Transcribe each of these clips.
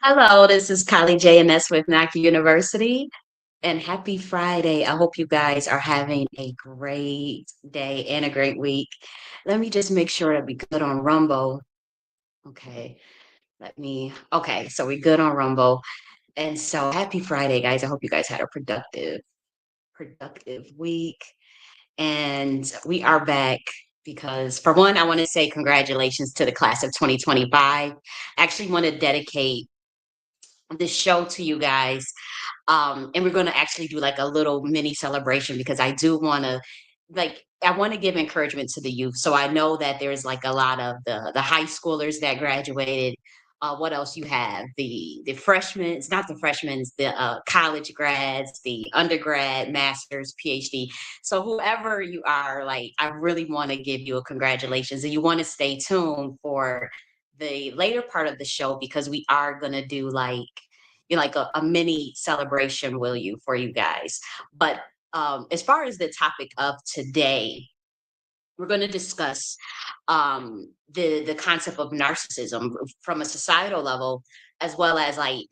Hello, this is Kylie J.N.S with NAC University, and happy Friday. I hope you guys are having a great day and a great week. Let me just make sure that we good on Rumble. Okay, okay, so we good on Rumble. And so happy Friday, guys. I hope you guys had a productive week. And we are back because, for one, I want to say congratulations to the class of 2025. I actually want to dedicate this show to you guys. And we're going to actually do like a little mini celebration because I want to give encouragement to the youth. So I know that there's like a lot of the high schoolers that graduated. What else you have? The freshmen, it's not the freshmen, it's the college grads, the undergrad, masters, PhD. So whoever you are, like I really want to give you a congratulations, and you want to stay tuned for the later part of the show because we are gonna do like a mini celebration, will you, for you guys. But as far as the topic of today, we're going to discuss the concept of narcissism from a societal level, as well as like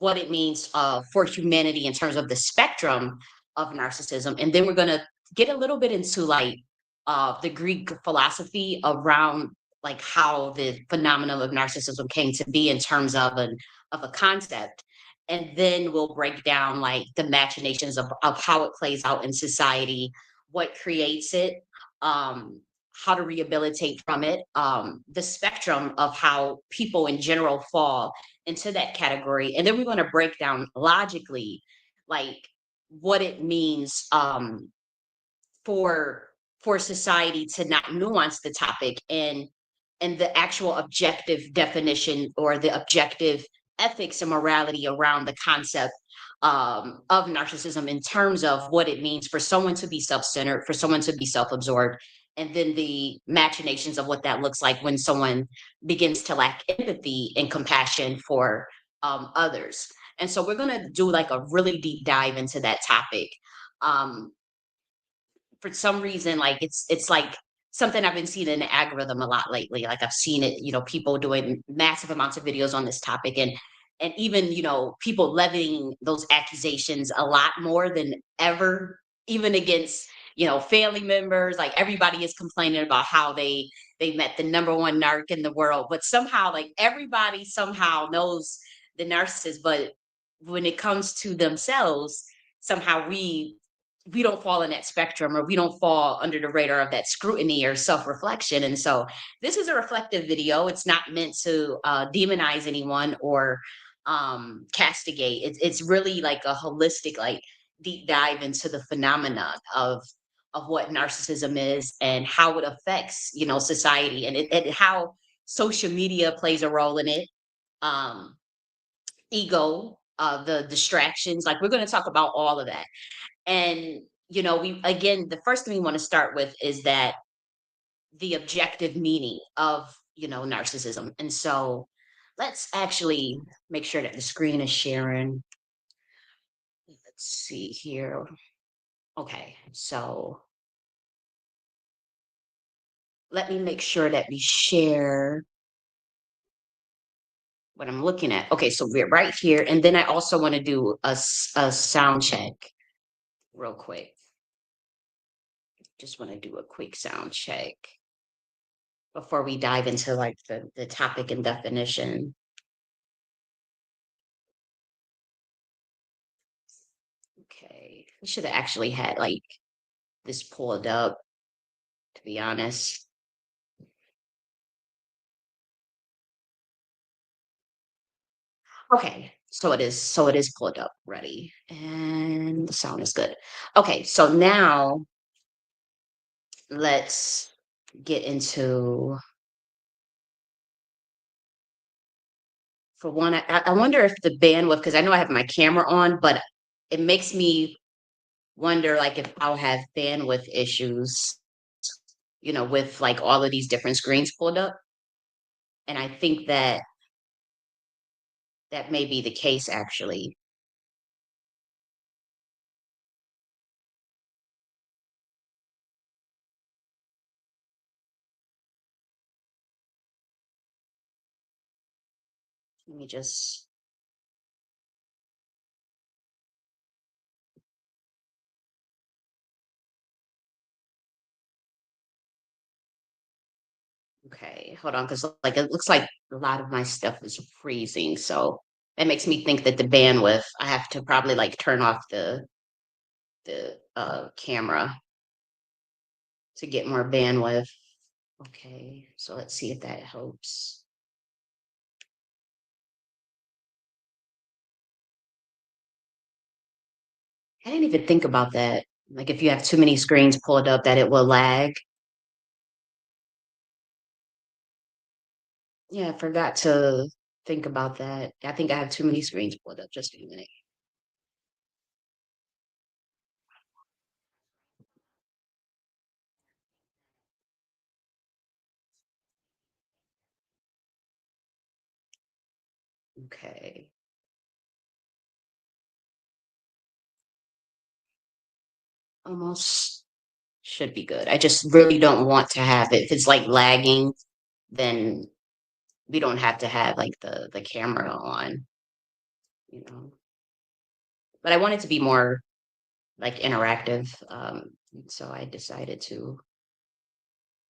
what it means for humanity in terms of the spectrum of narcissism, and then we're going to get a little bit into like the Greek philosophy around like how the phenomenon of narcissism came to be in terms of a concept, and then we'll break down like the machinations of how it plays out in society, what creates it, um, how to rehabilitate from it, the spectrum of how people in general fall into that category. And then we're going to break down logically, like what it means for society to not nuance the topic and the actual objective definition or the objective ethics and morality around the concept of narcissism in terms of what it means for someone to be self-centered, for someone to be self-absorbed, and then the machinations of what that looks like when someone begins to lack empathy and compassion for others. And so we're going to do like a really deep dive into that topic. Um, for some reason, like it's like something I've been seeing in the algorithm a lot lately. Like I've seen it, people doing massive amounts of videos on this topic, and even people levying those accusations a lot more than ever, even against family members. Like everybody is complaining about how they met the number one narc in the world, but somehow like everybody somehow knows the narcissist, but when it comes to themselves, somehow we don't fall in that spectrum, or we don't fall under the radar of that scrutiny or self-reflection. And so this is a reflective video. It's not meant to demonize anyone or castigate. It's really like a holistic, like deep dive into the phenomenon of what narcissism is and how it affects society, and how social media plays a role in it. um Ego, the distractions, like we're going to talk about all of that. And, we again, the first thing we want to start with is that the objective meaning of, narcissism. And so let's actually make sure that the screen is sharing. Let's see here. Okay, so let me make sure that we share what I'm looking at. Okay, so we're right here. And then I also want to do a sound check real quick. Just want to do a quick sound check before we dive into like the topic and definition. Okay. We should have actually had like this pulled up, to be honest. Okay. So it is pulled up ready. And the sound is good. Okay, so now let's get into, for one, I wonder if the bandwidth, because I know I have my camera on, but it makes me wonder like if I'll have bandwidth issues, with like all of these different screens pulled up. And I think that that may be the case actually. Let me just Okay, hold on, because like it looks like a lot of my stuff is freezing, so that makes me think that the bandwidth, I have to probably like turn off the camera to get more bandwidth. Okay, so let's see if that helps. I didn't even think about that. Like if you have too many screens pulled up, that it will lag. Yeah, I forgot to think about that. I think I have too many screens pulled up. Just a minute. Okay, almost should be good. I just really don't want to have it. If it's like lagging, then we don't have to have like the camera on, you know. But I want it to be more like interactive. So I decided to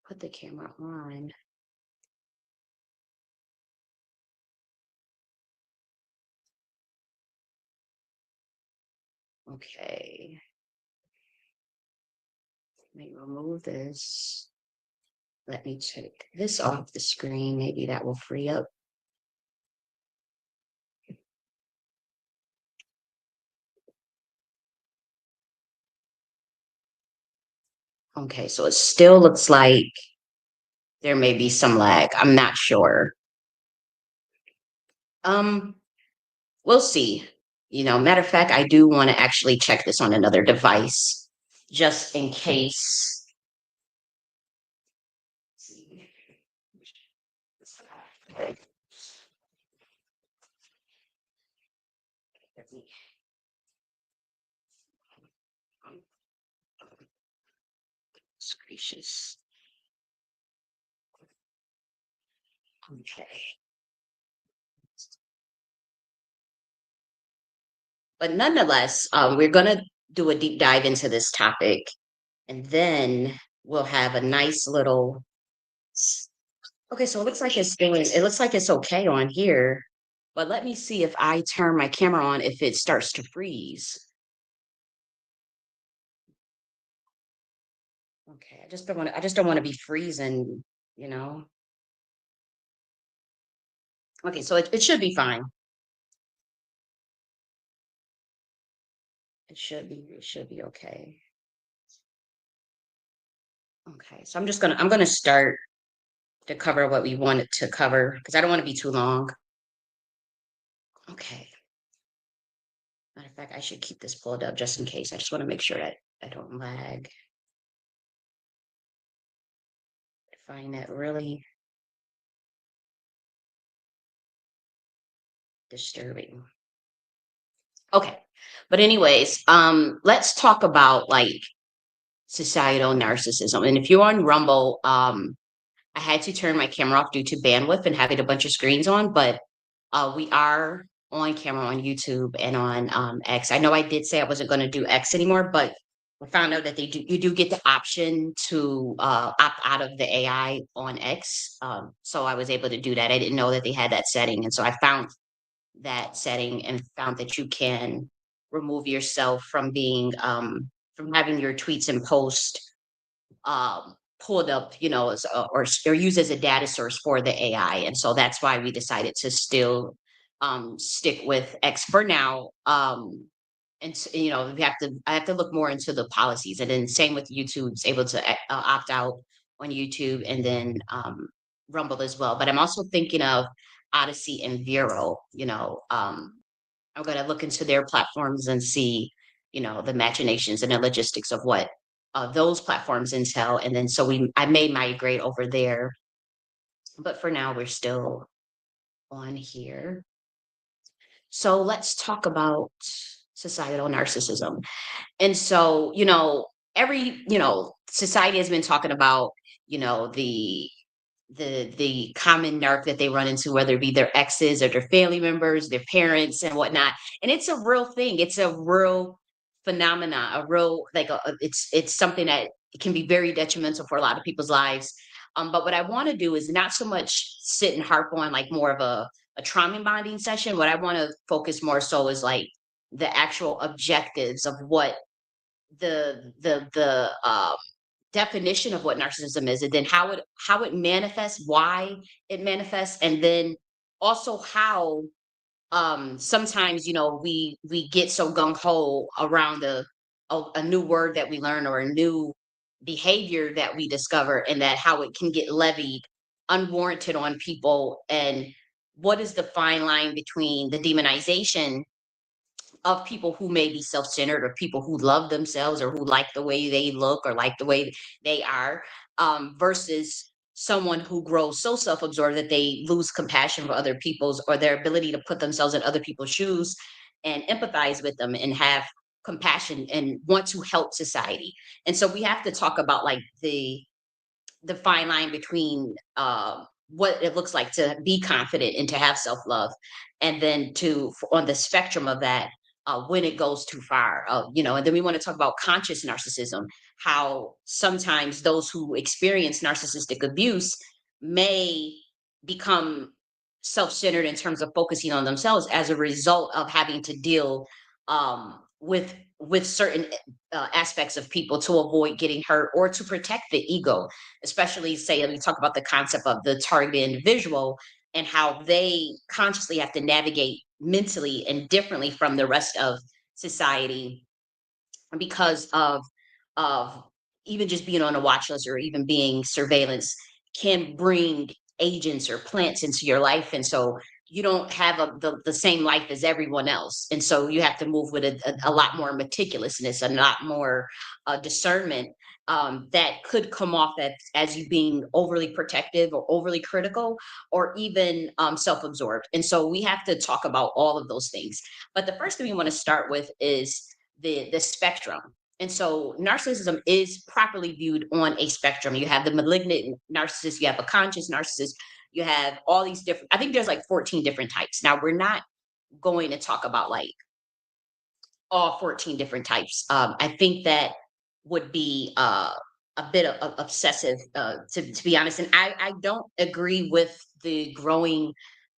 put the camera on. Okay, let me remove this. Let me take this off the screen. Maybe that will free up. Okay, so it still looks like there may be some lag. I'm not sure. Um, we'll see. Matter of fact, I do want to actually check this on another device just in case. Gracious. Okay. But nonetheless, we're going to do a deep dive into this topic, and then we'll have a nice little. Okay, so it looks like it's doing. It looks like it's okay on here, but let me see if I turn my camera on if it starts to freeze. Okay, I just don't want to. I just don't want to be freezing. You know. Okay, so it should be fine. It should be okay. Okay, so I'm gonna start to cover what we wanted to cover because I don't want to be too long. Okay. Matter of fact, I should keep this pulled up just in case. I just want to make sure that I don't lag. I find that really disturbing. Okay. But anyways, let's talk about like societal narcissism. And if you're on Rumble, I had to turn my camera off due to bandwidth and having a bunch of screens on, but we are on camera on YouTube and on X. I know I did say I wasn't going to do X anymore, but I found out that you do get the option to opt out of the AI on X. So I was able to do that. I didn't know that they had that setting, and so I found that setting and found that you can remove yourself from being from having your tweets and posts pulled up, or used as a data source for the AI. And so that's why we decided to still stick with X for now. I have to look more into the policies. And then same with YouTube's able to opt out on YouTube and then Rumble as well. But I'm also thinking of Odyssey and Vero, I'm going to look into their platforms and see, the machinations and the logistics of what those platforms entail. And then I may migrate over there, but for now we're still on here. So let's talk about societal narcissism. And so, society has been talking about, the common narc that they run into, whether it be their exes or their family members, their parents and whatnot. And it's a real thing. It's a real phenomena, a real it's something that can be very detrimental for a lot of people's lives. But what I want to do is not so much sit and harp on like more of a trauma bonding session. What I want to focus more so is like the actual objectives of what the definition of what narcissism is, and then how it manifests, why it manifests, and then also how sometimes we get so gung-ho around a new word that we learn or a new behavior that we discover, and that how it can get levied unwarranted on people, and what is the fine line between the demonization of people who may be self-centered, or people who love themselves, or who like the way they look, or like the way they are, versus someone who grows so self-absorbed that they lose compassion for other people's, or their ability to put themselves in other people's shoes and empathize with them and have compassion and want to help society. And so we have to talk about like the fine line between what it looks like to be confident and to have self-love, and then on the spectrum of that, when it goes too far, and then we want to talk about conscious narcissism, how sometimes those who experience narcissistic abuse may become self-centered in terms of focusing on themselves as a result of having to deal with certain aspects of people to avoid getting hurt, or to protect the ego, especially say we talk about the concept of the targeted individual, and how they consciously have to navigate mentally and differently from the rest of society, because of even just being on a watch list, or even being surveillance, can bring agents or plants into your life. And so you don't have the same life as everyone else, and so you have to move with a lot more meticulousness, a lot more discernment, that could come off as you being overly protective, or overly critical, or even self-absorbed. And so we have to talk about all of those things. But the first thing we want to start with is the spectrum. And so narcissism is properly viewed on a spectrum. You have the malignant narcissist, you have a conscious narcissist, you have all these different, I think there's like 14 different types. Now, we're not going to talk about like all 14 different types. I think that would be a bit of obsessive, to be honest. And I don't agree with the growing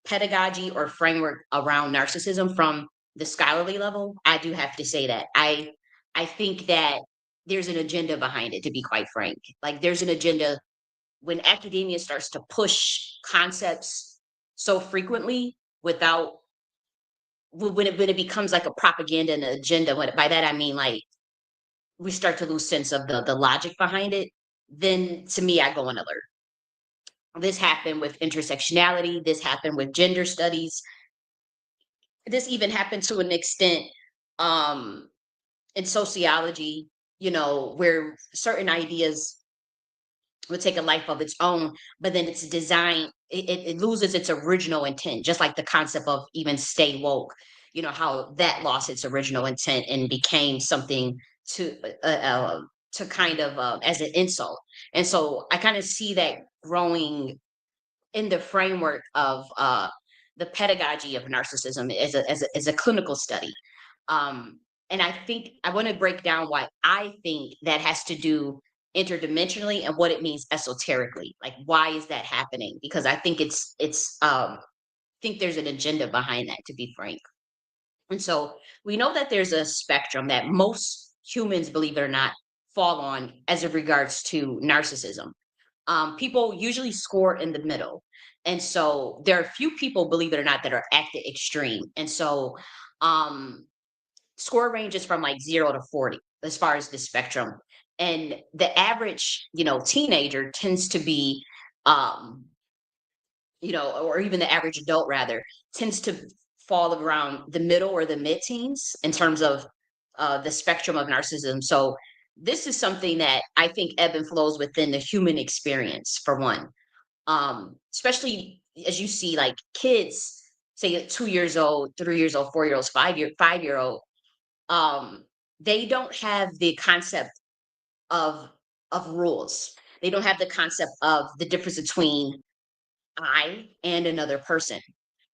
pedagogy or framework around narcissism from the scholarly level. I do have to say that. I think that there's an agenda behind it, to be quite frank. Like, there's an agenda when academia starts to push concepts so frequently without when it becomes like a propaganda and an agenda. By that I mean, like, we start to lose sense of the logic behind it. Then to me, I go on alert. This happened with intersectionality. This happened with gender studies. This even happened to an extent um, in sociology. Where certain ideas would take a life of its own, but then it's designed, it loses its original intent, just like the concept of even stay woke, how that lost its original intent and became something to to kind of as an insult. And so I kind of see that growing in the framework of the pedagogy of narcissism as a clinical study. And I think I want to break down why I think that has to do interdimensionally, and what it means esoterically. Like, why is that happening? Because I think think there's an agenda behind that, to be frank. And so we know that there's a spectrum that most humans, believe it or not, fall on as it regards to narcissism. People usually score in the middle. And so there are few people, believe it or not, that are at the extreme. And so um, score ranges from like 0 to 40 as far as the spectrum. And the average, teenager tends to be, um, or even the average adult rather, tends to fall around the middle or the mid teens in terms of the spectrum of narcissism. So this is something that I think ebb and flows within the human experience, for one. Especially as you see like kids, say at 2 years old, 3 years old, 4 year olds, 5-year old, um, they don't have the concept of rules. They don't have the concept of the difference between I and another person.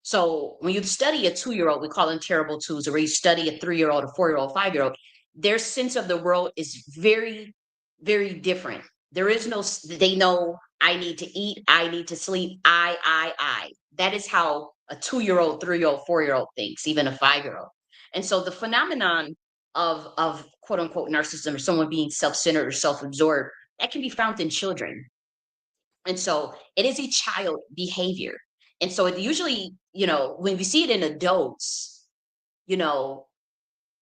So when you study a 2-year old, we call them terrible twos, or when you study a 3-year old, a 4-year old, 5-year old, their sense of the world is very, very different There is no, they know I need to eat, I need to sleep, I. That is how a 2-year old, 3-year old, 4-year old thinks, even a 5-year old. And so the phenomenon of quote unquote narcissism or someone being self-centered or self-absorbed, that can be found in children. And so it is a child behavior. And so it usually, when we see it in adults, you know,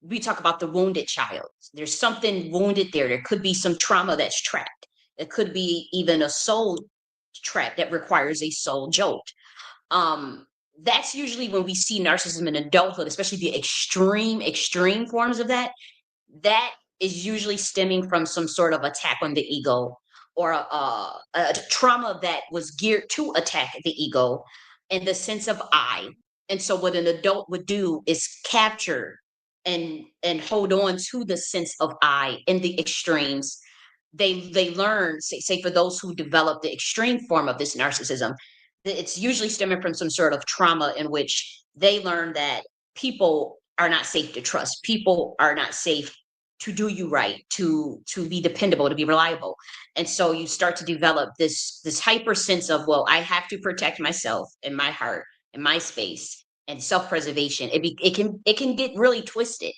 we talk about the wounded child. There's something wounded there. There could be some trauma that's trapped. It could be even a soul trap that requires a soul jolt. Um, that's usually when we see narcissism in adulthood, especially the extreme forms of that. That is usually stemming from some sort of attack on the ego, or a trauma that was geared to attack the ego and the sense of I. And so what an adult would do is capture and hold on to the sense of I in the extremes. They learn, say for those who develop the extreme form of this narcissism, it's usually stemming from some sort of trauma in which they learn that people are not safe to trust. People are not safe to do you right, to be dependable, to be reliable. And so you start to develop this hyper sense of, well, I have to protect myself and my heart and my space and self-preservation. It can get really twisted.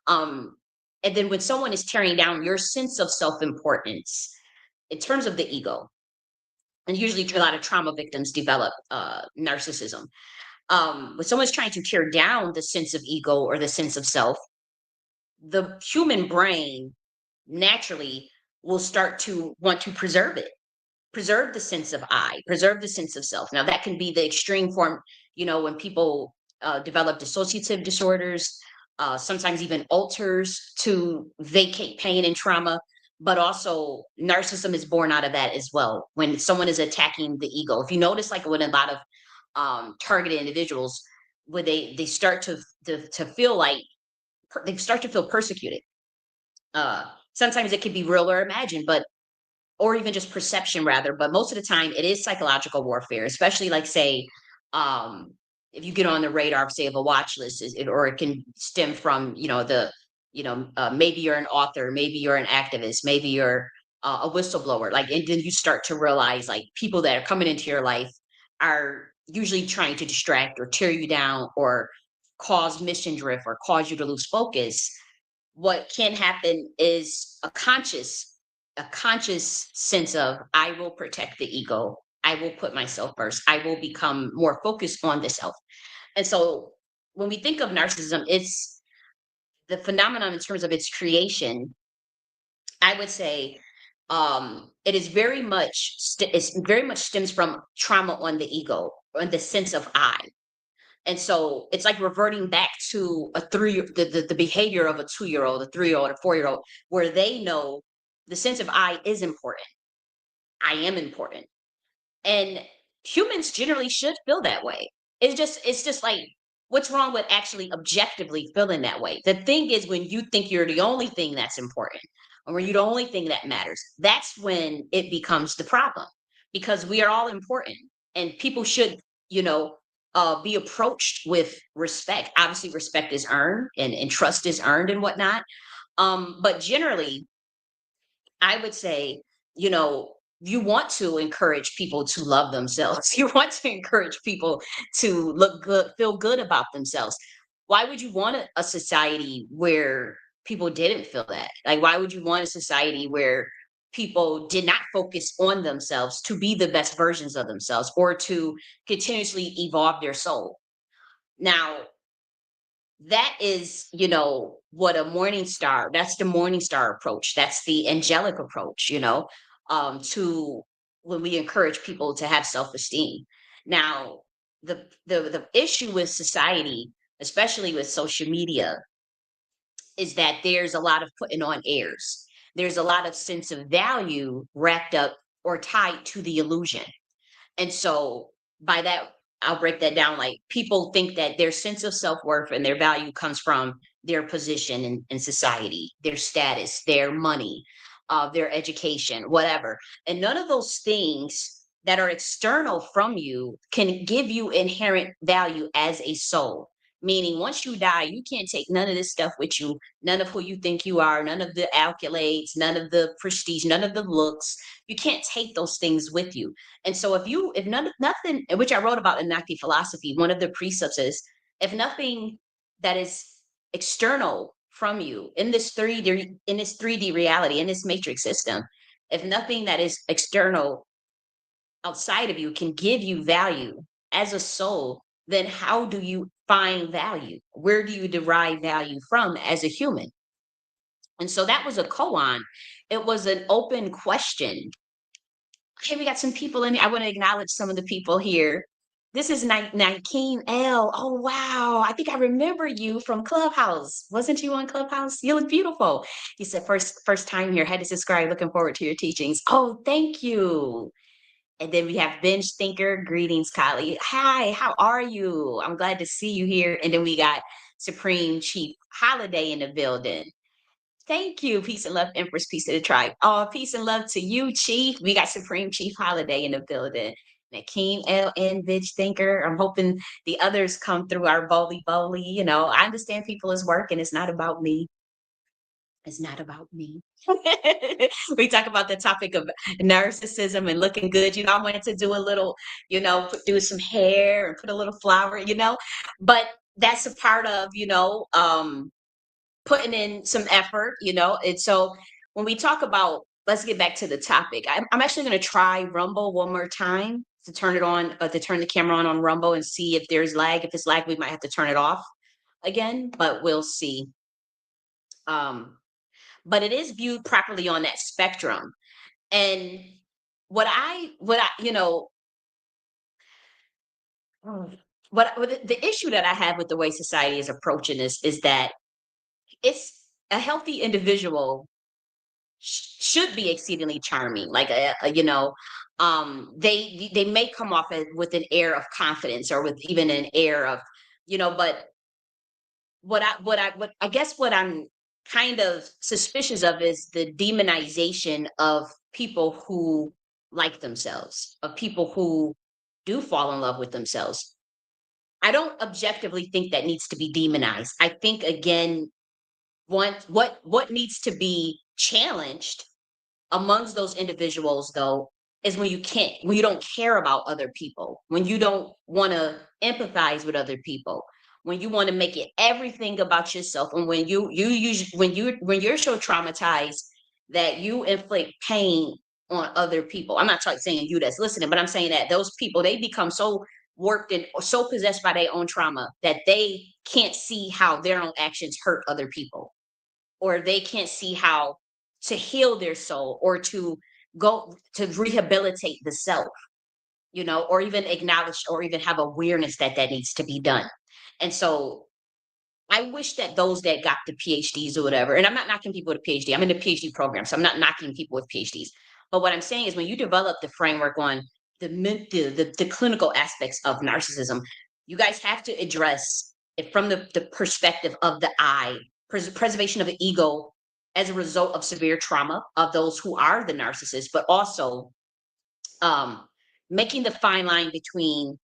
Um, and then when someone is tearing down your sense of self-importance in terms of the ego, and usually a lot of trauma victims develop narcissism. When someone's trying to tear down the sense of ego or the sense of self, the human brain naturally will start to want to preserve it, preserve the sense of I, preserve the sense of self. Now, that can be the extreme form, when people develop dissociative disorders, sometimes even alters to vacate pain and trauma. But also, narcissism is born out of that as well. When someone is attacking the ego, if you notice, like when a lot of targeted individuals, where they start to feel like they start to feel persecuted. Sometimes it can be real or imagined, but or even just perception rather, but most of the time it is psychological warfare, especially like say, um, if you get on the radar of say of a watch list, or it can stem from, maybe you're an author, maybe you're an activist, maybe you're a whistleblower, like, and then you start to realize like people that are coming into your life are usually trying to distract or tear you down or cause mission drift or cause you to lose focus. What can happen is a conscious sense of, I will protect the ego, I will put myself first, I will become more focused on the self. And so when we think of narcissism, it's the phenomenon in terms of its creation. I would say it is very much it's very much stems from trauma on the ego, on the sense of I. And so it's like reverting back to the behavior of a 2-year old, a 3-year old, a 4-year old, where they know the sense of I is important. I am important. And humans generally should feel that way. It's just like, what's wrong with actually objectively feeling that way? The thing is, when you think you're the only thing that's important, or when you're the only thing that matters, that's when it becomes the problem. Because we are all important, and people should, be approached with respect. Obviously, respect is earned, and trust is earned and whatnot. But generally, I would say, you want to encourage people to love themselves. You want to encourage people to look good, feel good about themselves. Why would you want a society where people didn't feel that? Like, why would you want a society where people did not focus on themselves to be the best versions of themselves or to continuously evolve their soul? Now, that is, what a morning star, that's the morning star approach. That's the angelic approach, to when we encourage people to have self-esteem. Now, the issue with society, especially with social media, is that there's a lot of putting on airs. There's a lot of sense of value wrapped up or tied to the illusion. And so by that, I'll break that down. Like, people think that their sense of self-worth and their value comes from their position in society, their status, their money, their education, whatever. And none of those things that are external from you can give you inherent value as a soul. Meaning, once you die, you can't take none of this stuff with you, none of who you think you are, none of the accolades, none of the prestige, none of the looks. You can't take those things with you. And so if nothing, which I wrote about in Naki philosophy, one of the precepts is, if nothing that is external from you in this 3D reality, in this matrix system, if nothing that is external outside of you can give you value as a soul, then how do you find value? Where do you derive value from as a human? And so that was a koan. It was an open question. Okay, we got some people in here. I want to acknowledge some of the people here. This is Nikeen L. Oh wow. I think I remember you from Clubhouse. Wasn't you on Clubhouse? You look beautiful. He said, first time here. Had to subscribe. Looking forward to your teachings. Oh, thank you. And then we have Bench Thinker. Greetings, Kylie. Hi, how are you? I'm glad to see you here. And then we got Supreme Chief Holiday in the building. Thank you. Peace and love, Empress. Peace to the tribe. Oh, peace and love to you, Chief. We got Supreme Chief Holiday in the building. Nakeem LN Bench Thinker. I'm hoping the others come through our bowly. You know, I understand people is working. It's not about me. It's not about me. We talk about the topic of narcissism and looking good. You know, I wanted to do a little, do some hair and put a little flower, but that's a part of, putting in some effort, And so when we talk about, let's get back to the topic. I'm actually going to try Rumble one more time to turn it on, to turn the camera on Rumble and see if there's lag. If it's lag, we might have to turn it off again, but we'll see. But it is viewed properly on that spectrum. And what I, what the issue that I have with the way society is approaching this is that it's a healthy individual should be exceedingly charming. Like, they may come off with an air of confidence or with even an air of, but what I guess what I'm kind of suspicious of is the demonization of people who like themselves, of people who do fall in love with themselves. I don't objectively think that needs to be demonized. I think again, what needs to be challenged amongst those individuals though is when you don't care about other people, when you don't want to empathize with other people, when you want to make it everything about yourself, and when you're so traumatized that you inflict pain on other people. I'm not saying you that's listening, but I'm saying that those people, they become so warped and so possessed by their own trauma that they can't see how their own actions hurt other people, or they can't see how to heal their soul or to go to rehabilitate the self, or even acknowledge or even have awareness that that needs to be done. And so I wish that those that got the PhDs or whatever, and I'm not knocking people with a PhD, I'm in the PhD program, so I'm not knocking people with PhDs. But what I'm saying is when you develop the framework on the clinical aspects of narcissism, you guys have to address it from the perspective of the I, preservation of the ego as a result of severe trauma of those who are the narcissists, but also um, making the fine line between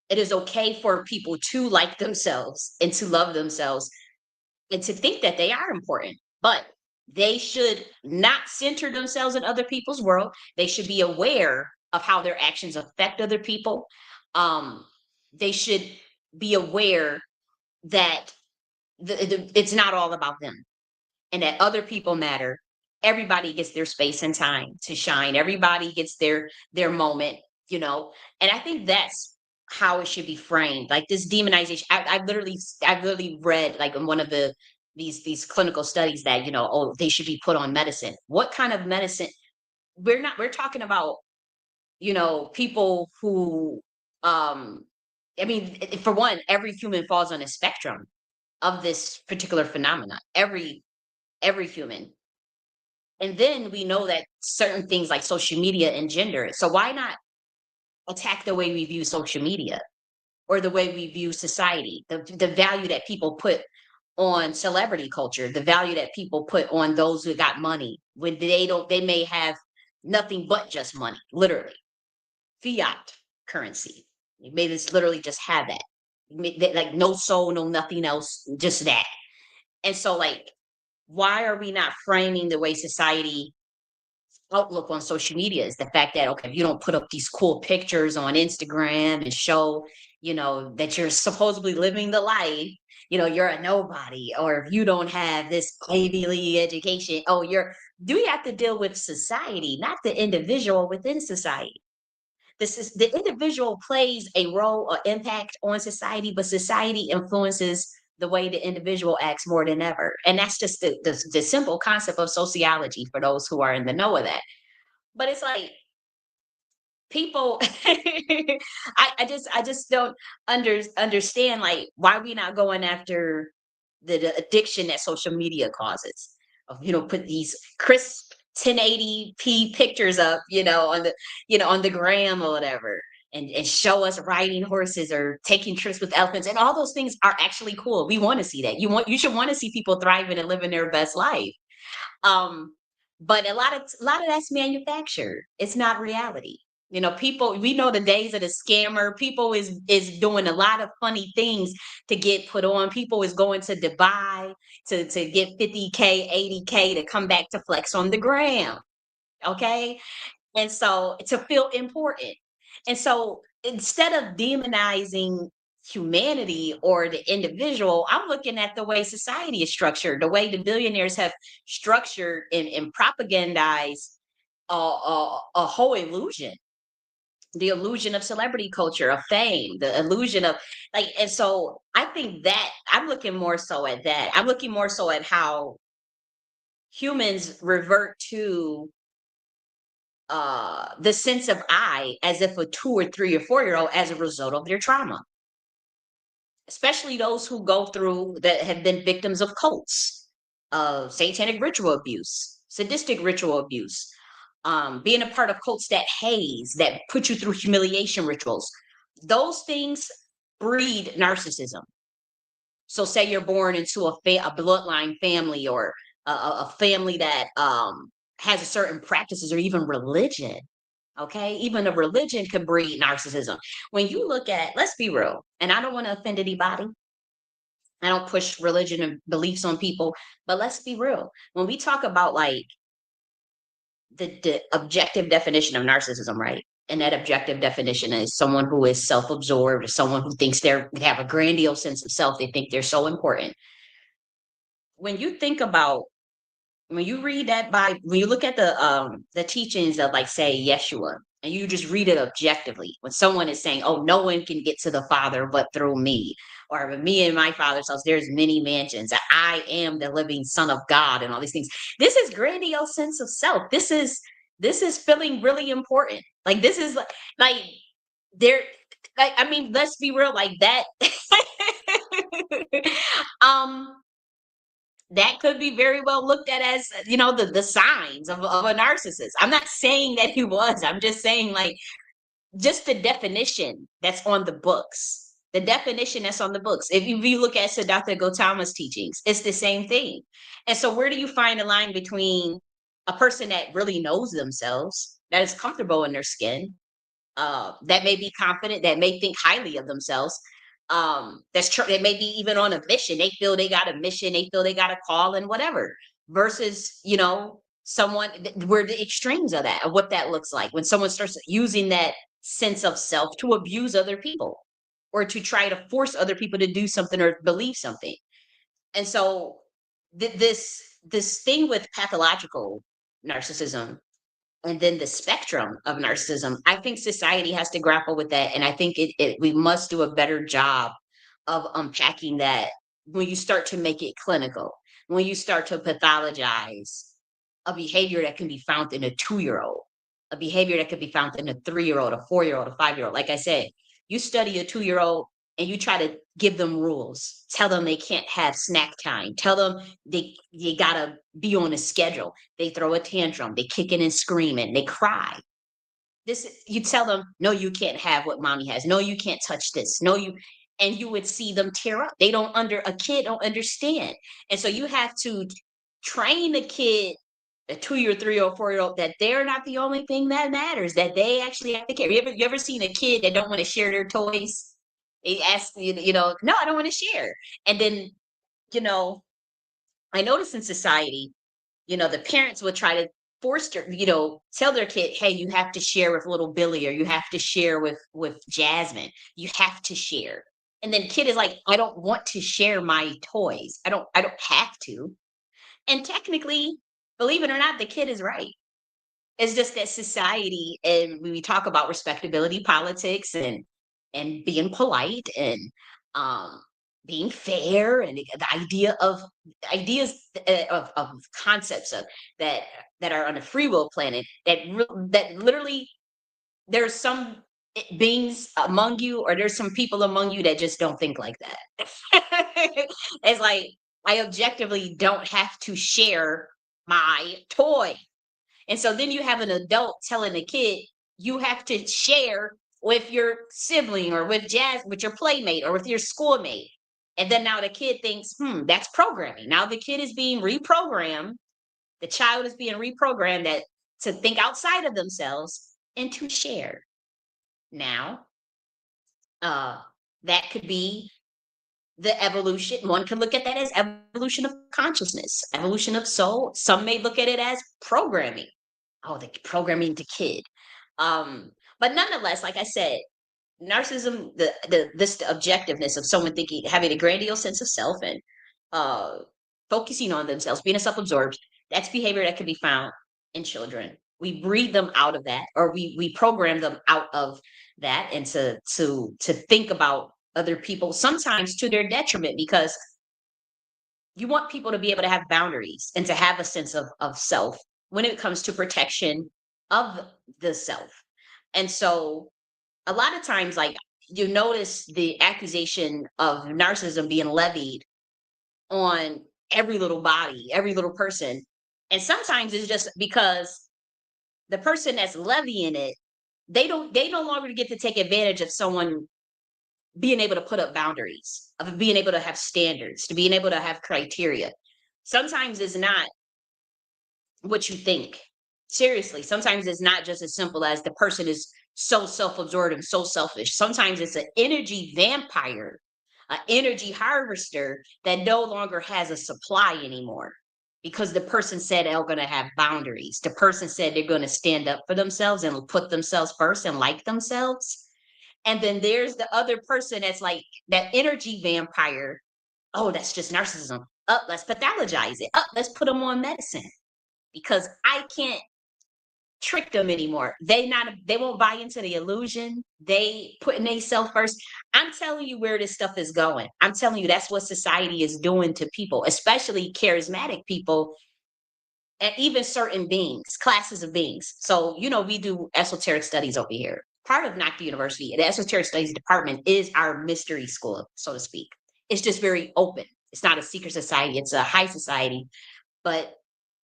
it is okay for people to like themselves and to love themselves and to think that they are important, but they should not center themselves in other people's world. They should be aware of how their actions affect other people. Um, they should be aware that it's not all about them and that other people matter. Everybody gets their space and time to shine. Everybody gets their moment, And I think that's how it should be framed. Like this demonization. I've literally read like in one of these clinical studies that oh, they should be put on medicine. What kind of medicine? We're talking about people who I mean, for one, every human falls on a spectrum of this particular phenomenon. Every human. And then we know that certain things like social media engender it. So why not attack the way we view social media or the way we view society, the value that people put on celebrity culture, the value that people put on those who got money when they may have nothing but just money, literally fiat currency. You may just literally just have that. like no soul, no nothing else, just that. And so, like, why are we not framing the way society outlook on social media is the fact that, okay, if you don't put up these cool pictures on Instagram and show, that you're supposedly living the life, you're a nobody, or if you don't have this Ivy League education, oh, do you have to deal with society, not the individual within society? This is the individual plays a role or impact on society, but society influences the way the individual acts more than ever. And that's just the simple concept of sociology for those who are in the know of that. But it's like people I just don't understand, like, why we not going after the addiction that social media causes of, put these crisp 1080p pictures up, on the gram or whatever, and show us riding horses or taking trips with elephants, and all those things are actually cool. We want to see that. You should want to see people thriving and living their best life. um but a lot of that's manufactured. It's not reality. People, we know the days of the scammer. People is doing a lot of funny things to get put on. People is going to Dubai to get 50K, 80K to come back to flex on the gram. Okay. And so to feel important. And so instead of demonizing humanity or the individual, I'm looking at the way society is structured, the way the billionaires have structured and propagandized a whole illusion, the illusion of celebrity culture, of fame, the illusion of, like, and so I think that I'm looking more so at that. I'm looking more so at how humans revert to the sense of I as if a 2 or 3 or 4 year old as a result of their trauma, especially those who go through that have been victims of cults, of satanic ritual abuse, sadistic ritual abuse, being a part of cults that haze, that put you through humiliation rituals. Those things breed narcissism. So, say you're born into a bloodline family, or a family that has a certain practices, or even religion. Okay, even a religion can breed narcissism. When you look at, let's be real, and I don't want to offend anybody. I don't push religion and beliefs on people, but let's be real. When we talk about, like, the objective definition of narcissism, right? And that objective definition is someone who is self-absorbed, someone who thinks they have a grandiose sense of self. They think they're so important. When you think about, when you read that by, when you look at the teachings of, like, say, Yeshua, and you just read it objectively, when someone is saying, oh, no one can get to the Father but through me, or with me and my Father's house there's many mansions, I am the living Son of God, and all these things, this is grandiose sense of self. This is feeling really important. Like, this is like there, like, I mean, let's be real, like that. um that could be very well looked at as, the signs of a narcissist. I'm not saying that he was. I'm just saying, like, just the definition that's on the books. The definition that's on the books. If you look at Siddhartha Gautama's teachings, it's the same thing. And so, where do you find the line between a person that really knows themselves, that is comfortable in their skin, that may be confident, that may think highly of themselves, that may be even on a mission. They feel they got a mission, they feel they got a call, and whatever. Versus, someone where the extremes of that, of what that looks like when someone starts using that sense of self to abuse other people, or to try to force other people to do something or believe something. And so, this thing with pathological narcissism, and then the spectrum of narcissism, I think society has to grapple with that. And I think we must do a better job of unpacking that when you start to make it clinical, when you start to pathologize a behavior that can be found in a 2 year old, a behavior that could be found in a 3 year old, a 4 year old, a 5 year old. Like I said, you study a 2 year old and you try to give them rules, tell them they can't have snack time, tell them they gotta be on a schedule. They throw a tantrum, they kicking and screaming, they cry. You tell them, no, you can't have what mommy has. No, you can't touch this. No, and you would see them tear up. A kid don't understand. And so you have to train the kid, a 2 year, 3 year, 4 year old, that they're not the only thing that matters, that they actually have to care. You ever seen a kid that don't want to share their toys? He asks no, I don't want to share. And then, you know, I notice in society, the parents would try to force their, tell their kid, hey, you have to share with little Billy, or you have to share with Jasmine. You have to share. And then kid is like, I don't want to share my toys. I don't have to. And technically, believe it or not, the kid is right. It's just that society, and when we talk about respectability politics and being polite and um being fair, and the idea of ideas, of concepts of that that are on a free will planet, that literally there's some beings among you, or there's some people among you that just don't think like that. It's like, I objectively don't have to share my toy. And so then you have an adult telling a kid, you have to share with your sibling, or with your playmate, or with your schoolmate. And then now the kid thinks, that's programming. Now the kid is being reprogrammed. The child is being reprogrammed that to think outside of themselves and to share. Now, uh, that could be the evolution. One could look at that as evolution of consciousness, evolution of soul. Some may look at it as programming. Oh, the programming the kid. But nonetheless, like I said, narcissism, the objectiveness of someone thinking, having a grandiose sense of self, and uh focusing on themselves, being a self-absorbed, that's behavior that can be found in children. We breed them out of that, or we program them out of that, and to think about other people, sometimes to their detriment, because you want people to be able to have boundaries and to have a sense of self when it comes to protection of the self. And so a lot of times, like, you notice the accusation of narcissism being levied on every little body, every little person. And sometimes it's just because the person that's levying it, they no longer get to take advantage of someone being able to put up boundaries, of being able to have standards, to being able to have criteria. Sometimes it's not what you think. Seriously, sometimes it's not just as simple as the person is so self-absorbed and so selfish. Sometimes it's an energy vampire, an energy harvester that no longer has a supply anymore, because the person said they're going to have boundaries. The person said they're going to stand up for themselves and put themselves first and like themselves. And then there's the other person that's like that energy vampire. Oh, that's just narcissism. Up, let's pathologize it. Up, let's put them on medicine, because I can't trick them anymore. They won't buy into the illusion. They putting themselves first. I'm telling you where this stuff is going. I'm telling you that's what society is doing to people, especially charismatic people, and even certain beings, classes of beings. So, we do esoteric studies over here. Part of NACTA University, the esoteric studies department, is our mystery school, so to speak. It's just very open. It's not a secret society, it's a high society, but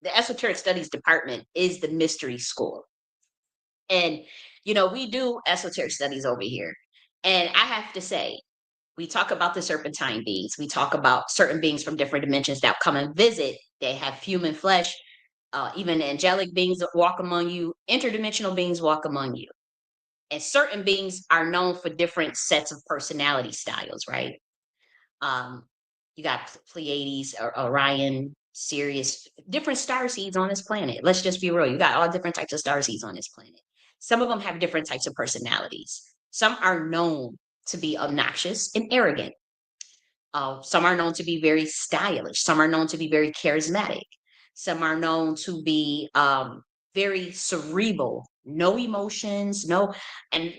the esoteric studies department is the mystery school. And we do esoteric studies over here. And I have to say, we talk about the serpentine beings, we talk about certain beings from different dimensions that come and visit. They have human flesh. Even angelic beings that walk among you, interdimensional beings walk among you. And certain beings are known for different sets of personality styles, right? Um, you got Pleiades, or Orion, Sirius, different star seeds on this planet. Let's just be real. You got all different types of star seeds on this planet. Some of them have different types of personalities. Some are known to be obnoxious and arrogant. Some are known to be very stylish. Some are known to be very charismatic. Some are known to be very cerebral, no emotions, no. And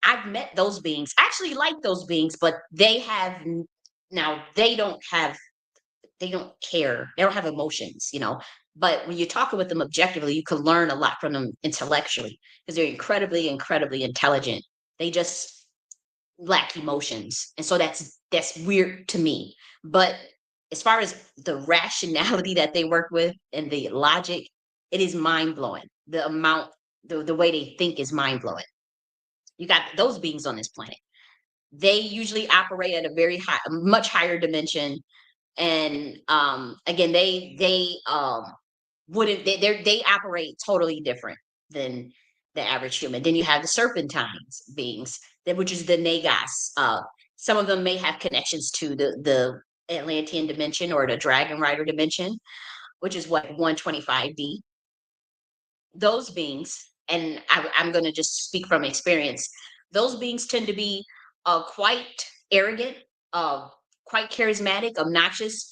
I've met those beings. I actually like those beings, but now they don't care. They don't have emotions. But when you're talking with them objectively, you can learn a lot from them intellectually, because they're incredibly, incredibly intelligent. They just lack emotions. And so that's weird to me. But as far as the rationality that they work with and the logic, it is mind blowing. The way they think is mind blowing. You got those beings on this planet. They usually operate at a much higher dimension. And again, they wouldn't they operate totally different than the average human. Then you have the serpentines beings, which is the Nagas. Some of them may have connections to the Atlantean dimension or the Dragon Rider dimension, which is what 125D. Those beings, and I'm going to just speak from experience. Those beings tend to be quite arrogant, uh, quite charismatic, obnoxious,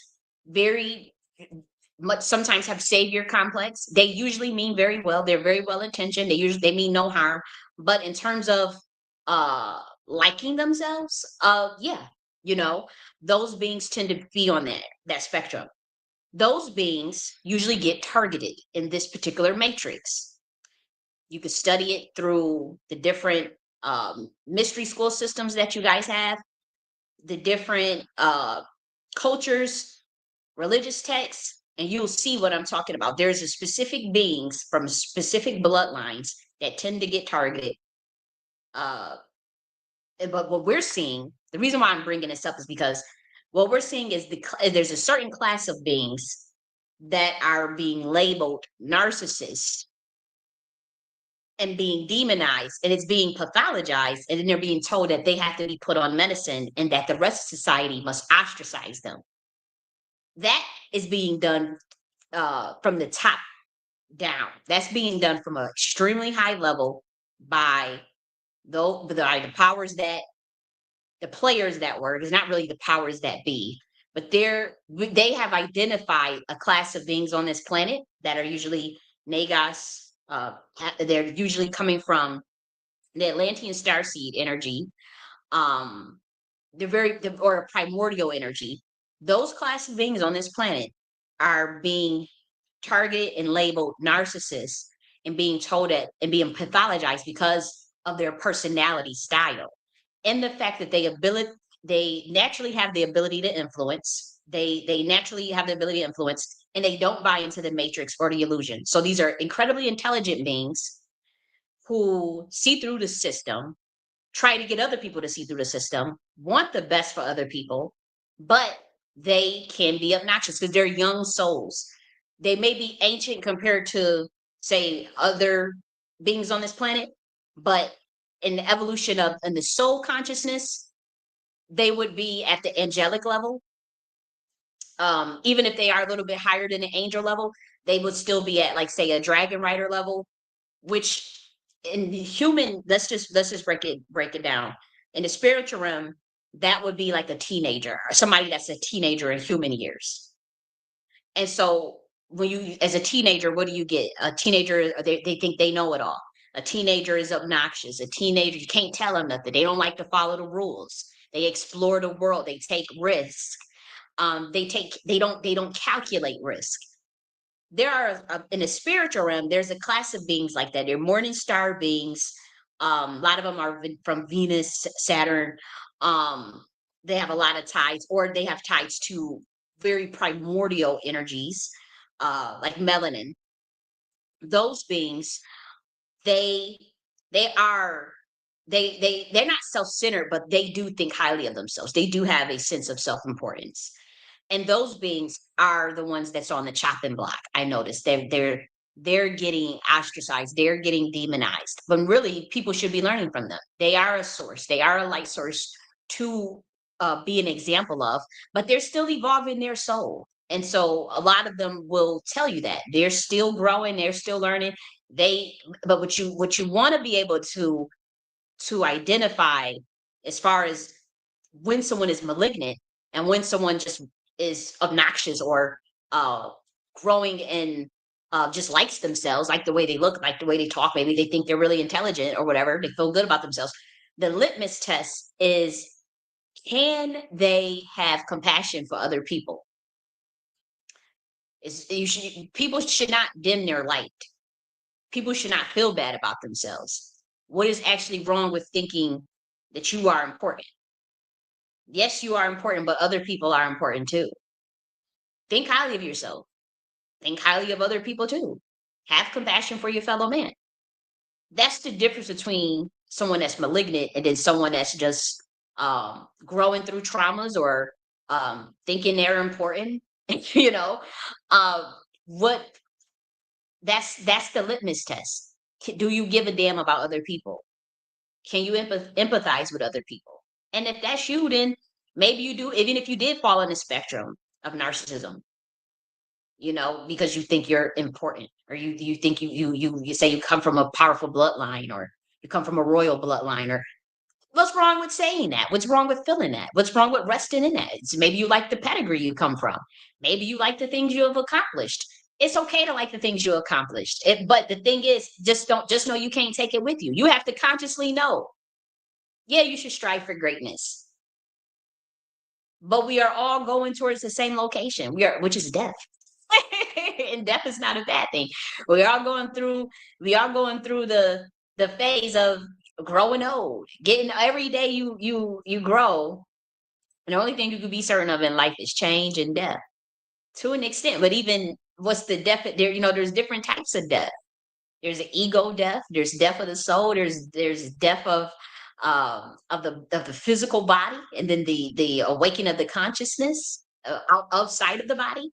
very much sometimes have savior complex. They usually mean very well. They're very well intentioned. They mean no harm. But in terms of liking themselves, yeah, you know, those beings tend to be on that spectrum. Those beings usually get targeted in this particular matrix. You could study it through the different mystery school systems that you guys have, the different cultures, religious texts, and you'll see what I'm talking about. There's a specific beings from specific bloodlines that tend to get targeted. Uh, but what we're seeing, the reason why I'm bringing this up is because what we're seeing is there's a certain class of beings that are being labeled narcissists and being demonized, and it's being pathologized, and then they're being told that they have to be put on medicine and that the rest of society must ostracize them. That is being done from the top down. That's being done from an extremely high level by the powers that the players that were. It's not really the powers that be, but they have identified a class of beings on this planet that are usually Nagas. They're usually coming from the Atlantean starseed energy. Um, or primordial energy. Those class of beings on this planet are being targeted and labeled narcissists and being told that and being pathologized because of their personality style and the fact that they naturally have the ability to influence. They naturally have the ability to influence and they don't buy into the matrix or the illusion. So these are incredibly intelligent beings who see through the system, try to get other people to see through the system, want the best for other people, but they can be obnoxious because they're young souls. They may be ancient compared to, say, other beings on this planet, but in the evolution of in the soul consciousness, they would be at the angelic level. Even if they are a little bit higher than the angel level, they would still be at, like, say, a dragon rider level, which in the human, let's just break it down. In the spiritual realm, that would be like a teenager or somebody that's a teenager in human years. And so when you as a teenager, what do you get? A teenager, they think they know it all. A teenager is obnoxious. A teenager, you can't tell them nothing. They don't like to follow the rules. They explore the world. They take risks. They don't calculate risk. There are in the spiritual realm, there's a class of beings like that. They're morning star beings. A lot of them are from Venus, Saturn. um they have a lot of ties, or they have ties to very primordial energies, like melanin. Those beings, they they are they're not self-centered, but they do think highly of themselves. They do have a sense of self-importance, and those beings are the ones that's on the chopping block. I noticed they're getting ostracized, they're getting demonized, but really people should be learning from them. They are a source, they are a light source to be an example of, but they're still evolving their soul. And so a lot of them will tell you that they're still growing, they're still learning. They but what you want to be able to identify as far as when someone is malignant and when someone just is obnoxious or uh growing and just likes themselves, like the way they look, like the way they talk, maybe they think they're really intelligent or whatever, they feel good about themselves. The litmus test is, can they have compassion for other people? People should not dim their light. People should not feel bad about themselves. What is actually wrong with thinking that you are important? Yes, you are important, but other people are important too. Think highly of yourself. Think highly of other people too. Have compassion for your fellow man. That's the difference between someone that's malignant and then someone that's just growing through traumas or thinking they're important. you know, uh, what that's the litmus test. Do you give a damn about other people? Can you empathize with other people? And if that's you, then maybe you do, even if you did fall in the spectrum of narcissism, because you think you're important, or you think you say you come from a powerful bloodline, or you come from a royal bloodline, or what's wrong with saying that? What's wrong with feeling that? What's wrong with resting in that? Maybe you like the pedigree you come from. Maybe you like the things you have accomplished. It's okay to like the things you accomplished. But the thing is, just know you can't take it with you. You have to consciously know. Yeah, you should strive for greatness, but we are all going towards the same location. Which is death. And death is not a bad thing. We are going through the phase of growing old. Getting every day you grow. And the only thing you can be certain of in life is change and death to an extent. But even what's the death there? There's different types of death. There's an ego death. There's death of the soul. There's death of the physical body, and then the awakening of the consciousness outside of the body.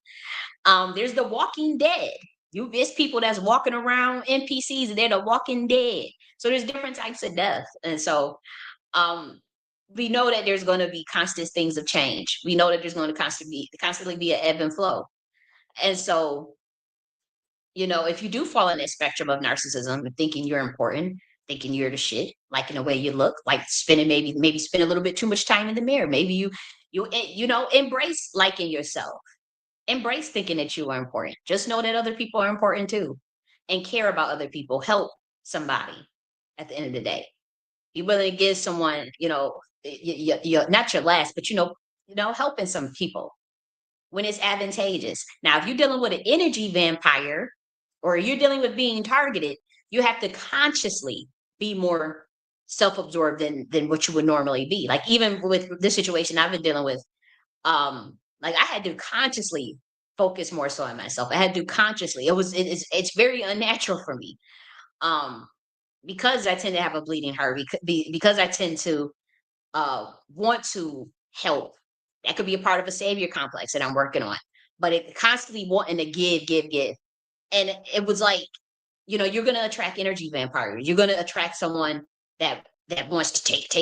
There's the walking dead. It's people that's walking around NPCs, and they're the walking dead. So there's different types of death, and so um, we know that there's going to be constant things of change. We know that there's going to constantly be an ebb and flow, and so if you do fall in that spectrum of narcissism, and thinking you're important, thinking you're the shit, liking the way you look, like spending maybe spend a little bit too much time in the mirror. Maybe you embrace liking yourself. Embrace thinking that you are important. Just know that other people are important too, and care about other people. Help somebody at the end of the day. Be willing to give someone, not your last, but helping some people when it's advantageous. Now, if you're dealing with an energy vampire, or you're dealing with being targeted, you have to consciously be more self-absorbed than what you would normally be. Like, even with this situation I've been dealing with, like, I had to consciously focus more so on myself. I had to consciously. It's very unnatural for me. Um, because I tend to have a bleeding heart, because I tend to want to help. That could be a part of a savior complex that I'm working on. But it constantly wanting to give, give, give. And it was like, you're gonna attract energy vampires. You're gonna attract someone that wants to take.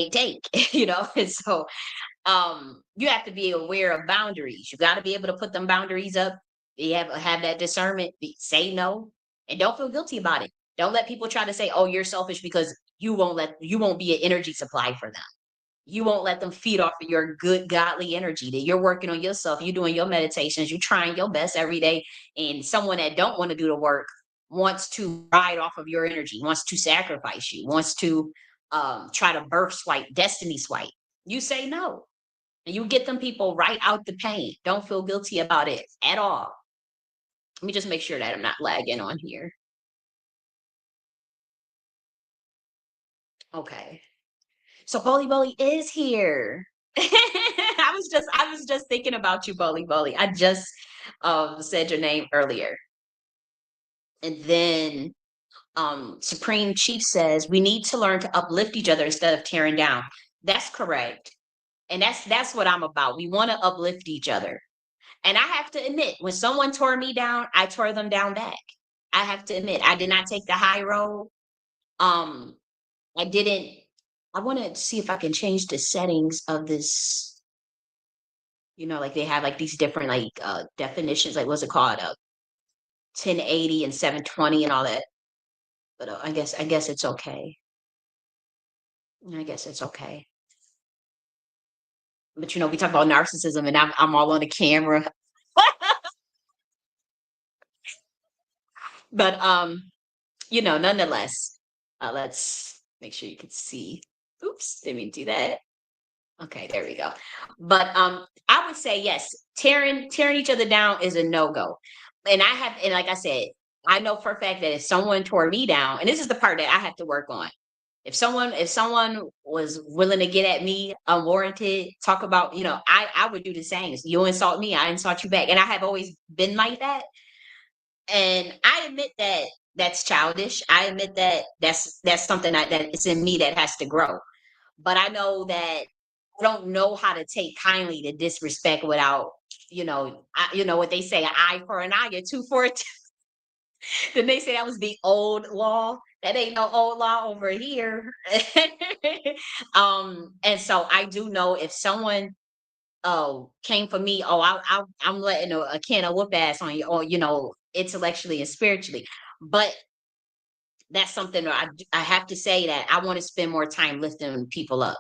And so you have to be aware of boundaries. You got to be able to put them boundaries up. You have that discernment. Say no, and don't feel guilty about it. Don't let people try to say, "Oh, you're selfish," because you won't be an energy supply for them. You won't let them feed off of your good godly energy. That you're working on yourself. You're doing your meditations. You're trying your best every day. And someone that don't want to do the work wants to ride off of your energy. Wants to sacrifice you. Wants to try to birth swipe, destiny swipe. You say no, and you get them people right out the pain. Don't feel guilty about it at all. Let me just make sure that I'm not lagging on here. Okay. So Bully Bully is here. I was just thinking about you, Bully Bully. I just said your name earlier. And then Supreme Chief says we need to learn to uplift each other instead of tearing down. That's correct. And that's what I'm about. We want to uplift each other. And I have to admit, when someone tore me down, I tore them down back. I have to admit, I did not take the high road. Um, I didn't. I want to see if I can change the settings of this. Like, they have like these different like definitions. Like, what's it called? 1080 and 720 and all that. But I guess it's okay. I guess it's okay. But we talk about narcissism, and I'm all on the camera. But nonetheless, let's make sure you can see. Oops, didn't mean to do that. Okay, there we go. But I would say yes, tearing each other down is a no-go. And like I said, I know for a fact that if someone tore me down, and this is the part that I have to work on. If someone was willing to get at me unwarranted, talk about, I would do the same. You insult me, I insult you back. And I have always been like that. And I admit that that's childish. I admit that that's something that it's in me that has to grow. But I know that I don't know how to take kindly to disrespect without, what they say, an eye for an eye, a tooth for a tooth. Then they say that was the old law. That ain't no old law over here. And so I do know if someone came for me, I'm letting a can of whoop ass on you, or intellectually and spiritually. But that's something that I have to say that I want to spend more time lifting people up.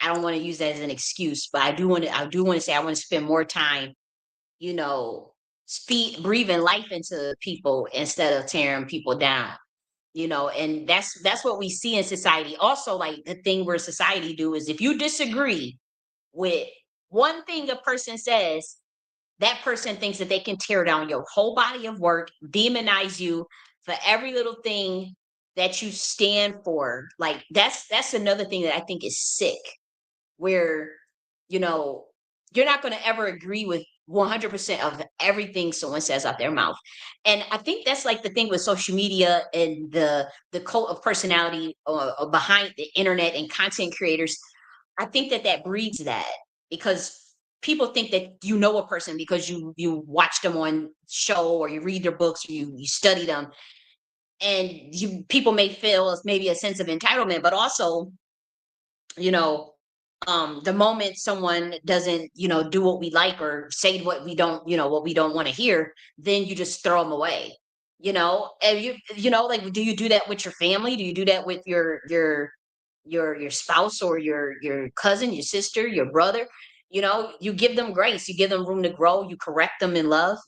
I don't want to use that as an excuse, but I do want to say I want to spend more time, you know, speed breathing life into people instead of tearing people down. And that's what we see in society. Also, like the thing where society do is if you disagree with one thing a person says, that person thinks that they can tear down your whole body of work, demonize you for every little thing that you stand for. Like that's another thing that I think is sick, where you know you're not going to ever agree with 100% of everything someone says out their mouth. And I think that's like the thing with social media and the cult of personality behind the internet and content creators. I think that breeds that, because people think that you know a person because you watch them on show, or you read their books, or you study them. And people may feel maybe a sense of entitlement, but also, you know the moment someone doesn't do what we like, or say what we don't want to hear, then you just throw them away. And like, do you do that with your family? Do you do that with your spouse, or your cousin, your sister, your brother? You give them grace, you give them room to grow, you correct them in love,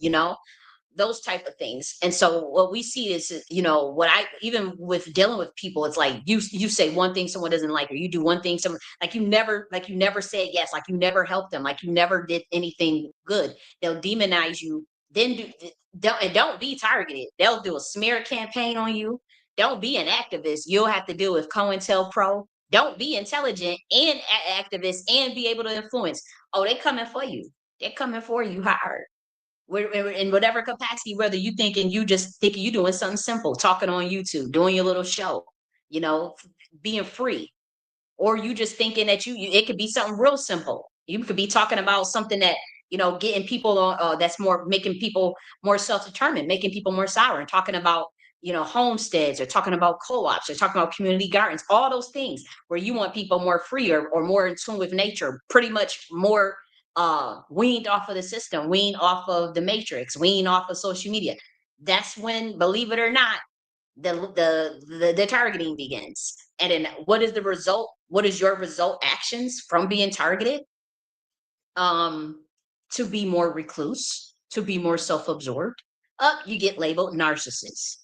those type of things. And so what we see is, what I, even with dealing with people, it's like you say one thing someone doesn't like, or you do one thing someone, like you never said yes, like you never helped them, like you never did anything good. They'll demonize you, then don't be targeted. They'll do a smear campaign on you. Don't be an activist. You'll have to deal with COINTELPRO. Don't be intelligent and activist and be able to influence. Oh, they coming for you. They're coming for you hard, in whatever capacity, whether you just thinking you doing something simple, talking on YouTube, doing your little show, you know, being free, or you just thinking that it could be something real simple. You could be talking about something that, getting people on, that's more, making people more self-determined, making people more sovereign, talking about, homesteads, or talking about co-ops, or talking about community gardens, all those things where you want people more free, or more in tune with nature, pretty much more weaned off of the system, weaned off of the matrix, weaned off of social media. That's when, believe it or not, the targeting begins. And then what is the result? What is your result actions from being targeted? Um, to be more recluse, to be more self-absorbed. Up, you get labeled narcissist.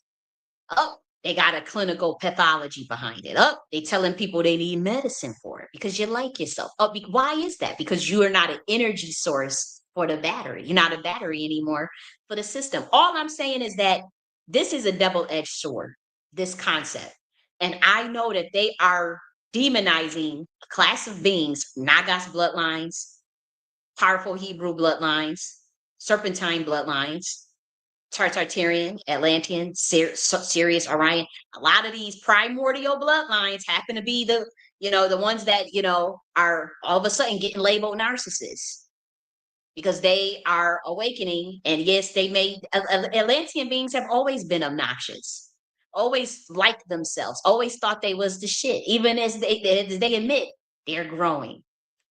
Oh, they got a clinical pathology behind it. Oh, they telling people they need medicine for it because you like yourself. Oh, why is that? Because you are not an energy source for the battery. You're not a battery anymore for the system. All I'm saying is that this is a double-edged sword, this concept. And I know that they are demonizing a class of beings, Nagas bloodlines, powerful Hebrew bloodlines, serpentine bloodlines, Tartarian, Atlantean, Sirius, Orion. A lot of these primordial bloodlines happen to be the ones that, are all of a sudden getting labeled narcissists, because they are awakening. And yes, they may, Atlantean beings have always been obnoxious, always liked themselves, always thought they was the shit, even as they admit they're growing.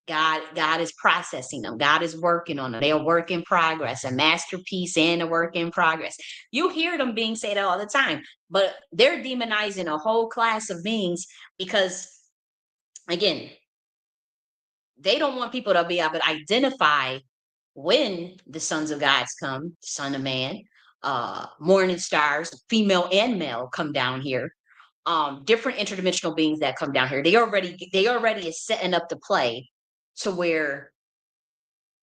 God is processing them. God is working on them. They're a work in progress, a masterpiece and a work in progress. You hear them being said all the time, but they're demonizing a whole class of beings because, again, they don't want people to be able to identify when the sons of gods come, son of man, morning stars, female and male, come down here. Different interdimensional beings that come down here. They already is setting up the play to where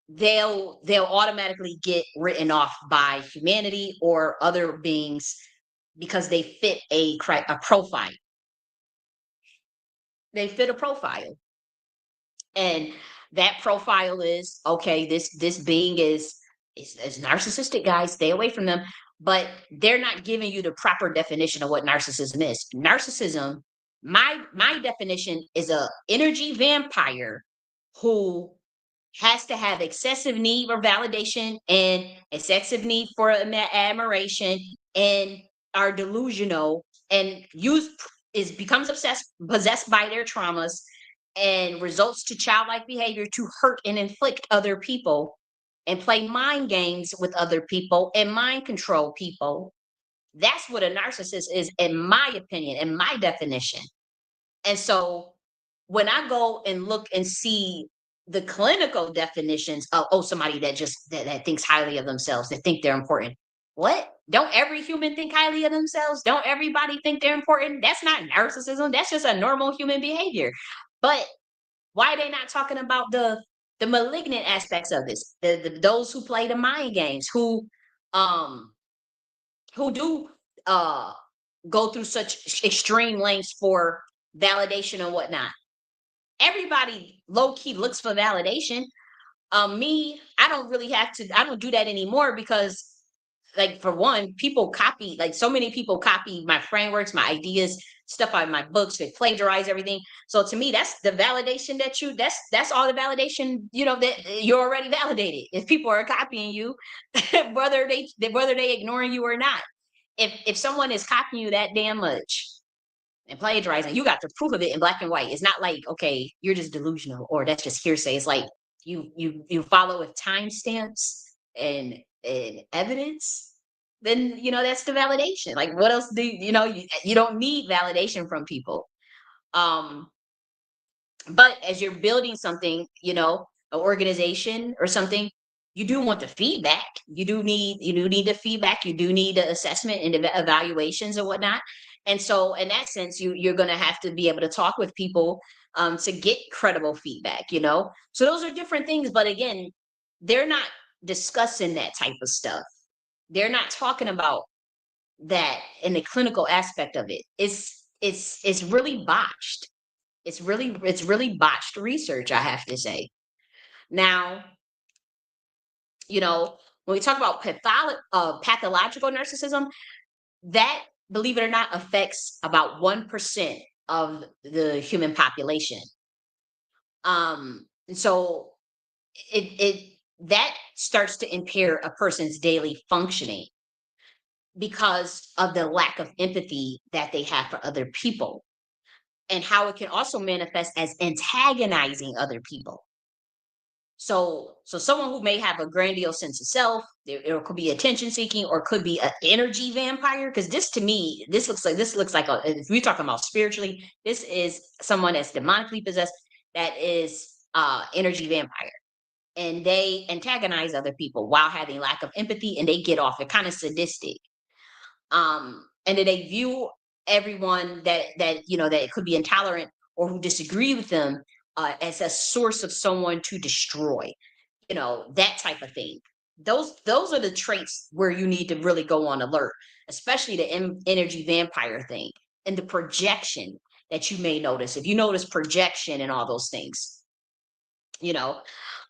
they'll automatically get written off by humanity or other beings because they fit a profile. They fit a profile, and that profile is okay. This being is narcissistic, guys. Stay away from them. But they're not giving you the proper definition of what narcissism is. Narcissism, my definition, is a energy vampire who has to have excessive need for validation and excessive need for admiration, and are delusional and use becomes obsessed, possessed by their traumas, and results to childlike behavior to hurt and inflict other people, and play mind games with other people and mind control people. That's what a narcissist is, in my opinion, in my definition. And so when I go and look and see the clinical definitions of, oh, somebody that just that thinks highly of themselves, that think they're important. What? Don't every human think highly of themselves? Don't everybody think they're important? That's not narcissism. That's just a normal human behavior. But why are they not talking about the malignant aspects of this? Those who play the mind games, um who do uh go through such extreme lengths for validation and whatnot. Everybody low key looks for validation. Me, I don't really have to. I don't do that anymore because, like, for one, people copy. Like, so many people copy my frameworks, my ideas, stuff out of my books. They plagiarize everything. So to me, that's the validation that you. That's all the validation. That you're already validated. If people are copying you, whether they ignoring you or not. If someone is copying you that damn much and plagiarizing, you got the proof of it in black and white. It's not like, okay, you're just delusional or that's just hearsay. It's like you follow with timestamps and evidence. Then that's the validation. Like, what else you don't need validation from people. Um, but as you're building something, an organization or something, you do want the feedback. You do need the feedback. You do need the assessment and evaluations and whatnot. And so, in that sense, you're going to have to be able to talk with people to get credible feedback. So those are different things. But again, they're not discussing that type of stuff. They're not talking about that in the clinical aspect of it. It's really botched. It's really botched research, I have to say. Now, when we talk about pathological narcissism, that, believe it or not, affects about 1% of the human population. And so it that starts to impair a person's daily functioning because of the lack of empathy that they have for other people, and how it can also manifest as antagonizing other people. So someone who may have a grandiose sense of self, it could be attention seeking, or could be an energy vampire. Because this, to me, this looks like if we're talking about spiritually, this is someone that's demonically possessed, that is energy vampire, and they antagonize other people while having lack of empathy, and they get off. They're kind of sadistic, and then they view everyone that could be intolerant or who disagree with them as a source of someone to destroy, that type of thing. Those are the traits where you need to really go on alert, especially the energy vampire thing and the projection that you may notice. If you notice projection and all those things, you know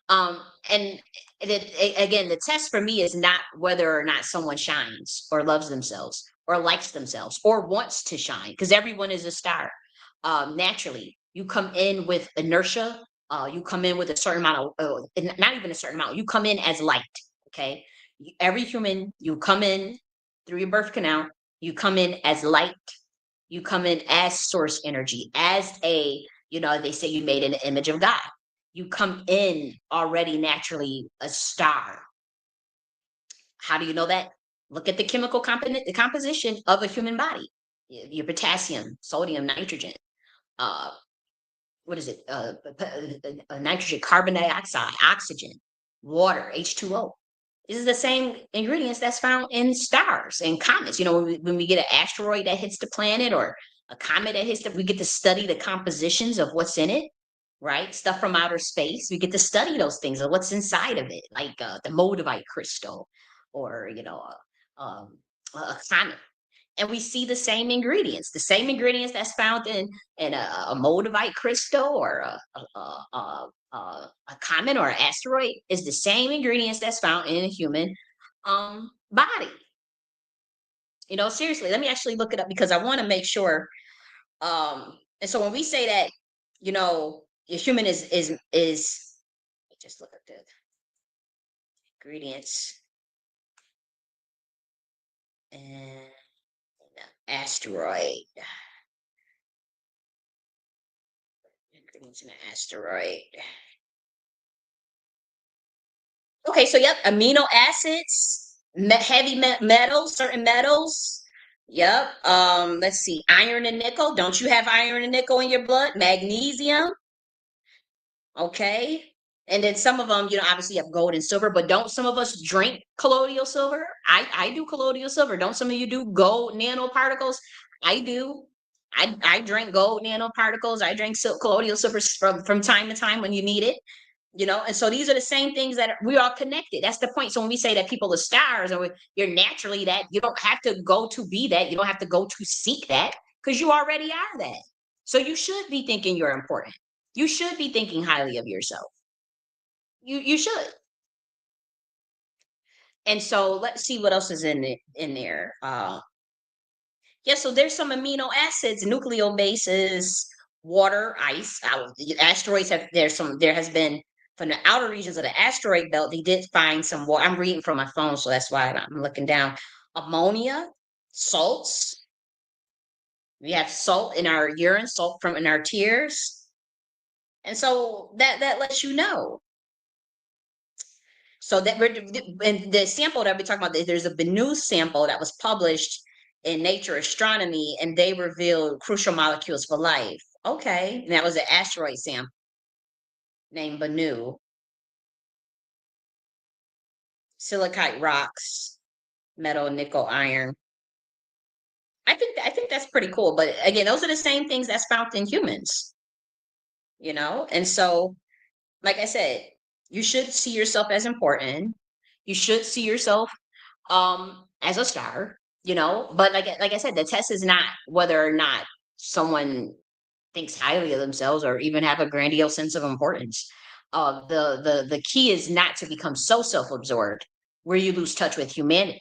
um, and again, the test for me is not whether or not someone shines or loves themselves or likes themselves or wants to shine, because everyone is a star. Naturally, you come in with inertia. You come in with a certain amount of, not even a certain amount. You come in as light. Okay, every human, you come in through your birth canal. You come in as light. You come in as source energy, as they say you made in the image of God. You come in already naturally a star. How do you know that? Look at the chemical the composition of a human body. Your potassium, sodium, nitrogen. Uh, what is it? Nitrogen, carbon dioxide, oxygen, water, H2O. This is the same ingredients that's found in stars and comets. When we get an asteroid that hits the planet, or a comet that hits we get to study the compositions of what's in it, right? Stuff from outer space. We get to study those things of what's inside of it, like the Moldavite crystal, or a comet. And we see the same ingredients that's found in a Moldavite crystal, or a comet, or an asteroid, is the same ingredients that's found in a human body. Seriously, let me actually look it up, because I want to make sure. And so when we say that, your human let me just look at the ingredients and asteroid. It's an asteroid. Okay, so yep, amino acids, metals, certain metals. Yep. Let's see, iron and nickel. Don't you have iron and nickel in your blood? Magnesium. Okay. And then some of them, obviously have gold and silver, but don't some of us drink colloidal silver? I do colloidal silver. Don't some of you do gold nanoparticles? I do. I drink gold nanoparticles. I drink colloidal silver from time to time when you need it. And so these are the same things that we are connected. That's the point. So when we say that people are stars, or you're naturally that, you don't have to go to be that. You don't have to go to seek that, because you already are that. So you should be thinking you're important. You should be thinking highly of yourself. You should. And so let's see what else is in there. Yeah, so there's some amino acids, nucleobases, water, ice. The asteroids have there has been, from the outer regions of the asteroid belt, they did find some water. I'm reading from my phone, so that's why I'm looking down. Ammonia, salts. We have salt in our urine, salt from in our tears. And so that lets you know. So that we're and the sample that we're talking about, there's a Bennu sample that was published in Nature Astronomy, and they revealed crucial molecules for life. Okay, and that was an asteroid sample named Bennu. Silicate rocks, metal, nickel, iron. I think that's pretty cool. But again, those are the same things that's found in humans, And so, like I said, you should see yourself as important. You should see yourself as a star, but like I said, the test is not whether or not someone thinks highly of themselves or even have a grandiose sense of importance. The key is not to become so self-absorbed where you lose touch with humanity,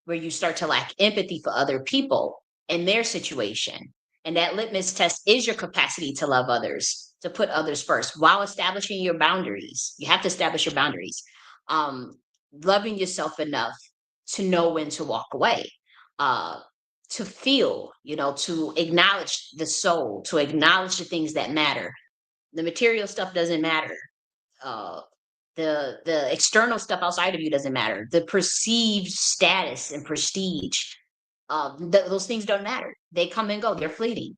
where you start to lack empathy for other people and their situation. And that litmus test is your capacity to love others, to put others first while establishing your boundaries. You have to establish your boundaries. Um, Loving yourself enough to know when to walk away, uh, to feel, to acknowledge the soul, to acknowledge the things that matter. The material stuff doesn't matter. Uh, the external stuff outside of you doesn't matter. The perceived status and prestige, those things don't matter. They come and go. They're fleeting.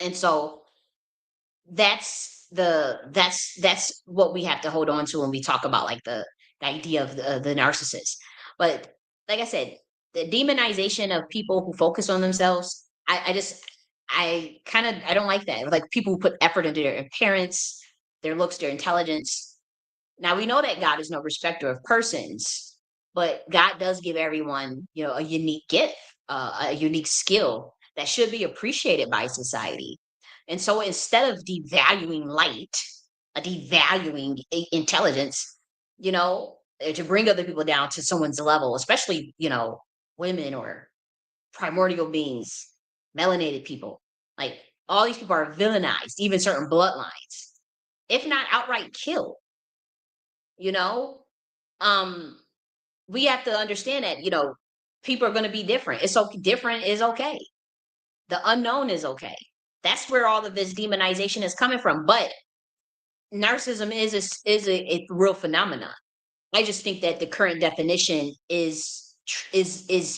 And so that's what we have to hold on to when we talk about, like, the idea of the narcissist. But like I said, the demonization of people who focus on themselves, I don't like that. Like, people who put effort into their appearance, their looks, their intelligence. Now, we know that God is no respecter of persons, but God does give everyone, a unique gift, a unique skill that should be appreciated by society. And so instead of devaluing light, devaluing intelligence, to bring other people down to someone's level, especially, women or primordial beings, melanated people, like, all these people are villainized, even certain bloodlines, if not outright killed, you know? Um, we have to understand that, people are going to be different. It's okay. Different is okay. The unknown is okay. That's where all of this demonization is coming from. But narcissism is a real phenomenon. I just think that the current definition is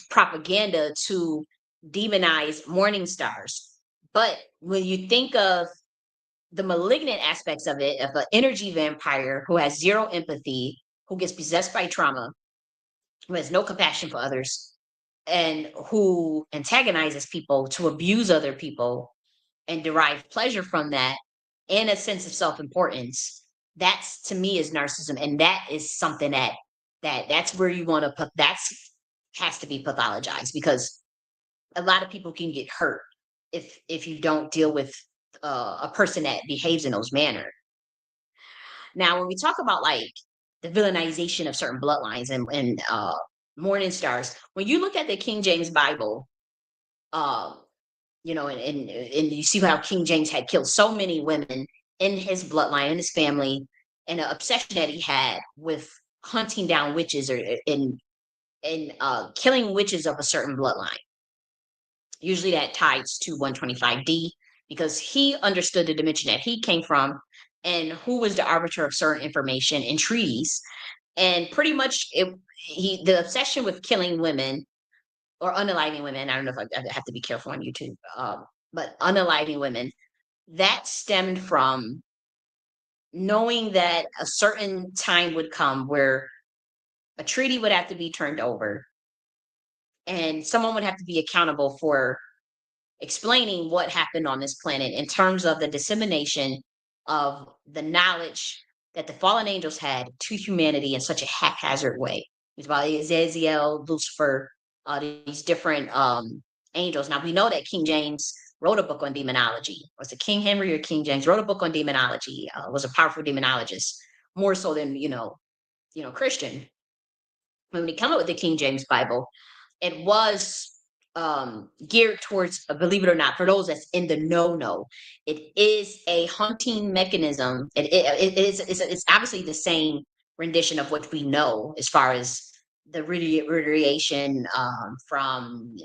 propaganda to demonize morning stars. But when you think of the malignant aspects of it, of an energy vampire who has zero empathy, who gets possessed by trauma, who has no compassion for others, and who antagonizes people to abuse other people and derive pleasure from that, and a sense of self-importance, that's, to me, is narcissism. And that is something that's where you want to put, that's has to be pathologized, because a lot of people can get hurt if you don't deal with a person that behaves in those manner. Now, when we talk about, like, the villainization of certain bloodlines and morning stars, when you look at the King James Bible, uh, and you see how King James had killed so many women in his bloodline, in his family, and an obsession that he had with hunting down witches, or in killing witches of a certain bloodline. Usually that ties to 125D. because he understood the dimension that he came from and who was the arbiter of certain information in treaties. And pretty much the obsession with killing women or unaliving women. I don't know if I have to be careful on YouTube, but unaliving women, that stemmed from knowing that a certain time would come where a treaty would have to be turned over and someone would have to be accountable for explaining what happened on this planet in terms of the dissemination of the knowledge that the fallen angels had to humanity in such a haphazard way. It's about Azazel, Lucifer, these different angels. Now we know that King James wrote a book on demonology. Was it King Henry or King James wrote a book on demonology? Was a powerful demonologist, more so than Christian. When he came up with the King James Bible, it was geared towards, believe it or not, for those that's in the no, it is a hunting mechanism. It's obviously the same rendition of what we know as far as the radiation from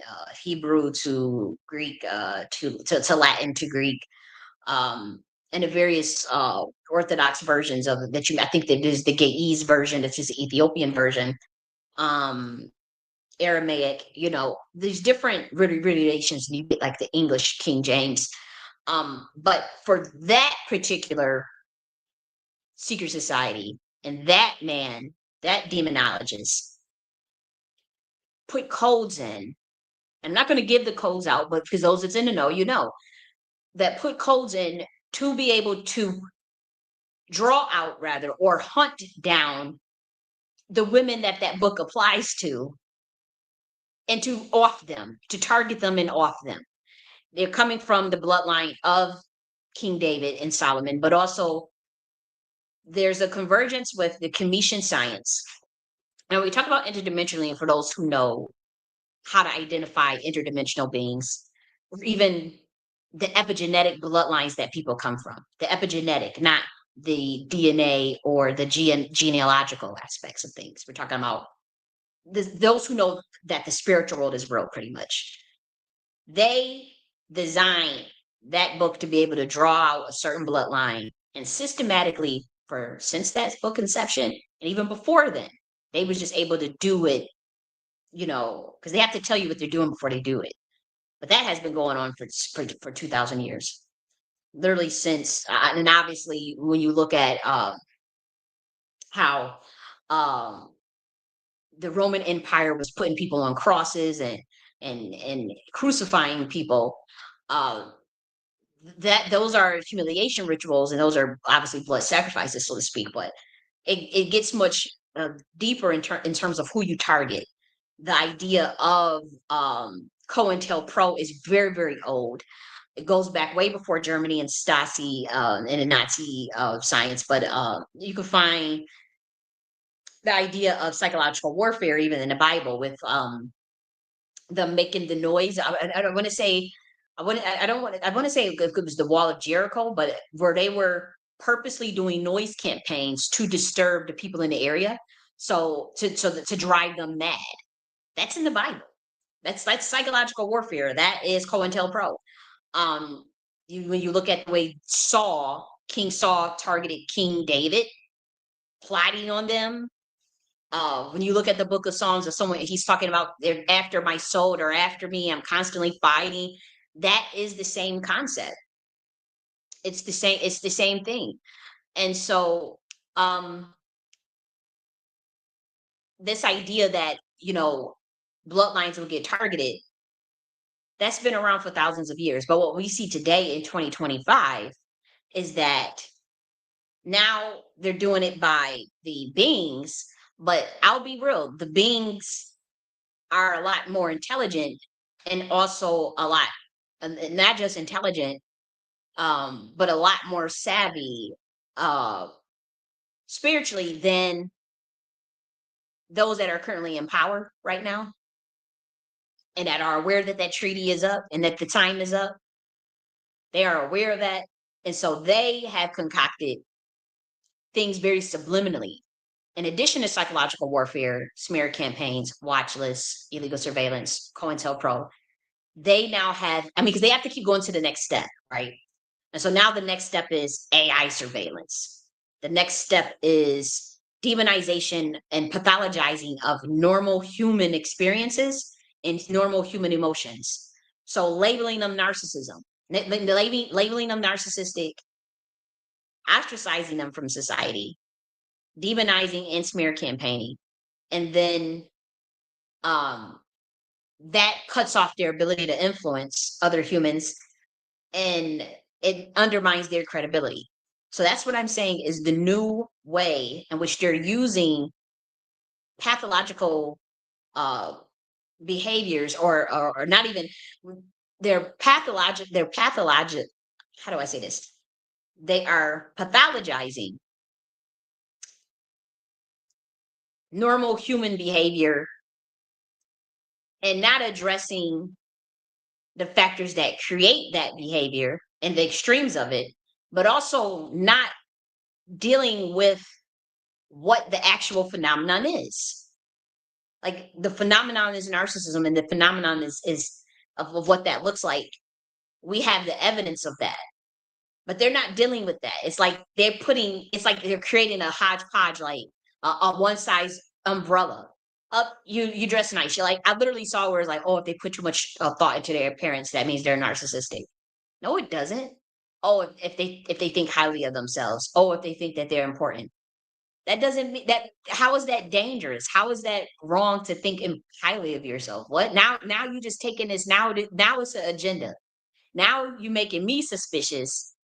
Hebrew to Greek to Latin to Greek, and the various Orthodox versions of it that I think that there's the Ge'ez version, that's just the Ethiopian version. Um, Aramaic, these different variations, and you get like the English King James. But for that particular secret society and that man, that demonologist, put codes in. I'm not going to give the codes out, but because those that's in the know, that put codes in to be able to draw out, rather, or hunt down the women that book applies to, and to off them, to target them and off them. They're coming from the bloodline of King David and Solomon, but also there's a convergence with the Commission science. Now, we talk about interdimensionally, and for those who know how to identify interdimensional beings, or even the epigenetic bloodlines that people come from, the epigenetic, not the DNA or the genealogical aspects of things. We're talking about those who know that the spiritual world is real, pretty much. They designed that book to be able to draw out a certain bloodline, and systematically, since that book conception and even before then, they was just able to do it, because they have to tell you what they're doing before they do it. But that has been going on for 2,000 years, literally since. And obviously, when you look at how the Roman Empire was putting people on crosses and crucifying people, uh, that those are humiliation rituals, and those are obviously blood sacrifices, so to speak. But it gets much deeper in terms of who you target. The idea of COINTELPRO is very, very old. It goes back way before Germany and Stasi and the Nazi science. But you can find the idea of psychological warfare even in the Bible, with them making the noise. I don't want to say, I want to say it was the Wall of Jericho, but where they were purposely doing noise campaigns to disturb the people in the area, so to drive them mad. That's in the Bible. That's psychological warfare. That is COINTELPRO. When you look at the way King Saul targeted King David, plotting on them. When you look at the book of Psalms, of someone, he's talking about they're after my soul, or after me, I'm constantly fighting. That is the same concept. It's the same thing. And so this idea that, bloodlines will get targeted, that's been around for thousands of years. But what we see today in 2025 is that now they're doing it by the beings. But I'll be real, the beings are a lot more intelligent, and also a lot, not just intelligent, but a lot more savvy uh, spiritually than those that are currently in power right now, and that are aware that that treaty is up and that the time is up. They are aware of that. And so they have concocted things very subliminally. In addition to psychological warfare, smear campaigns, watch lists, illegal surveillance, COINTELPRO, they now have, I mean, because they have to keep going to the next step, right? And so now the next step is AI surveillance. The next step is demonization and pathologizing of normal human experiences and normal human emotions. So labeling them narcissism, labeling them narcissistic, ostracizing them from society, demonizing and smear campaigning, and then um, that cuts off their ability to influence other humans, and it undermines their credibility. So that's what I'm saying is the new way in which they're using pathological uh, behaviors, or not even, they're pathologic. How do I say this? They are pathologizing normal human behavior and not addressing the factors that create that behavior and the extremes of it, but also not dealing with what the actual phenomenon is. Like the phenomenon is narcissism, and the phenomenon is of what that looks like. We have the evidence of that, but they're not dealing with that. It's like it's like they're creating a hodgepodge, like a one size umbrella. Up, you dress nice. You're like, I literally saw where it's like, oh, if they put too much thought into their appearance, that means they're narcissistic. No, it doesn't. Oh, if they think highly of themselves. Oh, if they think that they're important. That doesn't mean that. How is that dangerous? How is that wrong to think highly of yourself? What now? Now you just taking this now. Now it's an agenda. Now you making me suspicious,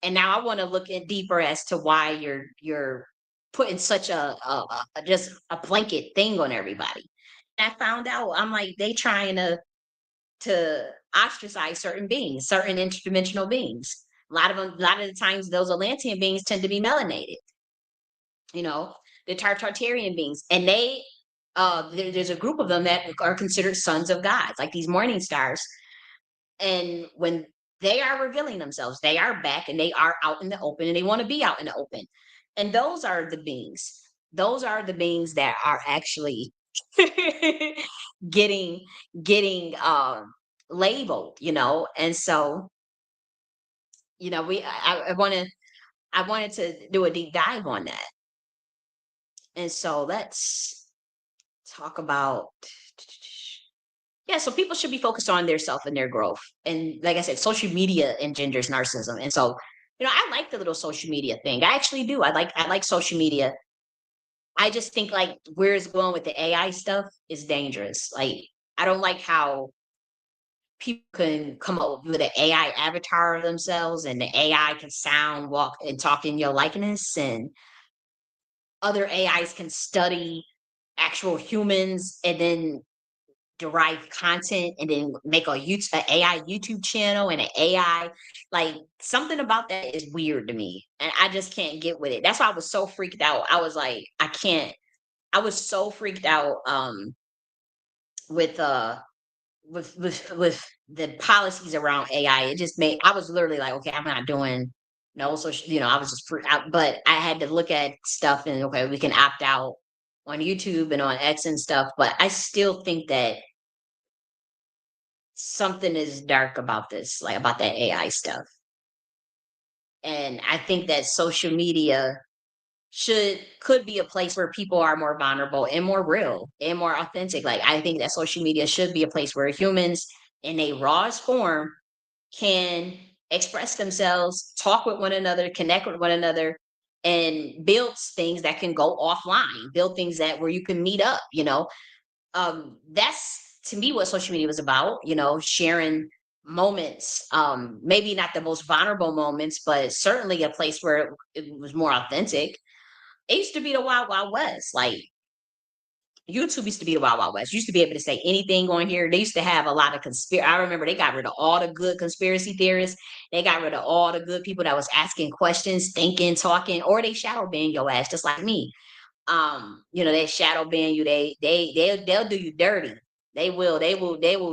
and now I want to look in deeper as to why you're putting such a just a blanket thing on everybody. And I found out. I'm like, they trying to ostracize certain beings, certain interdimensional beings. A lot of the times, those Atlantean beings tend to be melanated. You know, the Tartarian beings, and there's a group of them that are considered sons of gods, like these morning stars. And when they are revealing themselves, they are back and they are out in the open, and they want to be out in the open. And those are the beings. Those are the beings that are actually getting getting labeled, and so we I wanted to do a deep dive on that. And so let's talk about, yeah, so people should be focused on their self and their growth. And like I said, social media engenders narcissism. And so, I like the little social media thing. I actually do. I like social media. I just think like where it's going with the AI stuff is dangerous. Like I don't like how people can come up with an AI avatar of themselves, and the AI can sound, walk, and talk in your likeness, and other AIs can study actual humans and then derive content and then make an AI YouTube channel and an AI, like something about that is weird to me. And I just can't get with it. That's why I was so freaked out. I was like, I can't, I was so freaked out with with the policies around AI. It just made, I was literally like, okay, I'm not doing no social, I was just freaked out. But I had to look at stuff and okay, we can opt out on YouTube and on X and stuff. But I still think that something is dark about this, like about that AI stuff. And I think that social media could be a place where people are more vulnerable and more real and more authentic. Like I think that social media should be a place where humans in a rawest form can express themselves, talk with one another, connect with one another, and build things that can go offline, build things that where you can meet up, that's to me what social media was about, sharing moments, maybe not the most vulnerable moments, but certainly a place where it was more authentic. It used to be the wild wild west. Like YouTube used to be the wild wild west. You used to be able to say anything on here. They used to have a lot of conspiracy. I remember they got rid of all the good conspiracy theorists. They got rid of all the good people that was asking questions, thinking, talking, or they shadow ban your ass just like me. They shadow ban you. They'll do you dirty. They will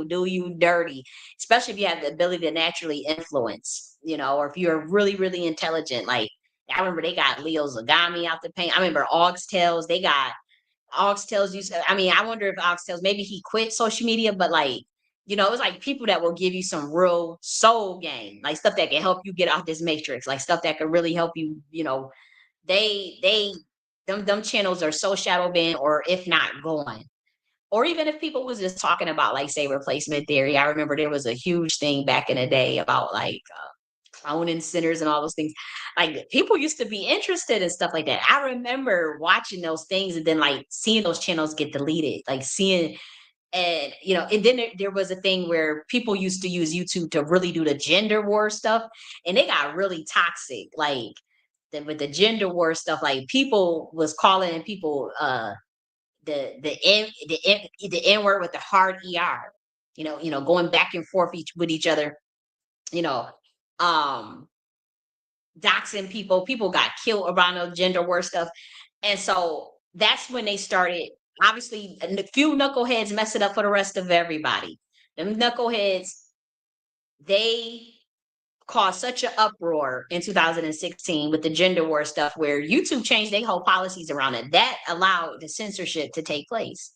do you dirty, especially if you have the ability to naturally influence, or if you're really really intelligent. Like I remember they got Leo Zagami out the paint. I remember Oxtails. They got Oxtails. I mean, I wonder if Oxtails, maybe he quit social media, but like it was like people that will give you some real soul game, like stuff that can help you get out this matrix, like stuff that can really help you. They them channels are so shadow banned, or if not gone. Or even if people was just talking about, like, say, replacement theory. I remember there was a huge thing back in the day about like cloning centers and all those things. Like people used to be interested in stuff like that. I remember watching those things and then like seeing those channels get deleted, like seeing. And and then there was a thing where people used to use YouTube to really do the gender war stuff, and it got really toxic. Like with the gender war stuff, like people was calling people the N word with the hard ER, going back and forth with each other, you know, um, doxing people. People got killed around the gender war stuff, and so that's when they started. Obviously, a few knuckleheads mess it up for the rest of everybody. Them knuckleheads, they caused such an uproar in 2016 with the gender war stuff, where YouTube changed their whole policies around it. That allowed the censorship to take place.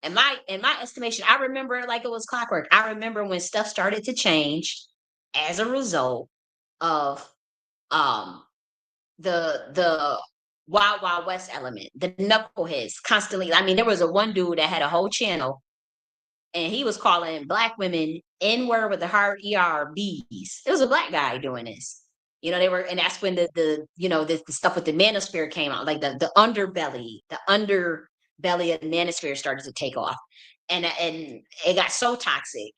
In my estimation, I remember it like it was clockwork. I remember when stuff started to change as a result of um the Wild Wild West element, the knuckleheads constantly. I mean, there was a one dude that had a whole channel, and he was calling black women N word with the hard ER bees. It was a black guy doing this. They were, and that's when the stuff with the manosphere came out, like the underbelly of the manosphere started to take off, and it got so toxic.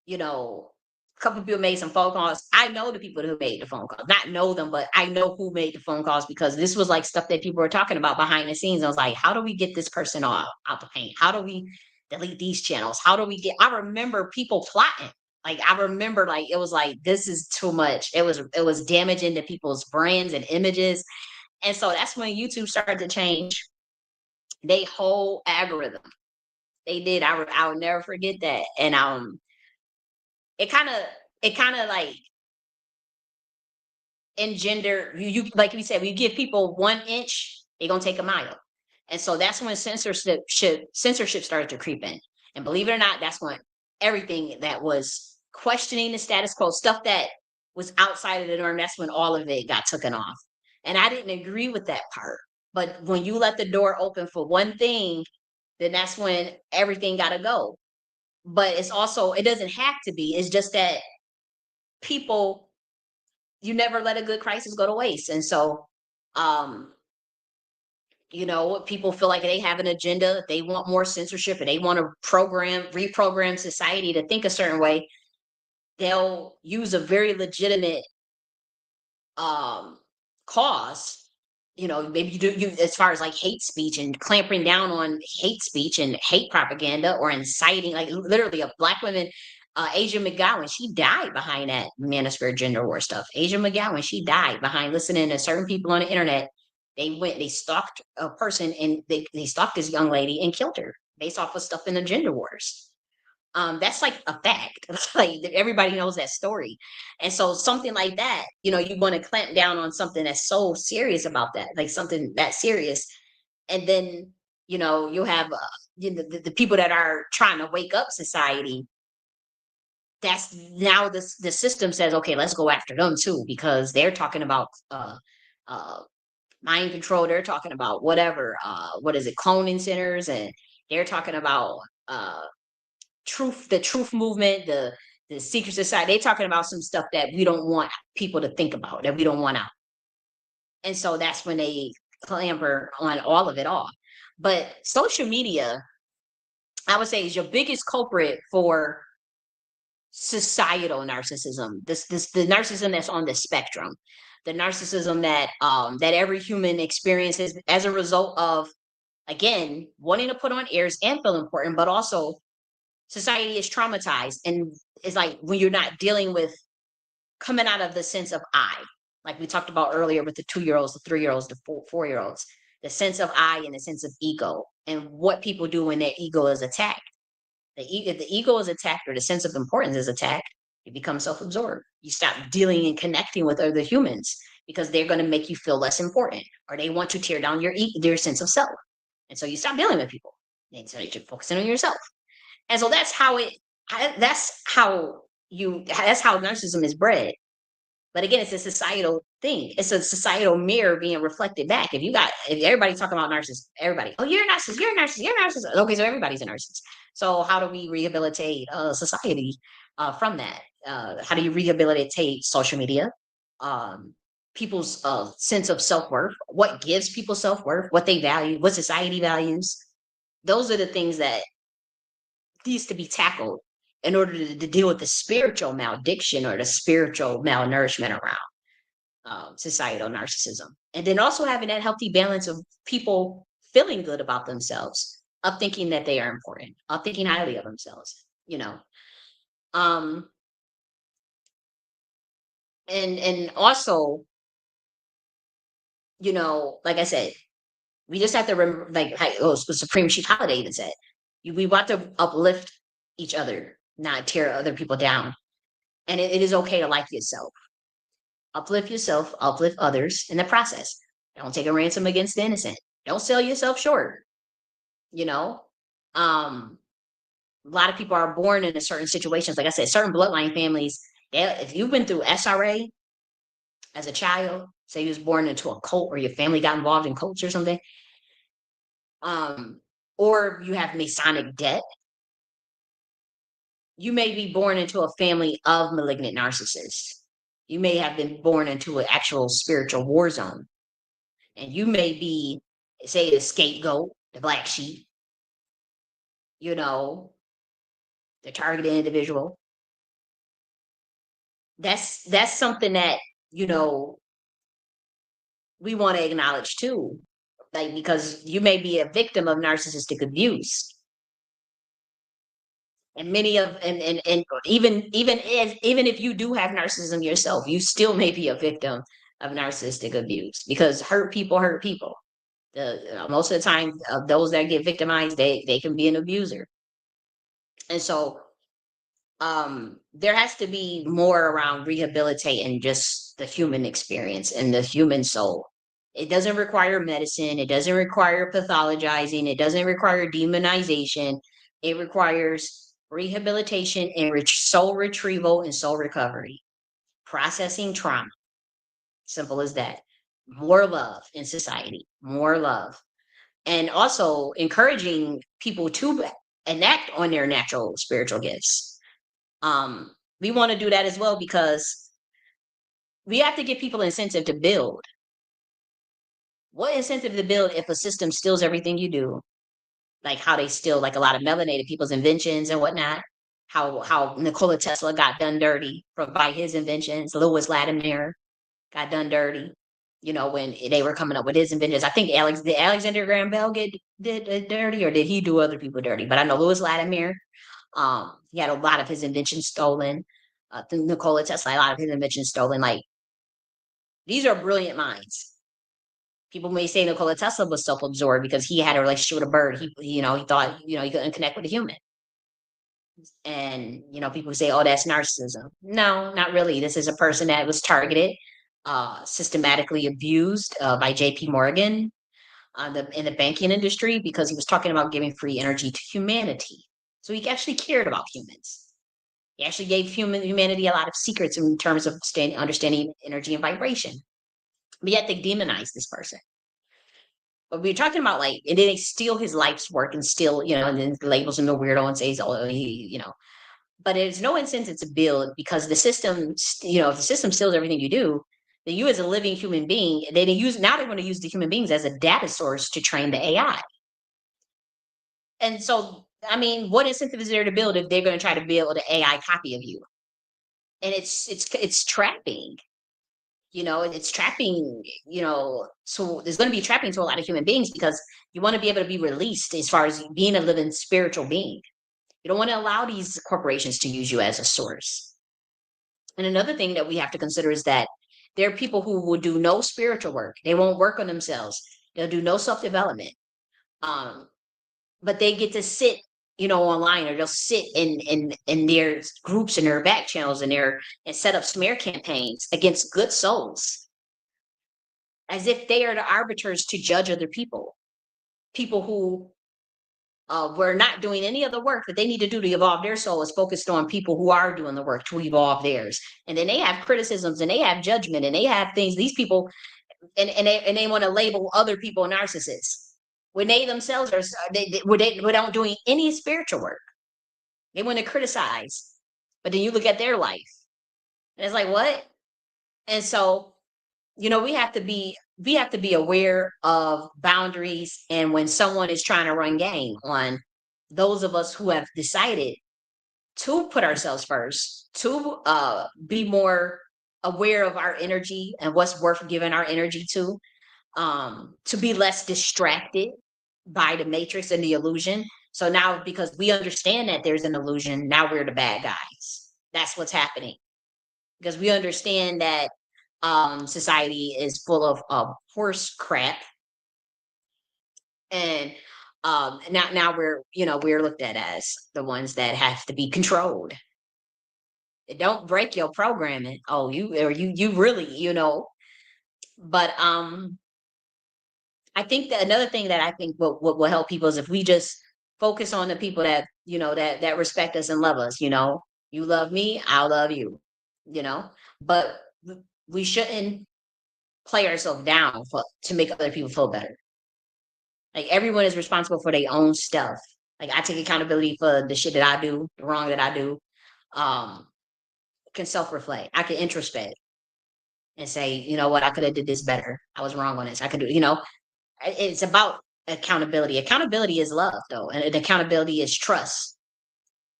A couple of people made some phone calls. I know the people who made the phone calls, not know them, but I know who made the phone calls, because this was like stuff that people were talking about behind the scenes. I was like, how do we get this person out the paint? How do we delete these channels? How do we I remember people plotting. Like I remember, like it was like, this is too much. It was damaging to people's brands and images. And so that's when YouTube started to change they whole algorithm. They did. I will never forget that. And it kind of it kind of like engender you, like we said, we give people 1 inch, they're gonna take a mile. And so that's when censorship started to creep in. And believe it or not, that's when everything that was questioning the status quo, stuff that was outside of the norm, that's when all of it got taken off. And I didn't agree with that part. But when you let the door open for one thing, then that's when everything gotta go. But it's also, it doesn't have to be. It's just that people, you never let a good crisis go to waste. And so, um, people feel like they have an agenda, they want more censorship, and they want to reprogram society to think a certain way. They'll use a very legitimate um cause. Maybe you as far as like hate speech and clamping down on hate speech and hate propaganda, or inciting, like literally a black woman, Asia McGowan, she died behind that manosphere gender war stuff. Asia McGowan, she died behind listening to certain people on the internet. They stalked a person, and they stalked this young lady and killed her based off of stuff in the gender wars. That's like a fact. Like everybody knows that story. And so something like that, you want to clamp down on something that's so serious about that, like something that serious. And then, you'll have the people that are trying to wake up society. That's now the system says, okay, let's go after them too, because they're talking about uh mind control. They're talking about whatever, what is it, cloning centers, and they're talking about uh the truth movement, the secret society. They talking about some stuff that we don't want people to think about, that we don't want out. And so that's when they clamber on all of it all. But social media, I would say, is your biggest culprit for societal narcissism. This the narcissism that's on the spectrum, the narcissism that every human experiences as a result of, again, wanting to put on airs and feel important, but also society is traumatized. And it's like when you're not dealing with coming out of the sense of I, like we talked about earlier with the 2-year-olds, the 3-year-olds, the 4-year-olds, the sense of I and the sense of ego, and what people do when their ego is attacked. If the ego is attacked, or the sense of importance is attacked, you become self-absorbed. You stop dealing and connecting with other humans, because they're going to make you feel less important, or they want to tear down your sense of self. And so you stop dealing with people. And so you're focusing on yourself. And so that's how it that's how narcissism is bred. But again, it's a societal thing. It's a societal mirror being reflected back. If everybody's talking about narcissists, everybody, oh, you're a narcissist, you're a narcissist, you're a narcissist. Okay, so everybody's a narcissist. So how do we rehabilitate society from that? How do you rehabilitate social media? Um, people's sense of self worth, what gives people self worth, what they value, what society values. Those are the things that needs to be tackled in order to deal with the spiritual malediction or the spiritual malnourishment around societal narcissism. And then also having that healthy balance of people feeling good about themselves, of thinking that they are important, of thinking highly of themselves, you know. Um, and also, like I said, we just have to remember, the Supreme Chief Holiday even said, we want to uplift each other, not tear other people down. And it is okay to like yourself, uplift others in the process. Don't take a ransom against the innocent. Don't sell yourself short. You know, um, a lot of people are born into certain situations. Like I said, certain bloodline families. If you've been through SRA as a child, say you was born into a cult or your family got involved in cults or something, um, or you have Masonic debt, you may be born into a family of malignant narcissists. You may have been born into an actual spiritual war zone, and you may be, say, the scapegoat, the black sheep, you know, the targeted individual. That's something that you know we want to acknowledge too, like because you may be a victim of narcissistic abuse, and many of and even if you do have narcissism yourself, you still may be a victim of narcissistic abuse because hurt people. Most of the time, those that get victimized, they can be an abuser, and so there has to be more around rehabilitating just the human experience and the human soul. It doesn't require medicine, it doesn't require pathologizing, it doesn't require demonization. It requires rehabilitation and soul retrieval and soul recovery, processing trauma. Simple as that. More love in society, more love, and also encouraging people to enact on their natural spiritual gifts. We want to do that as well because we have to give people incentive to build. What incentive to build if a system steals everything you do? Like how they steal like a lot of melanated people's inventions and whatnot. How Nikola Tesla got done dirty by his inventions. Lewis Latimer got done dirty. When they were coming up with his inventions. I think did Alexander Graham Bell get did dirty, or did he do other people dirty? But I know Lewis Latimer. He had a lot of his inventions stolen. Nikola Tesla, a lot of his inventions stolen. Like these are brilliant minds. People may say Nikola Tesla was self-absorbed because he had a relationship with a bird. He thought, he couldn't connect with a human. And, people say, oh, that's narcissism. No, not really. This is a person that was targeted, systematically abused by JP Morgan in the banking industry because he was talking about giving free energy to humanity. So he actually cared about humans. He actually gave humanity a lot of secrets in terms of understanding energy and vibration. But yet they demonize this person. But we're talking about and then they steal his life's work and steal, and then labels him a weirdo and says, oh, but there's no incentive to build because the system, if the system steals everything you do, then you as a living human being, they want to use the human beings as a data source to train the AI. And so, I mean, what incentive is there to build if they're going to try to build an AI copy of you? And it's trapping. It's trapping, so there's going to be trapping to a lot of human beings because you want to be able to be released as far as being a living spiritual being. You don't want to allow these corporations to use you as a source. And another thing that we have to consider is that there are people who will do no spiritual work. They won't work on themselves. They'll do no self-development. But they get to sit, online, or they'll sit in their groups and their back channels and set up smear campaigns against good souls, as if they are the arbiters to judge other people who we're not doing any of the work that they need to do to evolve their soul. Is focused on people who are doing the work to evolve theirs. And then they have criticisms and they have judgment and they have things. These people and they want to label other people narcissists when they themselves are without doing any spiritual work. They want to criticize, but then you look at their life and it's like what? And so we have to be aware of boundaries and when someone is trying to run game on those of us who have decided to put ourselves first, to be more aware of our energy and what's worth giving our energy to be less distracted by the matrix and the illusion. So now, because we understand that there's an illusion, now we're the bad guys. That's what's happening because we understand that society is full of horse crap, and now we're looked at as the ones that have to be controlled. Don't break your programming. Oh, you really But I think that another thing that I think will help people is if we just focus on the people that that respect us and love us. You love me, I'll love you. You know, but we shouldn't play ourselves down to make other people feel better. Like everyone is responsible for their own stuff. Like I take accountability for the shit that I do, the wrong that I do. Um, can self reflect. I can introspect and say, you know what, I could have did this better. I was wrong on this. I could do. It's about accountability. Accountability is love, though, and accountability is trust.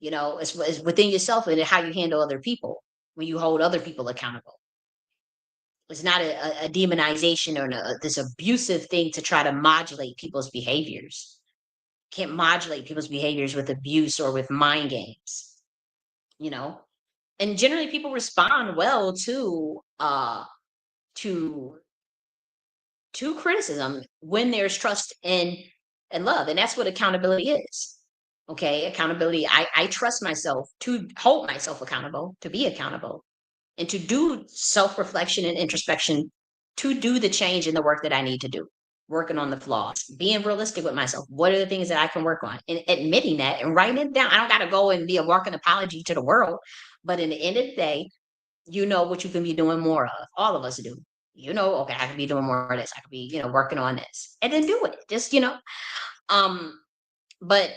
It's within yourself and how you handle other people when you hold other people accountable. It's not a demonization or this abusive thing to try to modulate people's behaviors. Can't modulate people's behaviors with abuse or with mind games. You know, and generally people respond well to to criticism when there's trust and love, and that's what accountability is. Okay, accountability. I trust myself to hold myself accountable, to be accountable, and to do self reflection and introspection, to do the change in the work that I need to do, working on the flaws, being realistic with myself. What are the things that I can work on, and admitting that and writing it down. I don't got to go and be a walking apology to the world, but in the end of the day, you know what you can be doing more of. All of us do. Okay, I could be doing more of this. I could be, working on this, and then do it. Just um. But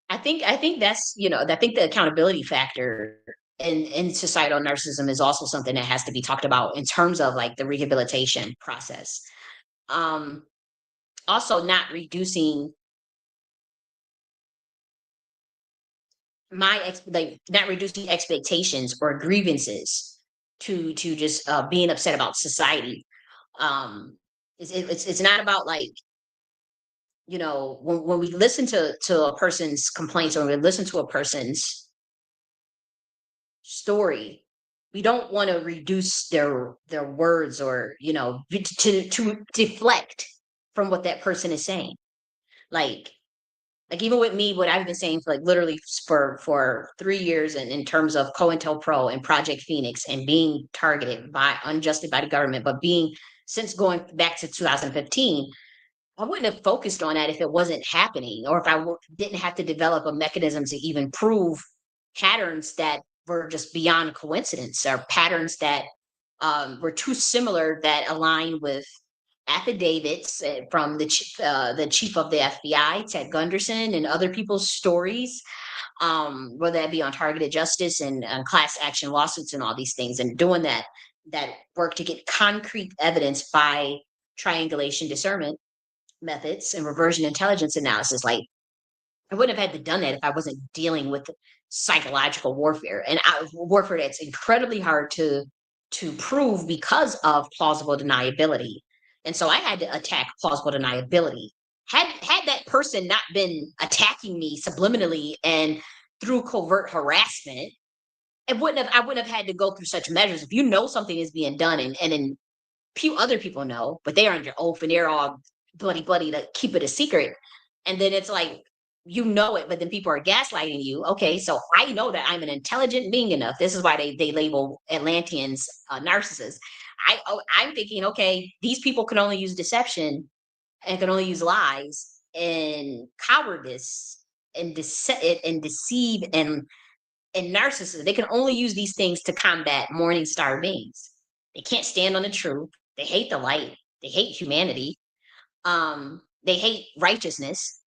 I think that's I think the accountability factor in societal narcissism is also something that has to be talked about in terms of like the rehabilitation process. Um, Also, not reducing not reducing expectations or grievances to just being upset about society. Um, it's not about like when we listen to a person's complaints or we listen to a person's story, we don't want to reduce their words or to deflect from what that person is saying. Like like even with me, what I've been saying for like literally for 3 years, and in terms of COINTELPRO and Project Phoenix and being targeted by unjustly by the government, but being since going back to 2015, I wouldn't have focused on that if it wasn't happening, or if didn't have to develop a mechanism to even prove patterns that were just beyond coincidence, or patterns that were too similar that align with affidavits from the chief of the FBI, Ted Gunderson, and other people's stories, whether that be on targeted justice and class action lawsuits and all these things, and doing that work to get concrete evidence by triangulation discernment methods and reversion intelligence analysis. Like I wouldn't have had to done that if I wasn't dealing with psychological warfare and warfare that's incredibly hard to prove because of plausible deniability. And so I had to attack plausible deniability. Had that person not been attacking me subliminally and through covert harassment, I wouldn't have had to go through such measures. If you know something is being done and then few other people know, but they're under oath and they're all bloody to keep it a secret. And then it's like, you know it, but then people are gaslighting you. Okay, so I know that I'm an intelligent being enough. This is why they label Atlanteans narcissists. I'm thinking, okay, these people can only use deception and can only use lies and cowardice and deceive and narcissism. They can only use these things to combat morning star beings. They can't stand on the truth. They hate the light. They hate humanity. They hate righteousness.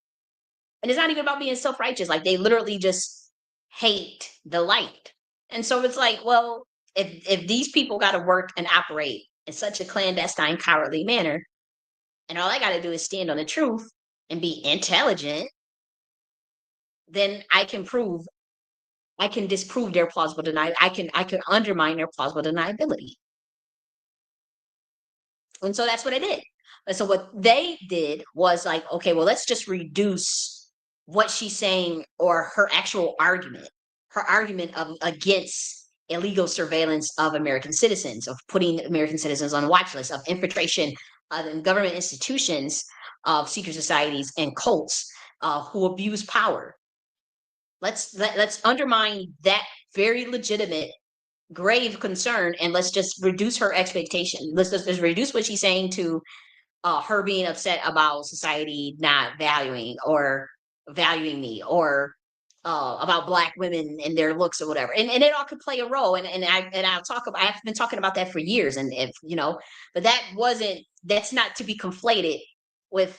And it's not even about being self-righteous. Like they literally just hate the light. And so it's like, well, if these people got to work and operate in such a clandestine, cowardly manner, and all I got to do is stand on the truth and be intelligent, then I can disprove their plausible denial. I can undermine their plausible deniability. And so that's what I did. And so what they did was like, okay, well, let's just reduce what she's saying or her argument of against illegal surveillance of American citizens, of putting American citizens on watch lists, of infiltration in government institutions, of secret societies and cults who abuse power. Let's undermine that very legitimate grave concern, and let's just reduce her expectation. Let's just reduce what she's saying to her being upset about society not valuing me, or about black women and their looks or whatever. And it all could play a role. I've been talking about that for years. And if but that's not to be conflated with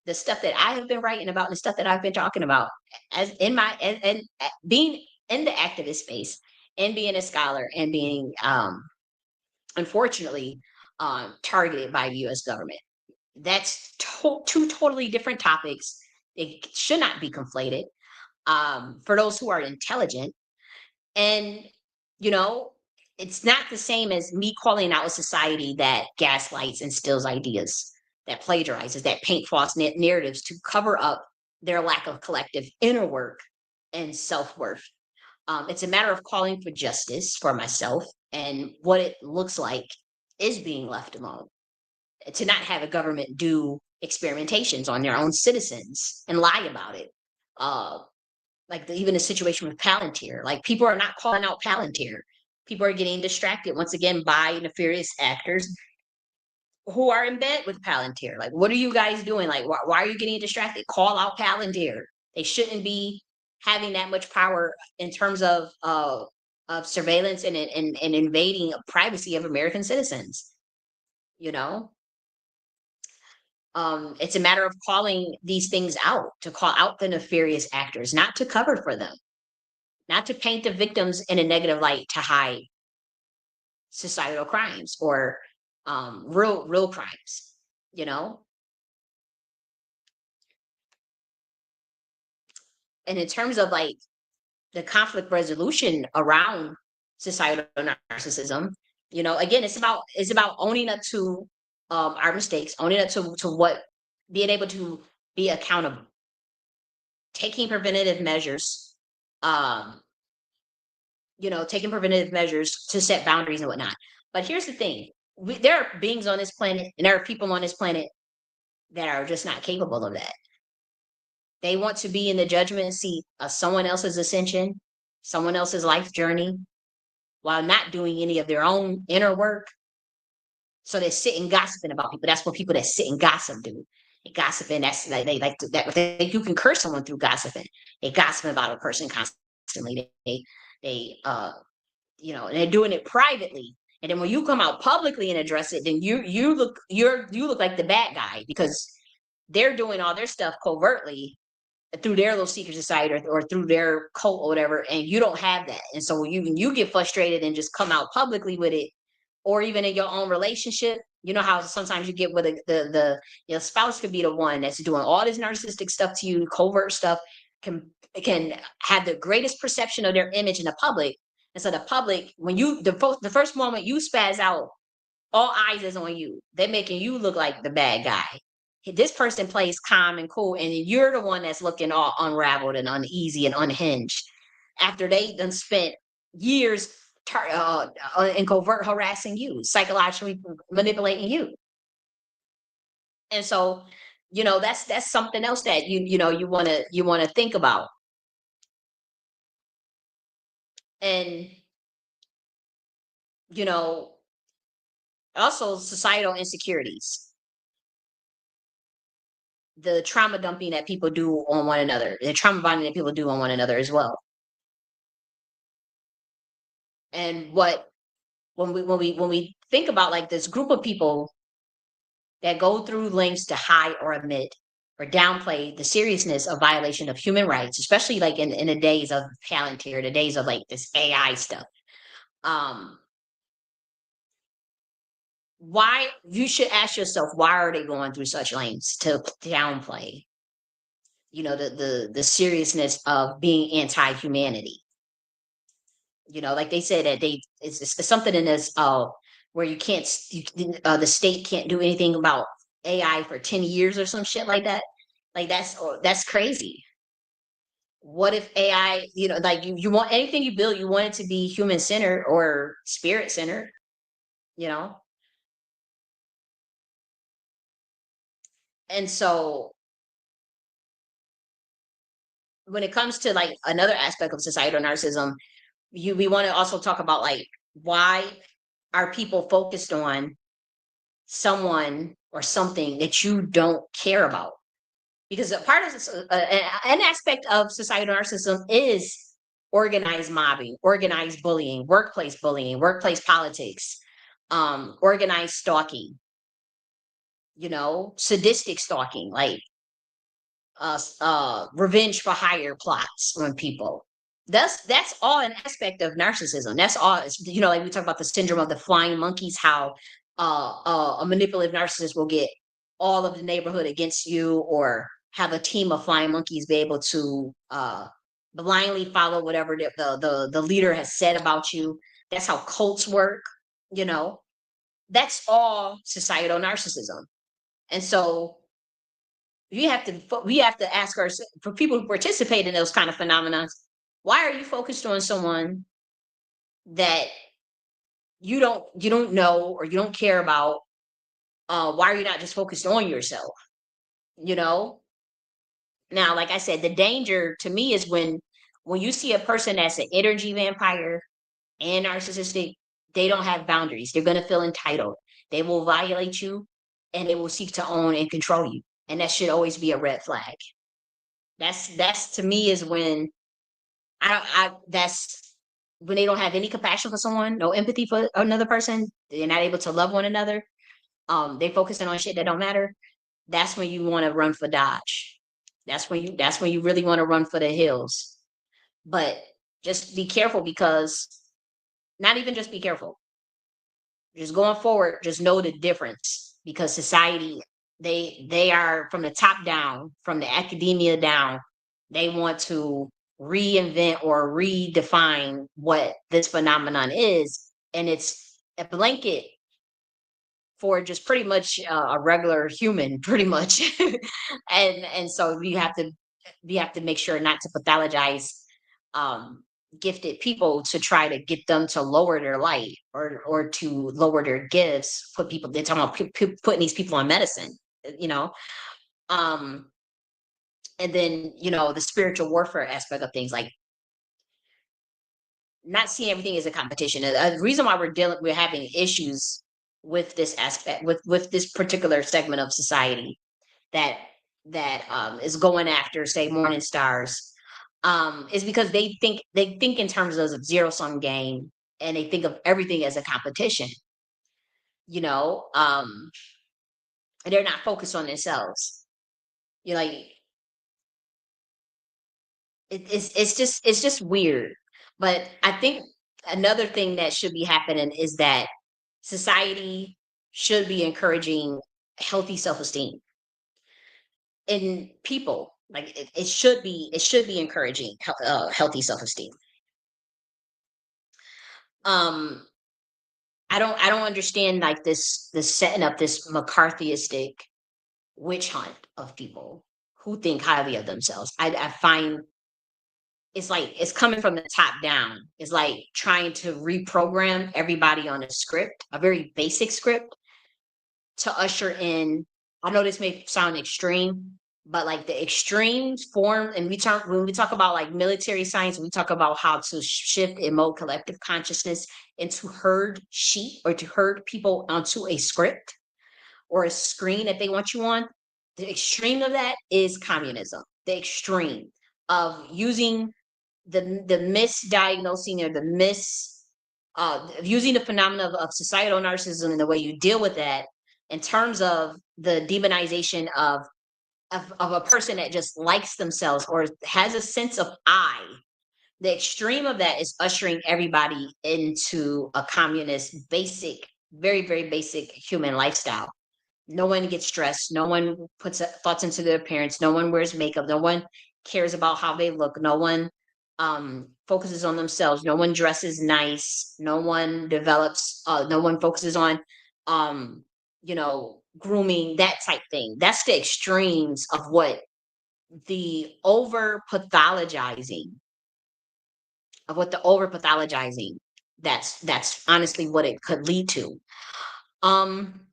the stuff that I have been writing about and the stuff that I've been talking about as in my and being in the activist space and being a scholar and being unfortunately targeted by the US government. That's two totally different topics. It should not be conflated. For those who are intelligent, and you know, it's not the same as me calling out a society that gaslights and steals ideas, that plagiarizes, that paint false narratives to cover up their lack of collective inner work and self-worth. It's a matter of calling for justice for myself, and what it looks like is being left alone, to not have a government do experimentations on their own citizens and lie about it. Uh, even the situation with Palantir, like people are not calling out Palantir. People are getting distracted once again by nefarious actors who are in bed with Palantir. Like, what are you guys doing? Like, why are you getting distracted? Call out Palantir. They shouldn't be having that much power in terms of surveillance and invading privacy of American citizens. You know, it's a matter of calling these things out, to call out the nefarious actors, not to cover for them, not to paint the victims in a negative light to hide societal crimes or real crimes, you know. And in terms of like the conflict resolution around societal narcissism, again, it's about owning up to our mistakes, owning up to what, being able to be accountable, taking preventative measures, um, taking preventative measures to set boundaries and whatnot. But here's the thing: there are beings on this planet, and there are people on this planet that are just not capable of that. They want to be in the judgment seat of someone else's ascension, someone else's life journey, while not doing any of their own inner work. So they sit and gossiping about people. That's what people that sit and gossip do. They gossiping. That's like they like to, that. You can curse someone through gossiping. They gossip about a person constantly. And they're doing it privately. And then when you come out publicly and address it, then you look like the bad guy, because they're doing all their stuff covertly through their little secret society, or through their cult or whatever, and you don't have that. And so you get frustrated and just come out publicly with it, or even in your own relationship. You know how sometimes you get with the your spouse could be the one that's doing all this narcissistic stuff to you, covert stuff, can have the greatest perception of their image in the public. And so the public, when the first moment you spaz out, all eyes is on you. They're making you look like the bad guy. This person plays calm and cool, and you're the one that's looking all unraveled and uneasy and unhinged after they done spent years in covert harassing you, psychologically manipulating you. And so, that's something else that you want to think about. And you know, also societal insecurities. the trauma dumping that people do on one another, the trauma bonding that people do on one another as well. And what when we think about like this group of people that go through lengths to hide or omit or downplay the seriousness of violation of human rights, especially like in the days of Palantir, the days of like this AI stuff. Um, why you should ask yourself why are they going through such lengths to downplay, the seriousness of being anti-humanity. Like they said that it's something in this where you can't the state can't do anything about AI for 10 years or some shit like that. Like that's crazy. What if AI, like you want anything you build, you want it to be human centered or spirit centered, you know? And so when it comes to like another aspect of societal narcissism, we want to also talk about like why are people focused on someone or something that you don't care about? Because a part of this, an aspect of societal narcissism is organized mobbing, organized bullying, workplace politics, organized stalking, sadistic stalking, like revenge for hire plots on people. That's all an aspect of narcissism. That's all. Like we talk about the syndrome of the flying monkeys, how a manipulative narcissist will get all of the neighborhood against you, or have a team of flying monkeys be able to blindly follow whatever the leader has said about you. That's how cults work. You know, that's all societal narcissism. And so we have to ask ourselves, for people who participate in those kind of phenomena, why are you focused on someone that you don't know or you don't care about? Why are you not just focused on yourself? You know. Now, like I said, the danger to me is when you see a person that's an energy vampire and narcissistic, they don't have boundaries. They're going to feel entitled. They will violate you, and they will seek to own and control you. And that should always be a red flag. That's to me is when that's when they don't have any compassion for someone, no empathy for another person, they're not able to love one another. They focusing on shit that don't matter. That's when you want to run for Dodge. That's when you really want to run for the hills. But just be careful, because not even just be careful. Just going forward, just know the difference, because society, they are from the top down, from the academia down, they want to reinvent or redefine what this phenomenon is, and it's a blanket for just pretty much a regular human, pretty much. And so we have to make sure not to pathologize um gifted people to try to get them to lower their light, or to lower their gifts, they're talking about putting these people on medicine, you know um and then the spiritual warfare aspect of things, like not seeing everything as a competition. The reason why we're having issues with this aspect, with this particular segment of society that is going after, say, morning stars, is because they think in terms of zero sum game, and they think of everything as a competition. You know, and they're not focused on themselves. You like it's just weird. But I think another thing that should be happening is that society should be encouraging healthy self-esteem in people. Like it should be encouraging healthy self-esteem. um I don't understand like this setting up this McCarthyistic witch hunt of people who think highly of themselves. I find it's like it's coming from the top down. It's like trying to reprogram everybody on a script, a very basic script, to usher in. I know this may sound extreme, but like the extremes form, and when we talk about like military science, we talk about how to shift and mold collective consciousness into herd sheep, or to herd people onto a script or a screen that they want you on. The extreme of that is communism. The extreme of using the misdiagnosing or the using the phenomena of societal narcissism and the way you deal with that in terms of the demonization of a person that just likes themselves or has a sense of I. The extreme of that is ushering everybody into a communist basic, very, very basic human lifestyle. No one gets stressed. No one puts thoughts into their appearance. No one wears makeup. No one cares about how they look. No one focuses on themselves. No one dresses nice. No one develops. No one focuses on, grooming, that type thing. That's the extremes of what the over pathologizing that's honestly what it could lead to. Um,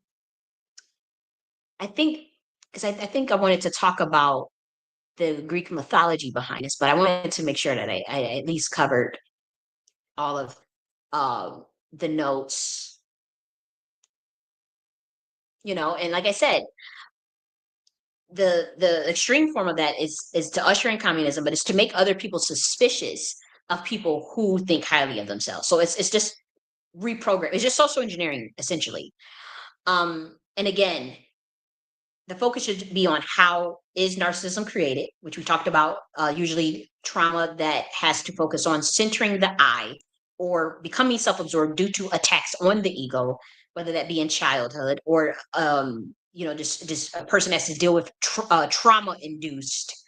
I think because I think I wanted to talk about the Greek mythology behind this, but I wanted to make sure that I at least covered all of uh, the notes, and like I said, the extreme form of that is to usher in communism, but it's to make other people suspicious of people who think highly of themselves. So it's just reprogram. It's just social engineering essentially. And again, the focus should be on how is narcissism created, which we talked about, usually trauma that has to focus on centering the I or becoming self-absorbed due to attacks on the ego, whether that be in childhood or just a person has to deal with trauma-induced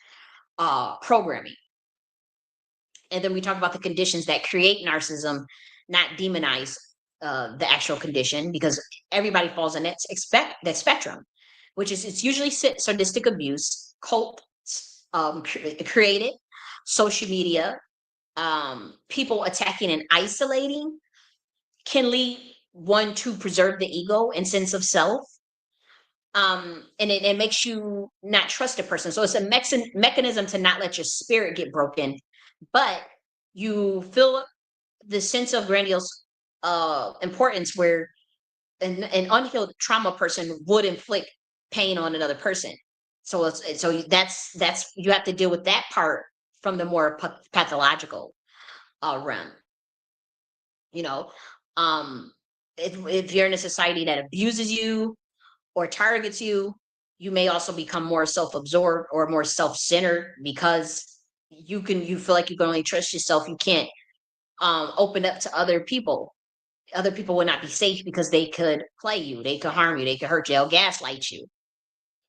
programming. And then we talk about the conditions that create narcissism, not demonize the actual condition, because everybody falls on that spectrum, which is it's usually sadistic abuse, cult created, social media, people attacking and isolating can lead one to preserve the ego and sense of self. And it makes you not trust a person. So it's a mechanism to not let your spirit get broken, but you feel the sense of grandiose importance where an unhealed trauma person would inflict pain on another person. So that's you have to deal with that part from the more pathological realm. You know, um, if you're in a society that abuses you or targets you, you may also become more self-absorbed or more self-centered because you feel like you can only trust yourself. You can't open up to other people. Other people will not be safe because they could play you, they could harm you, they could hurt you, they'll gaslight you.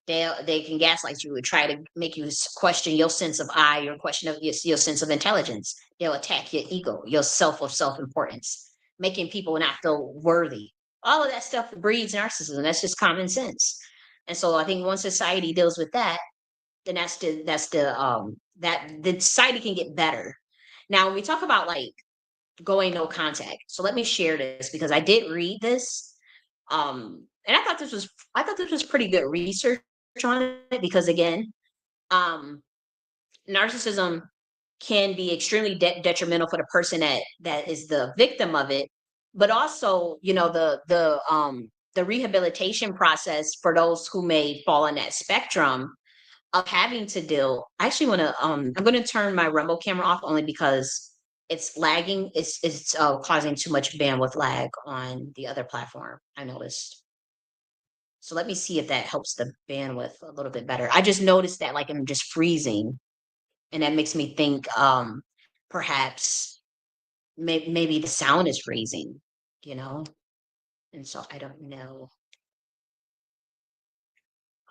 They can gaslight you and try to make you question your sense of I, your question of your sense of intelligence. They'll attack your ego, your self-importance, making people not feel worthy. All of that stuff breeds narcissism. That's just common sense. And so I think once society deals with that, then that the society can get better. Now, when we talk about like going no contact. So let me share this because I did read this. And I thought this was pretty good research on it because again, um, narcissism can be extremely detrimental for the person that is the victim of it, but also, the rehabilitation process for those who may fall on that spectrum of having to deal. I actually want to I'm going to turn my Rumble camera off only because it's lagging. It's causing too much bandwidth lag on the other platform, I noticed. So let me see if that helps the bandwidth a little bit better. I just noticed that like I'm just freezing, and that makes me think perhaps maybe the sound is freezing, you know? And so I don't know.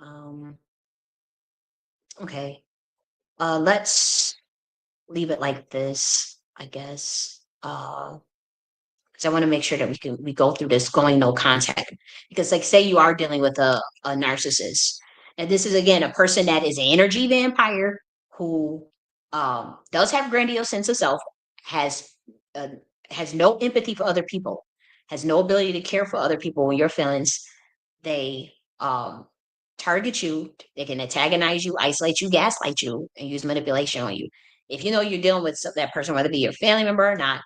Um okay. Let's leave it like this, I guess. Because I want to make sure that we go through this going no contact. Because like say you are dealing with a narcissist, and this is again a person that is an energy vampire who does have grandiose sense of self, has uh, has no empathy for other people, has no ability to care for other people and your feelings. They target you, they can antagonize you, isolate you, gaslight you, and use manipulation on you. If you know you're dealing with that person, whether it be your family member or not,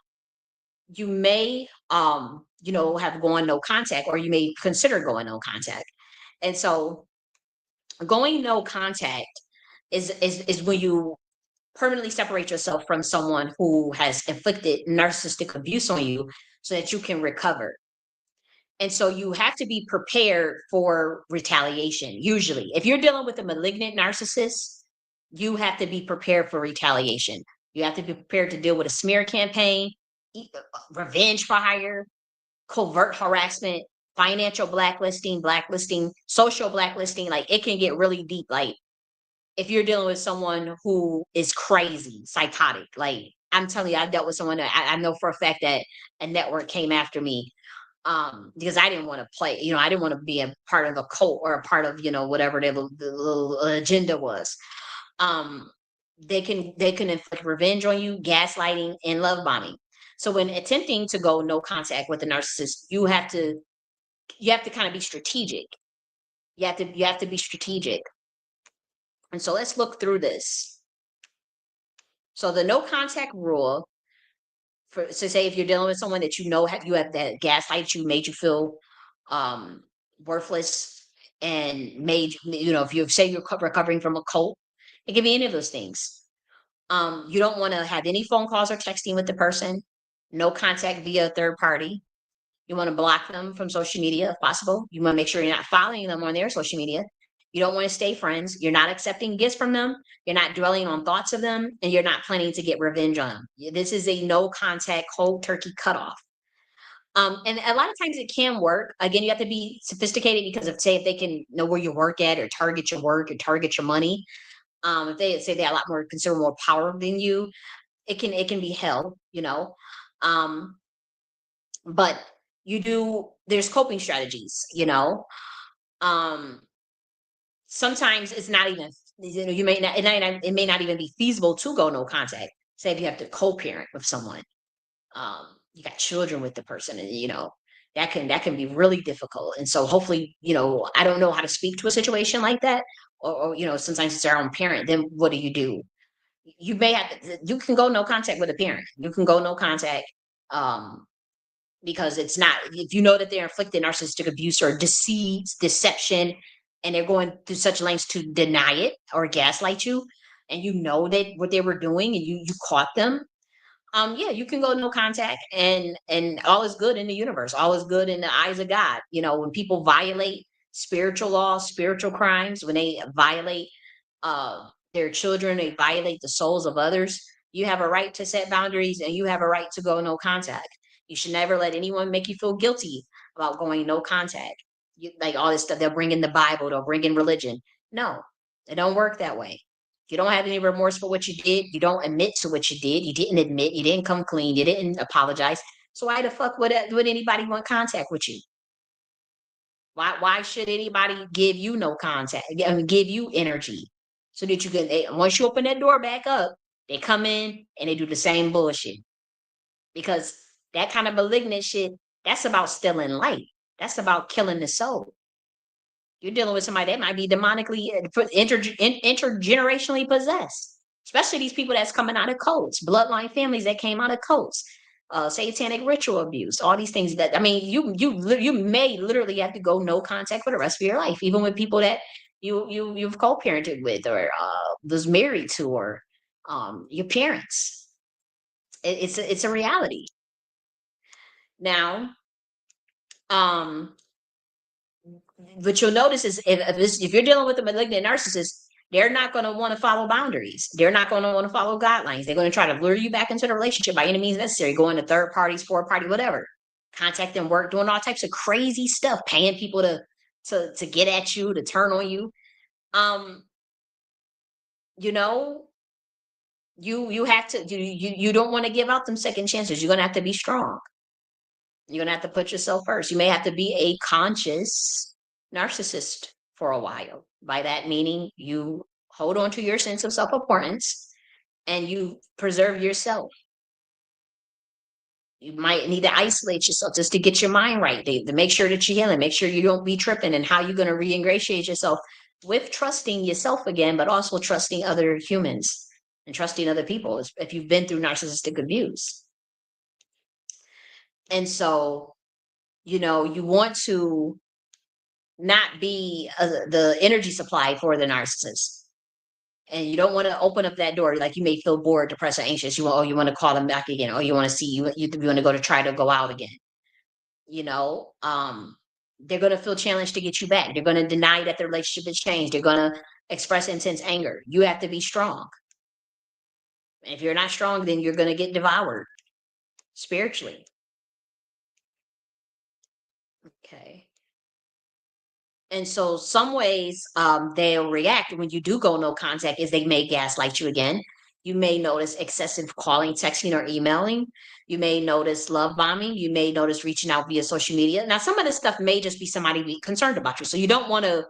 you may have gone no contact or you may consider going no contact. And so Going no contact is when you permanently separate yourself from someone who has inflicted narcissistic abuse on you so that you can recover. And so you have to be prepared for retaliation. Usually, if you're dealing with a malignant narcissist, you have to be prepared for retaliation. You have to be prepared to deal with a smear campaign, revenge for hire, covert harassment, financial blacklisting, social blacklisting. Like, it can get really deep. Like, if you're dealing with someone who is crazy, psychotic, like, I'm telling you, I dealt with someone that I know for a fact that a network came after me, because I didn't want to play, I didn't want to be a part of a cult or a part of, whatever the little agenda was. Um, they can inflict revenge on you, gaslighting, and love bombing. So when attempting to go no contact with a narcissist, you have to kind of be strategic. You have to be strategic. And so let's look through this. So the no contact rule, so say if you're dealing with someone that you have that gaslight you, made you feel um worthless, and if you say you're recovering from a cult, it can be any of those things. You don't want to have any phone calls or texting with the person, no contact via a third party. You want to block them from social media if possible. You want to make sure you're not following them on their social media. You don't want to stay friends. You're not accepting gifts from them. You're not dwelling on thoughts of them, and you're not planning to get revenge on them. This is a no contact, cold turkey cutoff. And a lot of times it can work. Again, you have to be sophisticated, because if they can know where you work at, or target your work, or target your money, if they say they have a lot more, consider more power than you, it can be hell, Um, but there's coping strategies, um sometimes it's not even, you may not, it may not even be feasible to go no contact. Say if you have to co-parent with someone, you got children with the person, and that can be really difficult. And so hopefully, I don't know how to speak to a situation like that, or sometimes it's our own parent. Then what do? You can go no contact with a parent, you can go no contact, um because it's not, if you know that they're inflicting narcissistic abuse or deception, and they're going through such lengths to deny it or gaslight you, and you know that what they were doing, and you caught them, yeah, you can go no contact, and all is good in the universe, all is good in the eyes of God. When people violate spiritual laws, spiritual crimes, when they violate their children, they violate the souls of others, you have a right to set boundaries, and you have a right to go no contact. You should never let anyone make you feel guilty about going no contact. Like all this stuff, they'll bring in the Bible, they'll bring in religion. No, it don't work that way. You don't have any remorse for what you did. You don't admit to what you did. You didn't admit. You didn't come clean. You didn't apologize. So why the fuck would anybody want contact with you? Why should anybody give you no contact? I mean, give you energy so that once you open that door back up, they come in and they do the same bullshit, because that kind of malignant shit, that's about stealing light. That's about killing the soul. You're dealing with somebody that might be demonically, intergenerationally possessed, especially these people that's coming out of cults, bloodline families that came out of cults, satanic ritual abuse, all these things. That, I mean, you may literally have to go no contact for the rest of your life, even with people that you've co-parented with, or was married to, or your parents. It's a reality. Now, um, what you'll notice is, if you're dealing with a malignant narcissist, they're not going to want to follow boundaries. They're not going to want to follow guidelines. They're going to try to lure you back into the relationship by any means necessary, going to third parties, fourth party, whatever, contacting work, doing all types of crazy stuff, paying people to get at you, to turn on you. Um, you know, you have to, you don't want to give out them second chances. You're going to have to be strong. You're going to have to put yourself first. You may have to be a conscious narcissist for a while. By that meaning, you hold on to your sense of self importance, and you preserve yourself. You might need to isolate yourself just to get your mind right, to make sure that you're healing, make sure you don't be tripping, and how you're going to re-ingratiate yourself with trusting yourself again, but also trusting other humans and trusting other people if you've been through narcissistic abuse. And so, you want to not be the energy supply for the narcissist. And you don't want to open up that door. Like you may feel bored, depressed, or anxious. You want to call them back again, or you want to see you want to go to try to go out again. You know, they're going to feel challenged to get you back. They're going to deny that the relationship has changed. They're going to express intense anger. You have to be strong. If you're not strong, then you're going to get devoured spiritually. Okay. And so some ways they'll react when you do go no contact is they may gaslight you again. You may notice excessive calling, texting, or emailing. You may notice love bombing. You may notice reaching out via social media. Now, some of this stuff may just be somebody be concerned about you. So you don't want to,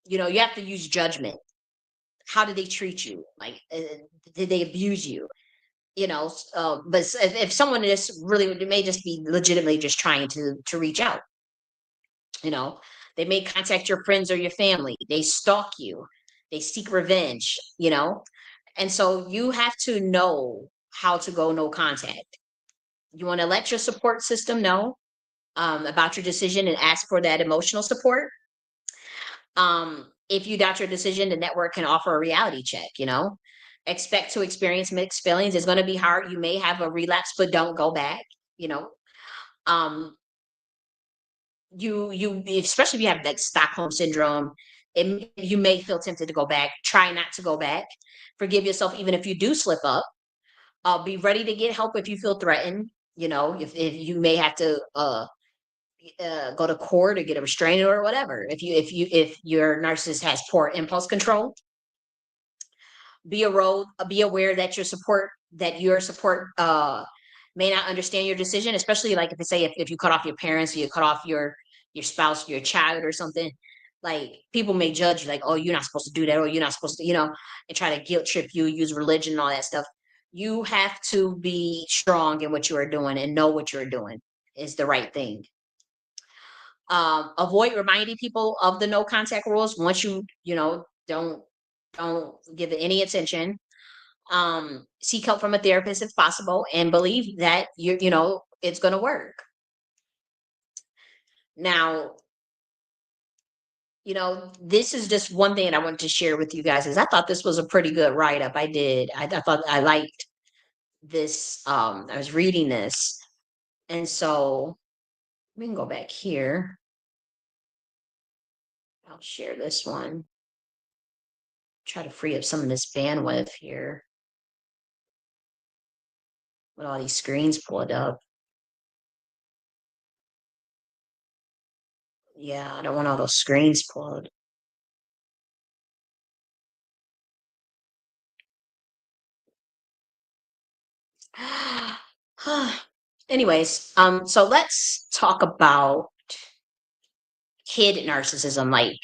you have to use judgment. How did they treat you? Like, did they abuse you? But if someone is really, it may just be legitimately just trying to reach out. You know, they may contact your friends or your family. They stalk you. They seek revenge, And so you have to know how to go no contact. You want to let your support system know about your decision and ask for that emotional support. If you doubt your decision, the network can offer a reality check. Expect to experience mixed feelings. It's going to be hard. You may have a relapse, but don't go back, you know. Um, you especially if you have like Stockholm syndrome, you may feel tempted to go back. Try not to go back. Forgive yourself even if you do slip up. Be ready to get help if you feel threatened. If you may have to go to court or get a restraining order or whatever. If your narcissist has poor impulse control, be aware that your support may not understand your decision, especially like if you cut off your parents, or you cut off your spouse, your child or something. Like people may judge you like, oh, you're not supposed to do that, or you're not supposed to, and try to guilt trip you, use religion and all that stuff. You have to be strong in what you are doing and know what you're doing is the right thing. Avoid reminding people of the no contact rules once don't give it any attention. Seek help from a therapist if possible, and believe that it's going to work. Now, this is just one thing I wanted to share with you guys is I thought this was a pretty good write up. I did. I thought I liked this. I was reading this, and so we can go back here. I'll share this one. Try to free up some of this bandwidth here with all these screens pulled up. Yeah, I don't want all those screens pulled. Anyways, so let's talk about hidden narcissism. Like,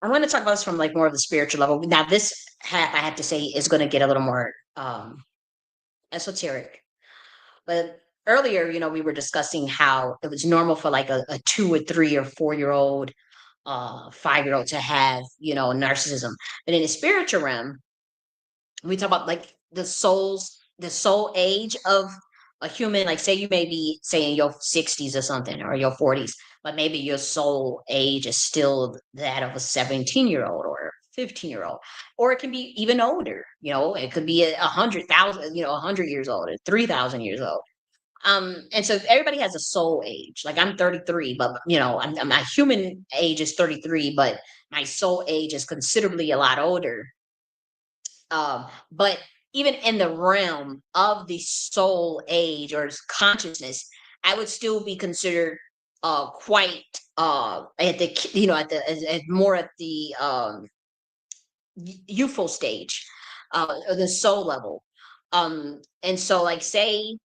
I want to talk about this from like more of the spiritual level. Now, this half I have to say is going to get a little more esoteric. But earlier, we were discussing how it was normal for like a 2 or 3 or 4-year old, 5-year old to have, narcissism. But in the spiritual realm, we talk about like the soul age of a human. Like say you may be say in your 60s or something, or your 40s, but maybe your soul age is still that of a 17-year-old or 15-year-old, or it can be even older. It could be 100,000, 100 years old or 3,000 years old. And so everybody has a soul age. Like I'm 33, but my human age is 33, but my soul age is considerably a lot older. But even in the realm of the soul age or consciousness, I would still be considered quite at the more at the youthful stage, or the soul level. And so like say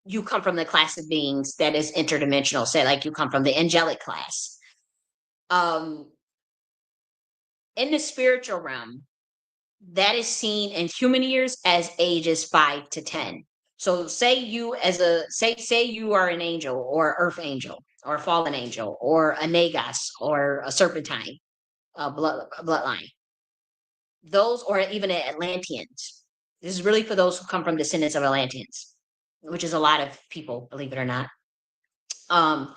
you come from the class of beings that is interdimensional. Say like you come from the angelic class. Um, in the spiritual realm, that is seen in human years as ages 5 to 10. So say you as a say you are an angel or earth angel or a fallen angel or a nagas or a serpentine bloodline. Those or even Atlanteans. This is really for those who come from descendants of Atlanteans, which is a lot of people, believe it or not. Um,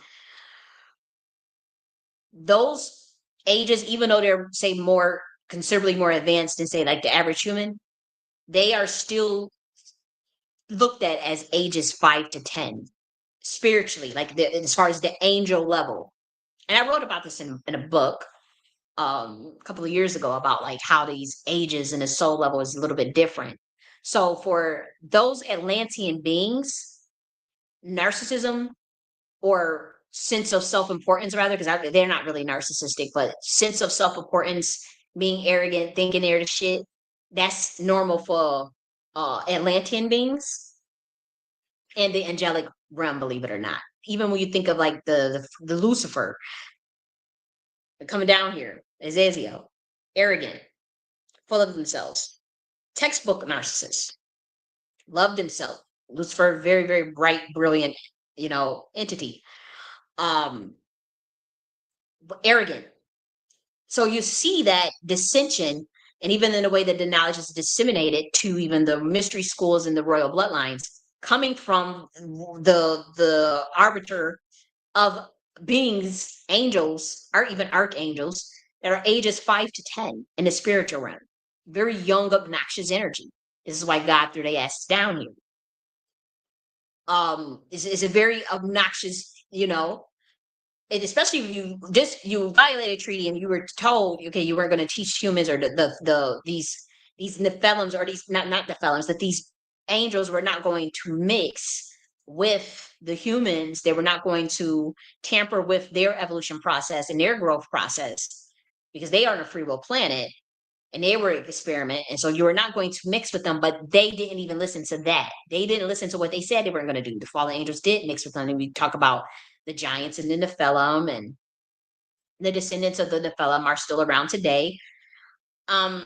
those ages, even though they're say more considerably more advanced than say like the average human, they are still looked at as ages 5 to 10 spiritually, like as far as the angel level. And I wrote about this in a book a couple of years ago about like how these ages and the soul level is a little bit different. So for those Atlantean beings, narcissism or sense of self-importance rather, because they're not really narcissistic, but sense of self-importance, being arrogant, thinking they're the shit, that's normal for Atlantean beings and the angelic realm, believe it or not. Even when you think of like the Lucifer coming down here, Azazel, arrogant, full of themselves, textbook narcissist, loved himself. Lucifer, very, very bright, brilliant, entity. Um, Arrogant. So you see that dissension, and even in the way that the knowledge is disseminated to even the mystery schools and the royal bloodlines, coming from the arbiter of beings, angels, or even archangels that are ages 5 to 10 in the spiritual realm. Very young, obnoxious energy. This is why God threw their ass down here. Is a very obnoxious, and especially if you violated a treaty and you were told, okay, you weren't going to teach humans or these Nephilims or these not Nephilims, that these angels were not going to mix with the humans. They were not going to tamper with their evolution process and their growth process because they are on a free will planet and they were an experiment. And so you were not going to mix with them, but they didn't even listen to that. They didn't listen to what they said they weren't going to do. The fallen angels did mix with them. And we talk about the giants and the Nephilim, and the descendants of the Nephilim are still around today. Um,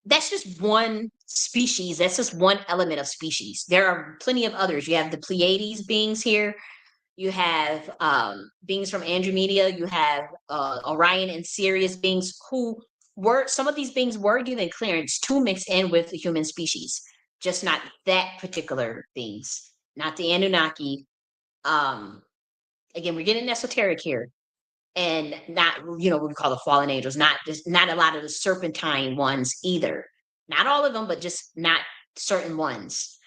that's just one species. That's just one element of species. There are plenty of others. You have the Pleiades beings here. You have beings from Andromeda. You have Orion and Sirius beings who were, some of these beings were given clearance to mix in with the human species, just not that particular beings, not the Anunnaki. Again, we're getting esoteric here, and not what we call the fallen angels, not a lot of the serpentine ones either. Not all of them, but just not certain ones.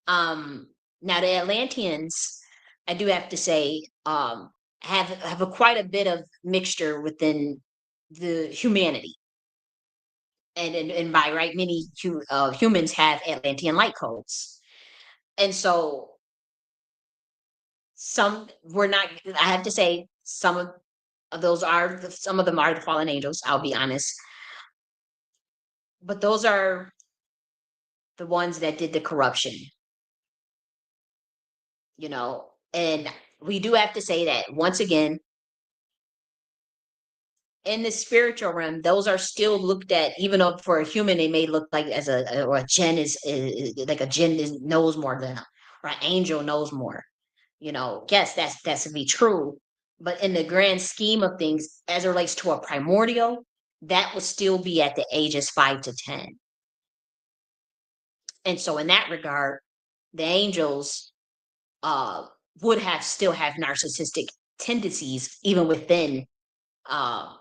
Now the Atlanteans, I do have to say, have quite a bit of mixture within the humanity, and by right, many humans have Atlantean light codes, and so some were not. I have to say, of those are some of them are the fallen angels. I'll be honest, but those are the ones that did the corruption, and we do have to say that once again, in the spiritual realm, those are still looked at, even though for a human they may look like as or a jinn is like a jinn knows more than or an angel knows more. Yes, that's to be true, but in the grand scheme of things, as it relates to a primordial, that would still be at the ages 5 to 10. And so, in that regard, the angels uh, would have still have narcissistic tendencies even within uh,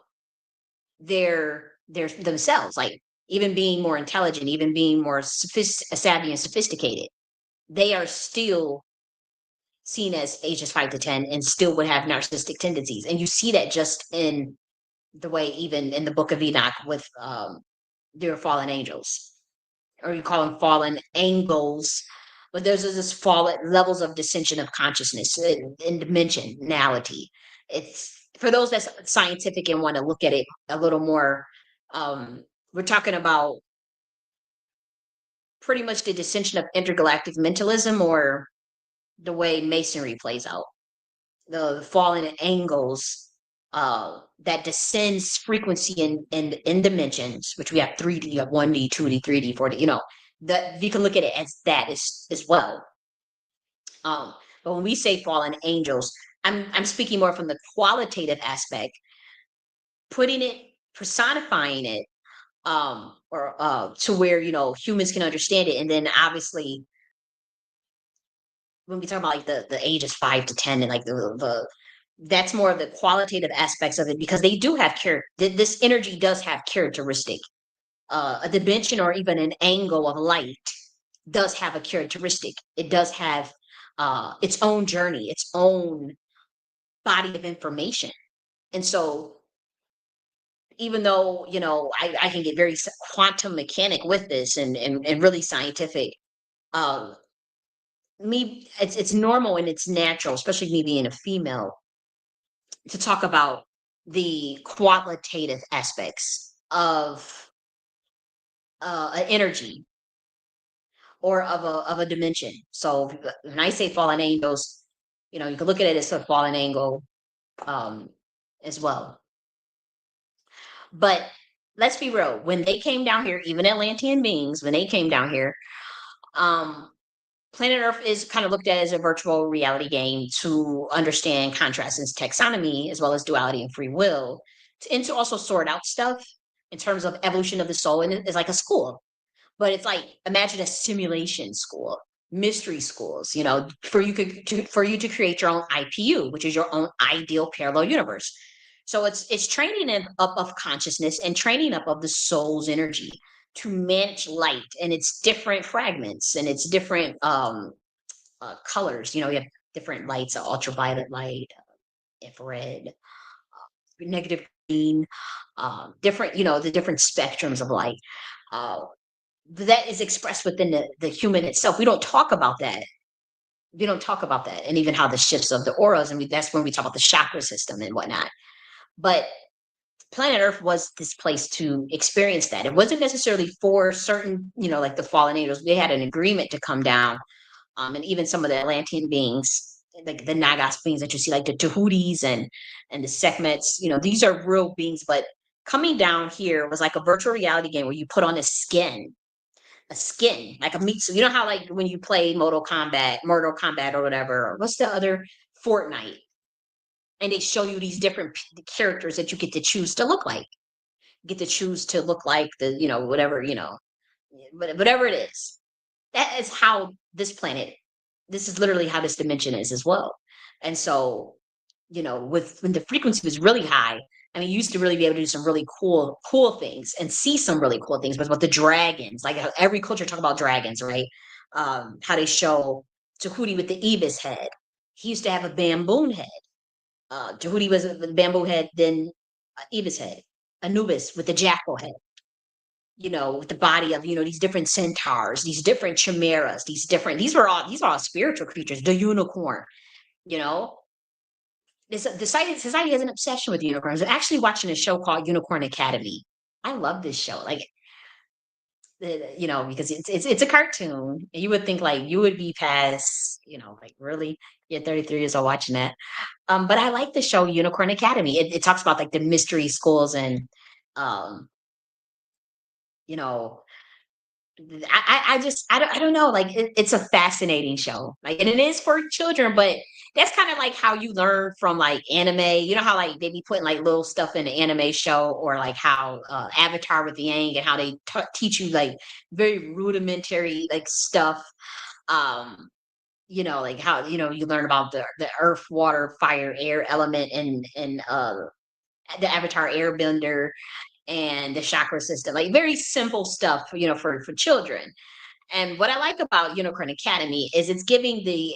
their themselves, like even being more intelligent, even being more savvy and sophisticated, they are still seen as ages 5 to 10 and still would have narcissistic tendencies. And you see that just in the way, even in the book of Enoch with their fallen angels, or you call them fallen angels, but there's this fallen levels of dissension of consciousness in dimensionality. It's for those that's scientific and want to look at it a little more. We're talking about pretty much the dissension of intergalactic mentalism, or the way masonry plays out. The fallen angles that descends frequency in dimensions, which we have 3D, you have 1D, 2D, 3D, 4D, that you can look at it as that as well. But when we say fallen angels, I'm speaking more from the qualitative aspect, putting it, personifying it, or to where humans can understand it. And then obviously when we talk about like the ages 5 to 10 and like That's more of the qualitative aspects of it because they do have this energy does have characteristic. A dimension or even an angle of light does have a characteristic. It does have its own journey, its own body of information. And so, even though I can get very quantum mechanic with this and really scientific, um, me it's normal and it's natural, especially me being a female, to talk about the qualitative aspects of an energy or of a dimension. So when I say fallen angels, you can look at it as a fallen angle um, as well. But let's be real. When they came down here, even Atlantean beings, when they came down here, um, Planet Earth is kind of looked at as a virtual reality game to understand contrast and taxonomy, as well as duality and free will, and to also sort out stuff in terms of evolution of the soul. And it's like a school, but it's like, imagine a simulation school, mystery schools, for you to create your own IPU, which is your own ideal parallel universe. So it's training up of consciousness and training up of the soul's energy to manage light and its different fragments and its different colors. You have different lights: ultraviolet light, infrared, negative green, different, the different spectrums of light. Uh, that is expressed within the human itself. We don't talk about that. We don't talk about that, and even how the shifts of the auras, and that's when we talk about the chakra system and whatnot. But planet Earth was this place to experience that. It wasn't necessarily for certain, like the fallen angels. They had an agreement to come down, and even some of the Atlantean beings, like the Nagas beings that you see, like the Tahudis and the Sekhmets. These are real beings, but coming down here was like a virtual reality game where you put on a skin, like a meat suit. You know how, like, when you play Mortal Kombat or whatever, or what's the other, Fortnite, and they show you these different characters that you get to choose to look like. You get to choose to look like whatever, whatever it is. That is how this planet, this is literally how this dimension is as well. And so, with when the frequency was really high, I mean, you used to really be able to do some really cool things and see some really cool things. But about the dragons, like how every culture talk about dragons, right? How they show Tahuti with the ibis head. He used to have a bamboo head. Tahuti was with the bamboo head, then ibis head. Anubis with the jackal head. With the body of these different centaurs, these different chimeras, these are all spiritual creatures. The unicorn, you know, the society has an obsession with unicorns. I'm actually watching a show called Unicorn Academy. I love this show, like, because it's a cartoon. And you would think, like, you would be past, like, really, you're 33 years old watching that. But I like the show Unicorn Academy. It talks about, like, the mystery schools and, um, you know, I don't know, like, it's a fascinating show, like, and it is for children, but that's kind of like how you learn from, like, anime. You know how, like, they be putting, like, little stuff in the anime show, or like how Avatar with the Yang, and how they teach you, like, very rudimentary, like, stuff. um like how you learn about the earth, water, fire, air element, and the Avatar airbender and the chakra system, like, very simple stuff, for children. And what I like about Unicorn Academy is it's giving the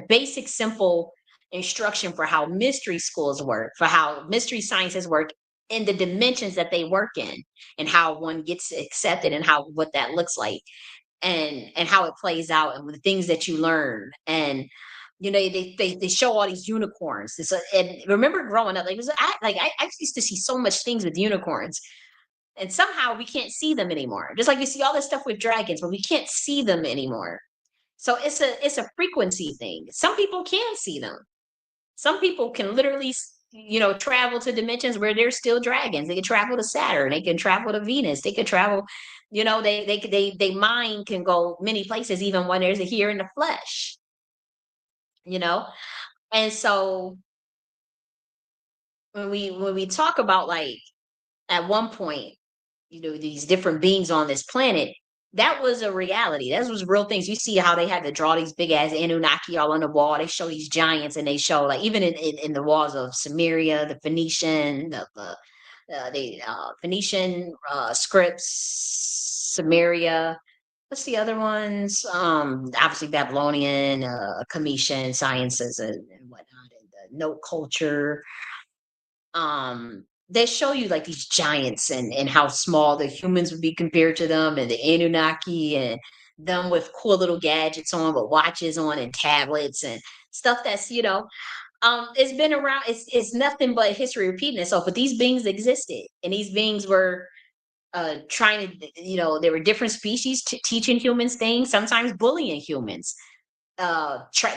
basic, simple instruction for how mystery schools work, for how mystery sciences work in the dimensions that they work in, and how one gets accepted, and how what that looks like, and how it plays out, and the things that you learn. And they show all these unicorns. And remember growing up, like, I used to see so much things with unicorns, and somehow we can't see them anymore. Just like you see all this stuff with dragons, but we can't see them anymore. So it's a frequency thing. Some people can see them. Some people can literally, travel to dimensions where there's still dragons. They can travel to Saturn. They can travel to Venus. They can travel. They mind can go many places, even when there's a here in the flesh. You know, and so when we talk about, like, at one point, these different beings on this planet, that was a reality. That was real things. You see how they had to draw these big ass Anunnaki all on the wall. They show these giants, and they show like even in the walls of Samaria, the Phoenician, the Phoenician scripts, Samaria. What's the other ones? Obviously Babylonian, Cometian sciences and whatnot, and the note culture. They show you like these giants and how small the humans would be compared to them, and the Anunnaki and them with cool little gadgets on, with watches on and tablets and stuff that's it's been around. It's nothing but history repeating itself. But these beings existed, and these beings were trying to, they were different species teaching humans things, sometimes bullying humans,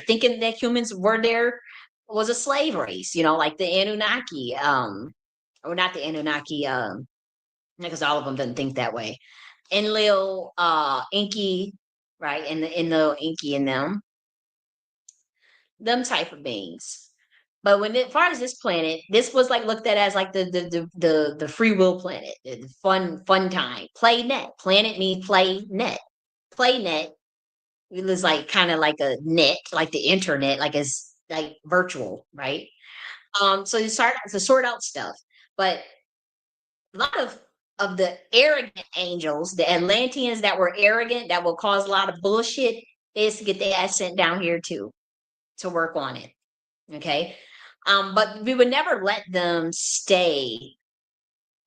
thinking that humans were there was a slave race, like the Anunnaki, or not the Anunnaki, because all of them didn't think that way. Enlil, Inky, right, and the Enlil, Inky, and them type of beings. But as far as this planet, this was like looked at as like the free will planet, the fun time, play net. Planet means play net. Play net. It was like kind of like a net, like the internet, like it's like virtual, right? So you start to sort out stuff, but a lot of the arrogant angels, the Atlanteans that were arrogant, that will cause a lot of bullshit, they used to get their ass sent down here too to work on it. Okay. But we would never let them stay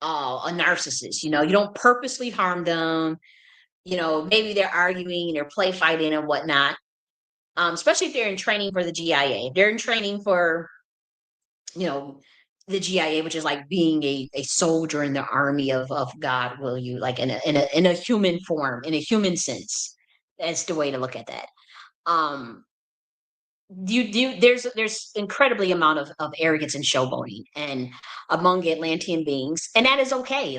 a narcissist. You don't purposely harm them. Maybe they're arguing, they're play fighting and whatnot. Especially if they're in training for the GIA. If they're in training for, you know, the GIA, which is like being a soldier in the army of God, will you, like in a human form, in a human sense. That's the way to look at that. Um, there's incredibly amount of arrogance and showboating and among Atlantean beings, and that is okay.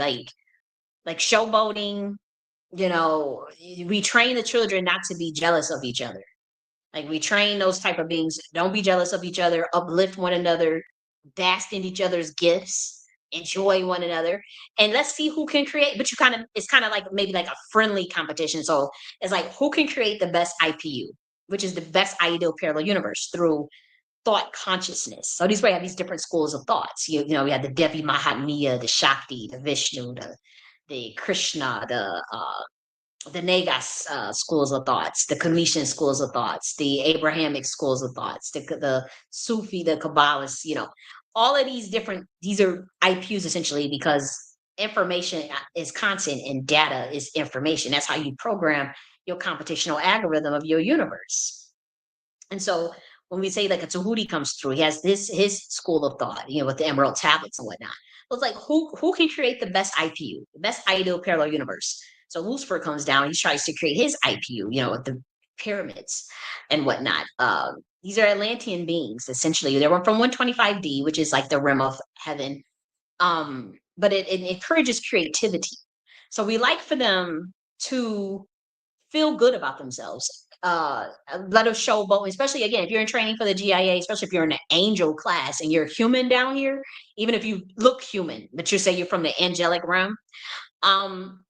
Like showboating, we train the children not to be jealous of each other. Like we train those type of beings, don't be jealous of each other, uplift one another, bask in each other's gifts, enjoy one another, and let's see who can create. But it's kind of like maybe like a friendly competition. So it's like who can create the best IPU, which is the best ideal parallel universe through thought consciousness. So these way have these different schools of thoughts. We have the Devi Mahatmya, the Shakti, the Vishnu, the Krishna, the Nagas schools of thoughts, the Cometian schools of thoughts, the Abrahamic schools of thoughts, the Sufi, the Kabbalists, all of these are IPUs essentially, because information is constant and data is information. That's how you program your computational algorithm of your universe. And so when we say like a Tahuti comes through, he has his school of thought, with the emerald tablets and whatnot. Well, it's like who can create the best IPU, the best ideal parallel universe? So Lucifer comes down, he tries to create his IPU, with the pyramids and whatnot. These are Atlantean beings, essentially. They were from 125D, which is like the rim of heaven. But it encourages creativity. So we like for them to feel good about themselves. Let us showboat, especially again, if you're in training for the GIA, especially if you're in an angel class and you're human down here, even if you look human, but you say you're from the angelic realm, um,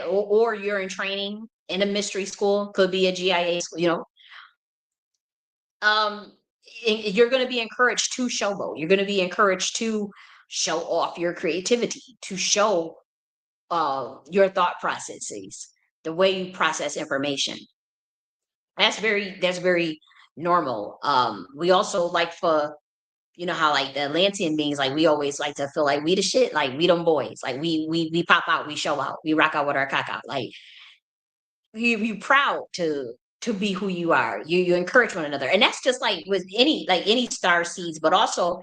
or you're in training in a mystery school, could be a GIA school, um, you're going to be encouraged to showboat. You're going to be encouraged to show off your creativity, to show your thought processes, the way you process information. That's very normal. We also like for how like the Atlantean beings, like we always like to feel like we the shit, like we them boys, like we pop out, we show out, we rock out with our cock out, like you proud to be who you are. You encourage one another, and that's just like with any star seeds, but also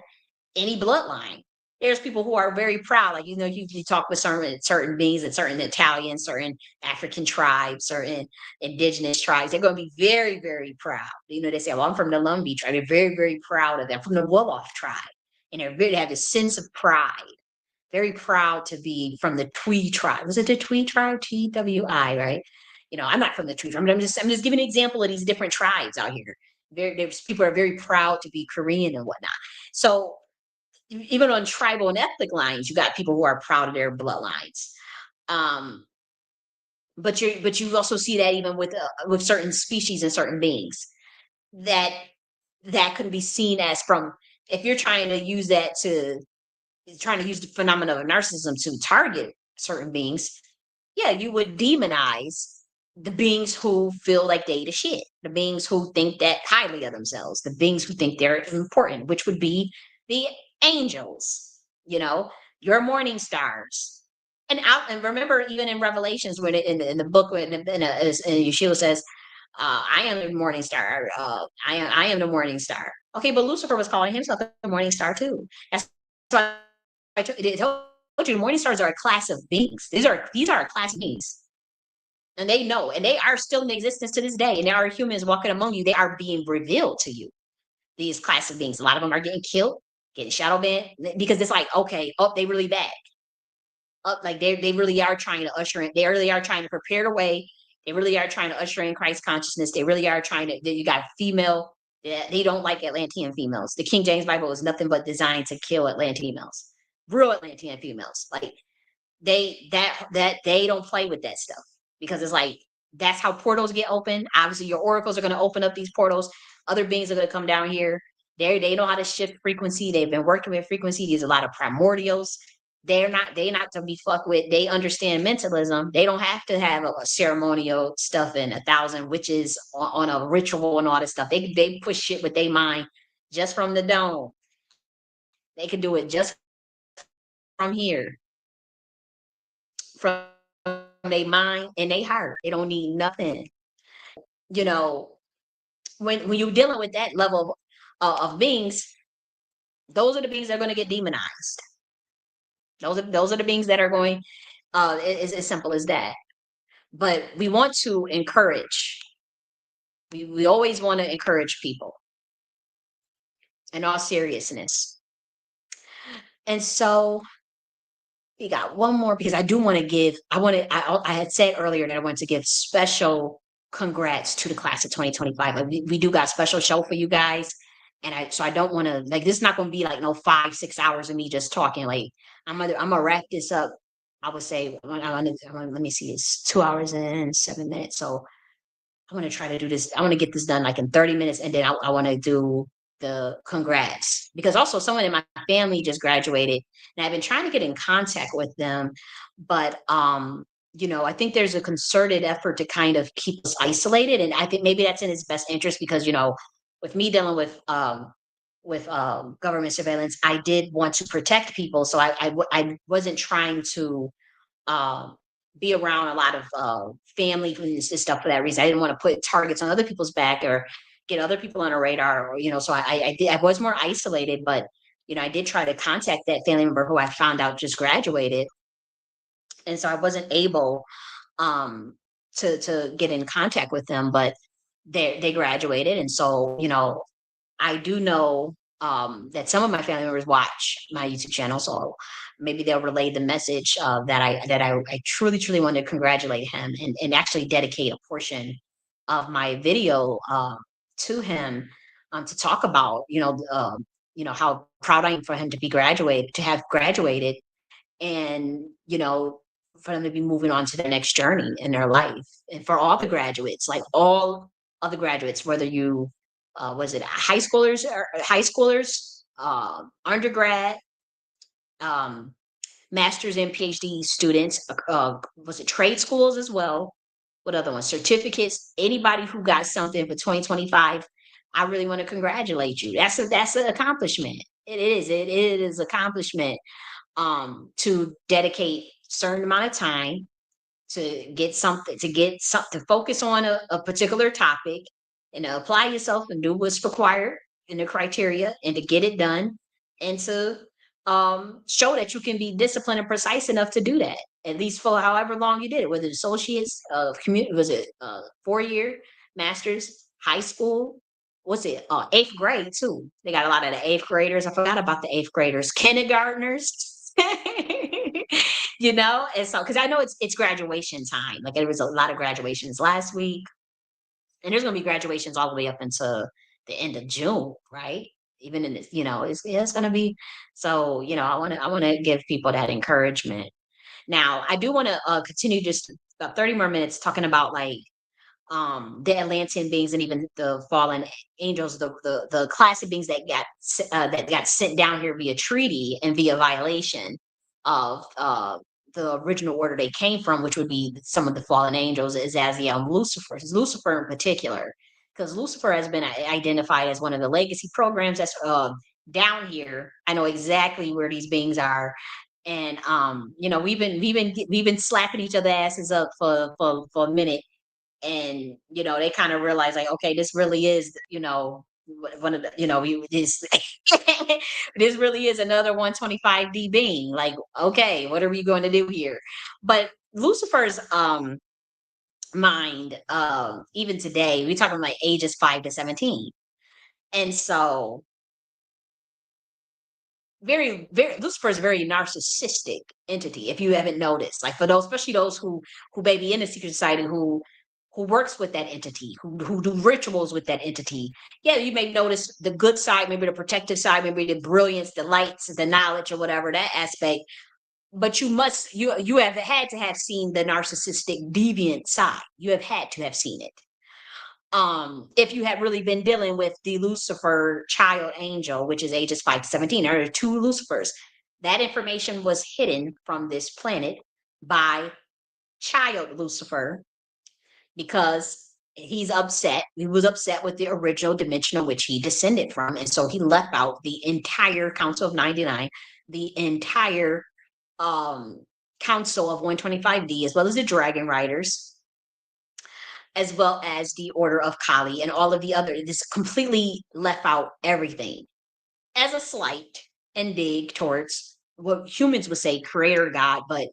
any bloodline. There's people who are very proud. Like, you talk with certain beings and certain Italians, certain African tribes, certain indigenous tribes. They're going to be very, very proud. They say, well, I'm from the Lumbee tribe. They're very, very proud of that. From the Wolof tribe. And they have this sense of pride. Very proud to be from the Twi tribe. Was it the Twi tribe? TWI, right? I'm not from the Twi tribe. I'm just giving an example of these different tribes out here. There's people are very proud to be Korean and whatnot. So even on tribal and ethnic lines, you got people who are proud of their bloodlines. Um, But you also see that even with certain species and certain beings, that that could be seen as from, if you're trying to use the phenomenon of narcissism to target certain beings, yeah, you would demonize the beings who feel like they the shit, the beings who think that highly of themselves, the beings who think they're important, which would be the angels, you know, your morning stars. And remember, even in Revelations, when in the book, when Yeshua says, "I am the morning star," I am the morning star. Okay, but Lucifer was calling himself the morning star too. That's why I told you, morning stars are a class of beings. These are a class of beings, and they know, and they are still in existence to this day. And there are humans walking among you. They are being revealed to you. These class of beings. A lot of them are getting killed, getting shadow banned, because it's like, okay, oh, they really bad. Up, like they really are trying to usher in. They really are trying to prepare the way. They really are trying to usher in Christ consciousness. They really are trying to. You got female. They don't like Atlantean females. The King James Bible is nothing but designed to kill Atlantean females, real Atlantean females. Like that they don't play with that stuff, because it's like that's how portals get open. Obviously, your oracles are going to open up these portals. Other beings are going to come down here. They know how to shift frequency. They've been working with frequency. There's a lot of primordials. They're not to be fucked with. They understand mentalism. They don't have to have a ceremonial stuff and 1,000 witches on a ritual and all this stuff. They push shit with their mind just from the dome. They can do it just from here, from their mind and their heart. They don't need nothing. You know, when you're dealing with that level of beings, those are the beings that are going to get demonized. Those are the beings that are going. It's as simple as that. But we want to encourage. We always want to encourage people in all seriousness. And so we got one more, because I do want to give. I had said earlier that I want to give special congrats to the class of 2025. Like we do got a special show for you guys. And I don't want to, like, this is not going to be like no 5-6 hours of me just talking. Like I'm gonna wrap this up. I would say, let me see, it's 2 hours and 7 minutes. So I want to try to do this. I want to get this done like in 30 minutes. And then I want to do the congrats, because also someone in my family just graduated, and I've been trying to get in contact with them. But, I think there's a concerted effort to kind of keep us isolated. And I think maybe that's in his best interest, because, with me dealing with government surveillance, I did want to protect people. So I wasn't trying to um, be around a lot of family and stuff for that reason. I didn't want to put targets on other people's back or get other people on a radar, or so I was more isolated. But I did try to contact that family member who I found out just graduated, and so I wasn't able um, to get in contact with them, but they graduated. And so I do know that some of my family members watch my YouTube channel, so maybe they'll relay the message that I truly, truly want to congratulate him, and actually dedicate a portion of my video to him, to talk about how proud I am for him to have graduated, and for them to be moving on to the next journey in their life. And for all the graduates, like all other graduates, whether you was it high schoolers, undergrad, um, masters and PhD students, was it trade schools as well? What other ones? Certificates. Anybody who got something for 2025, I really want to congratulate you. That's an accomplishment. It is. It is accomplishment, to dedicate certain amount of time to focus on a particular topic, and to apply yourself and do what's required in the criteria, and to get it done, and to show that you can be disciplined and precise enough to do that, at least for however long you did it, whether it's associates, community, was it 4 year, masters, high school, what's it, eighth grade too. They got a lot of the eighth graders. I forgot about the eighth graders, kindergartners. And so, because I know it's graduation time. Like there was a lot of graduations last week, and there's going to be graduations all the way up until the end of June, right? Even in this, it's going to be. So I want to give people that encouragement. Now I do want to continue just about 30 more minutes talking about like the Atlantean beings and even the fallen angels, the classic beings that got sent down here via treaty and via violation of the original order they came from, which would be some of the fallen angels, is Azazel and Lucifer in particular, because Lucifer has been identified as one of the legacy programs that's down here. I know exactly where these beings are. And we've been slapping each other asses up for a minute, and they kind of realize like, okay, this really is one of the this this really is another 125D being. Like, okay, what are we going to do here? But Lucifer's mind, even today, we talking like ages 5 to 17. And so very Lucifer is a very narcissistic entity, if you haven't noticed. Like, for those, especially those who may be in the secret society, who works with that entity, who do rituals with that entity. Yeah, you may notice the good side, maybe the protective side, maybe the brilliance, the lights, the knowledge, or whatever, that aspect. But you have had to have seen the narcissistic deviant side. You have had to have seen it. If you had really been dealing with the Lucifer child angel, which is ages 5 to 17, there are two Lucifers. That information was hidden from this planet by child Lucifer, because he's upset. He was upset with the original dimension in which he descended from. And so he left out the entire Council of 99, the entire Council of 125D, as well as the Dragon Riders, as well as the Order of Kali and all of the other. This completely left out everything as a slight and dig towards what humans would say creator God, but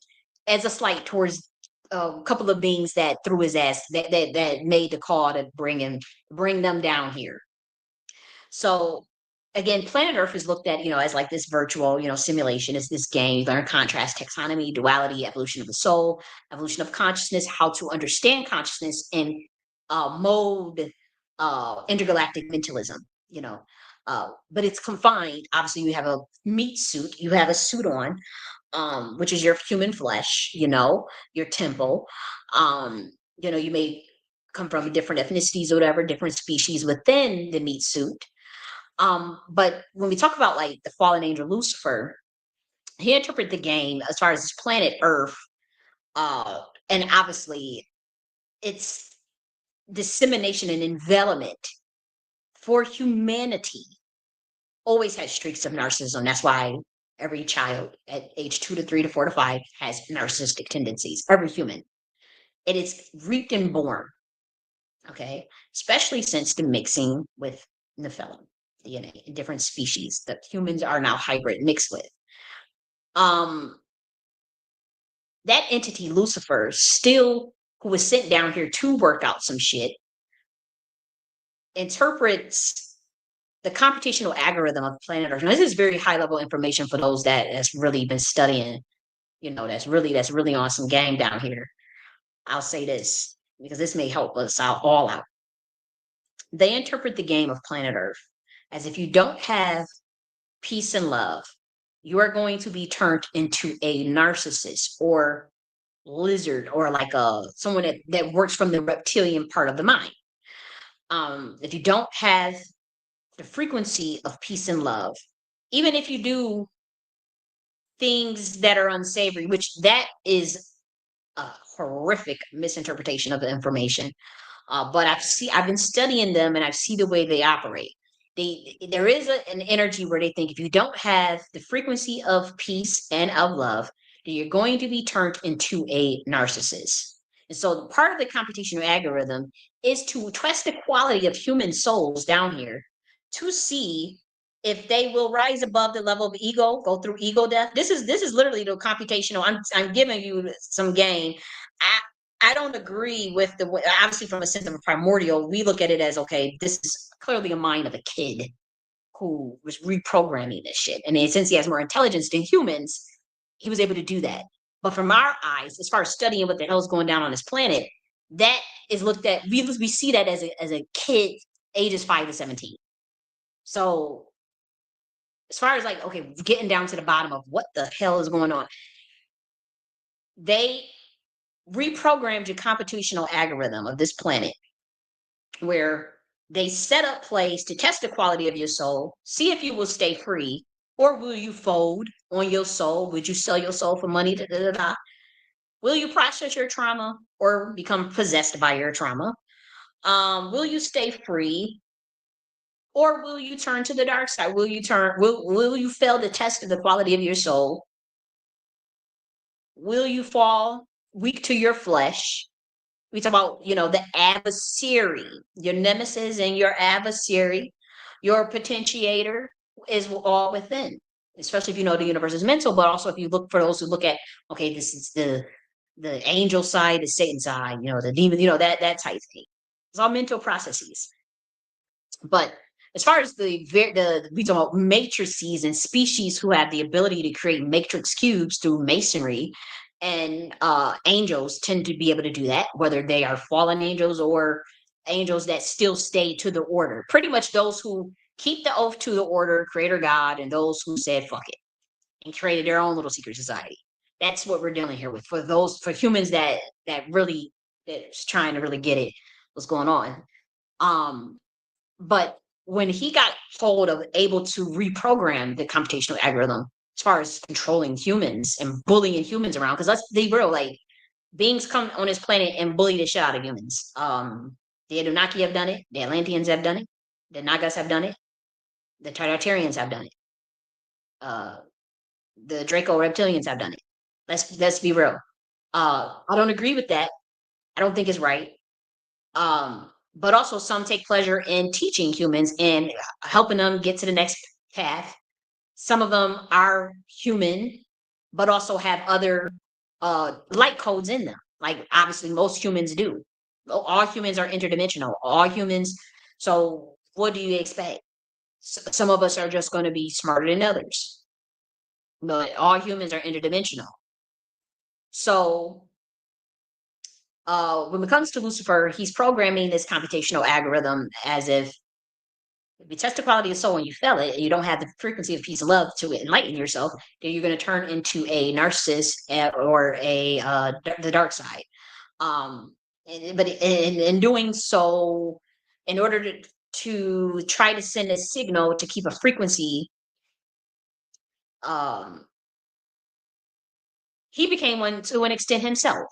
as a slight towards a couple of beings that threw his ass, that made the call to bring them down here. So again, planet Earth is looked at, as like this virtual, simulation. Is this game. You learn contrast, taxonomy, duality, evolution of the soul, evolution of consciousness, how to understand consciousness, and mold intergalactic mentalism, but it's confined. Obviously, you have a meat suit, you have a suit on, which is your human flesh, your temple. You may come from different ethnicities or whatever, different species within the meat suit. But when we talk about like the fallen angel Lucifer, he interpreted the game as far as this planet Earth, and obviously it's dissemination and envelopment for humanity always has streaks of narcissism. That's why every child at age 2 to 3 to 4 to 5 has narcissistic tendencies. Every human. It is reaped and born. Okay. Especially since the mixing with Nephilim DNA in different species that humans are now hybrid mixed with. That entity, Lucifer, still, who was sent down here to work out some shit, interprets the computational algorithm of planet Earth. Now, this is very high level information for those that's really been studying, that's really on some game down here. I'll say this because this may help us out all out. They interpret the game of planet Earth as if you don't have peace and love, you are going to be turned into a narcissist or lizard, or like someone that works from the reptilian part of the mind. If you don't have the frequency of peace and love, even if you do things that are unsavory, which that is a horrific misinterpretation of the information. But I've been studying them, and I see the way they operate. There is an energy where they think if you don't have the frequency of peace and of love, then you're going to be turned into a narcissist. And so part of the computational algorithm is to test the quality of human souls down here to see if they will rise above the level of ego, go through ego death. This is literally the computational. I'm giving you some game. I don't agree with the way, obviously from a sense of a primordial, we look at it as, okay, this is clearly a mind of a kid who was reprogramming this shit. And since he has more intelligence than humans, he was able to do that. But from our eyes, as far as studying what the hell is going down on this planet, that is looked at, we see that as a kid, ages 5 to 17. So as far as like, okay, getting down to the bottom of what the hell is going on, they reprogrammed your computational algorithm of this planet, where they set up plays to test the quality of your soul, see if you will stay free, or will you fold on your soul? Would you sell your soul for money? Da, da, da, da. Will you process your trauma or become possessed by your trauma? Will you stay free, or will you turn to the dark side? Will you fail the test of the quality of your soul? Will you fall weak to your flesh? We talk about, the adversary, your nemesis and your adversary, your potentiator is all within. Especially if you know the universe is mental, but also if you look for those who look at, okay, this is the angel side, the Satan side, the demon, that type thing. It's all mental processes. But as far as we talk about matrices and species who have the ability to create matrix cubes through masonry, and angels tend to be able to do that, whether they are fallen angels or angels that still stay to the order. Pretty much those who keep the oath to the order, creator God, and those who said fuck it and created their own little secret society. That's what we're dealing here with for humans that's trying to really get it what's going on. But when he got hold of able to reprogram the computational algorithm as far as controlling humans and bullying humans around, because let's be real, like, beings come on this planet and bully the shit out of humans. The Anunnaki have done it, the Atlanteans have done it, the Nagas have done it, the Tartarians have done it, uh, the Draco reptilians have done it. Let's be real. I don't agree with that. I don't think it's right. But also some take pleasure in teaching humans and helping them get to the next path. Some of them are human, but also have other light codes in them. Like obviously most humans do. All humans are interdimensional. All humans. So what do you expect? Some of us are just going to be smarter than others, but all humans are interdimensional. So when it comes to Lucifer, he's programming this computational algorithm as if you test the quality of soul and you fail it, and you don't have the frequency of peace and love to enlighten yourself, then you're going to turn into a narcissist or the dark side. But in doing so, in order to try to send a signal to keep a frequency, he became one to an extent himself.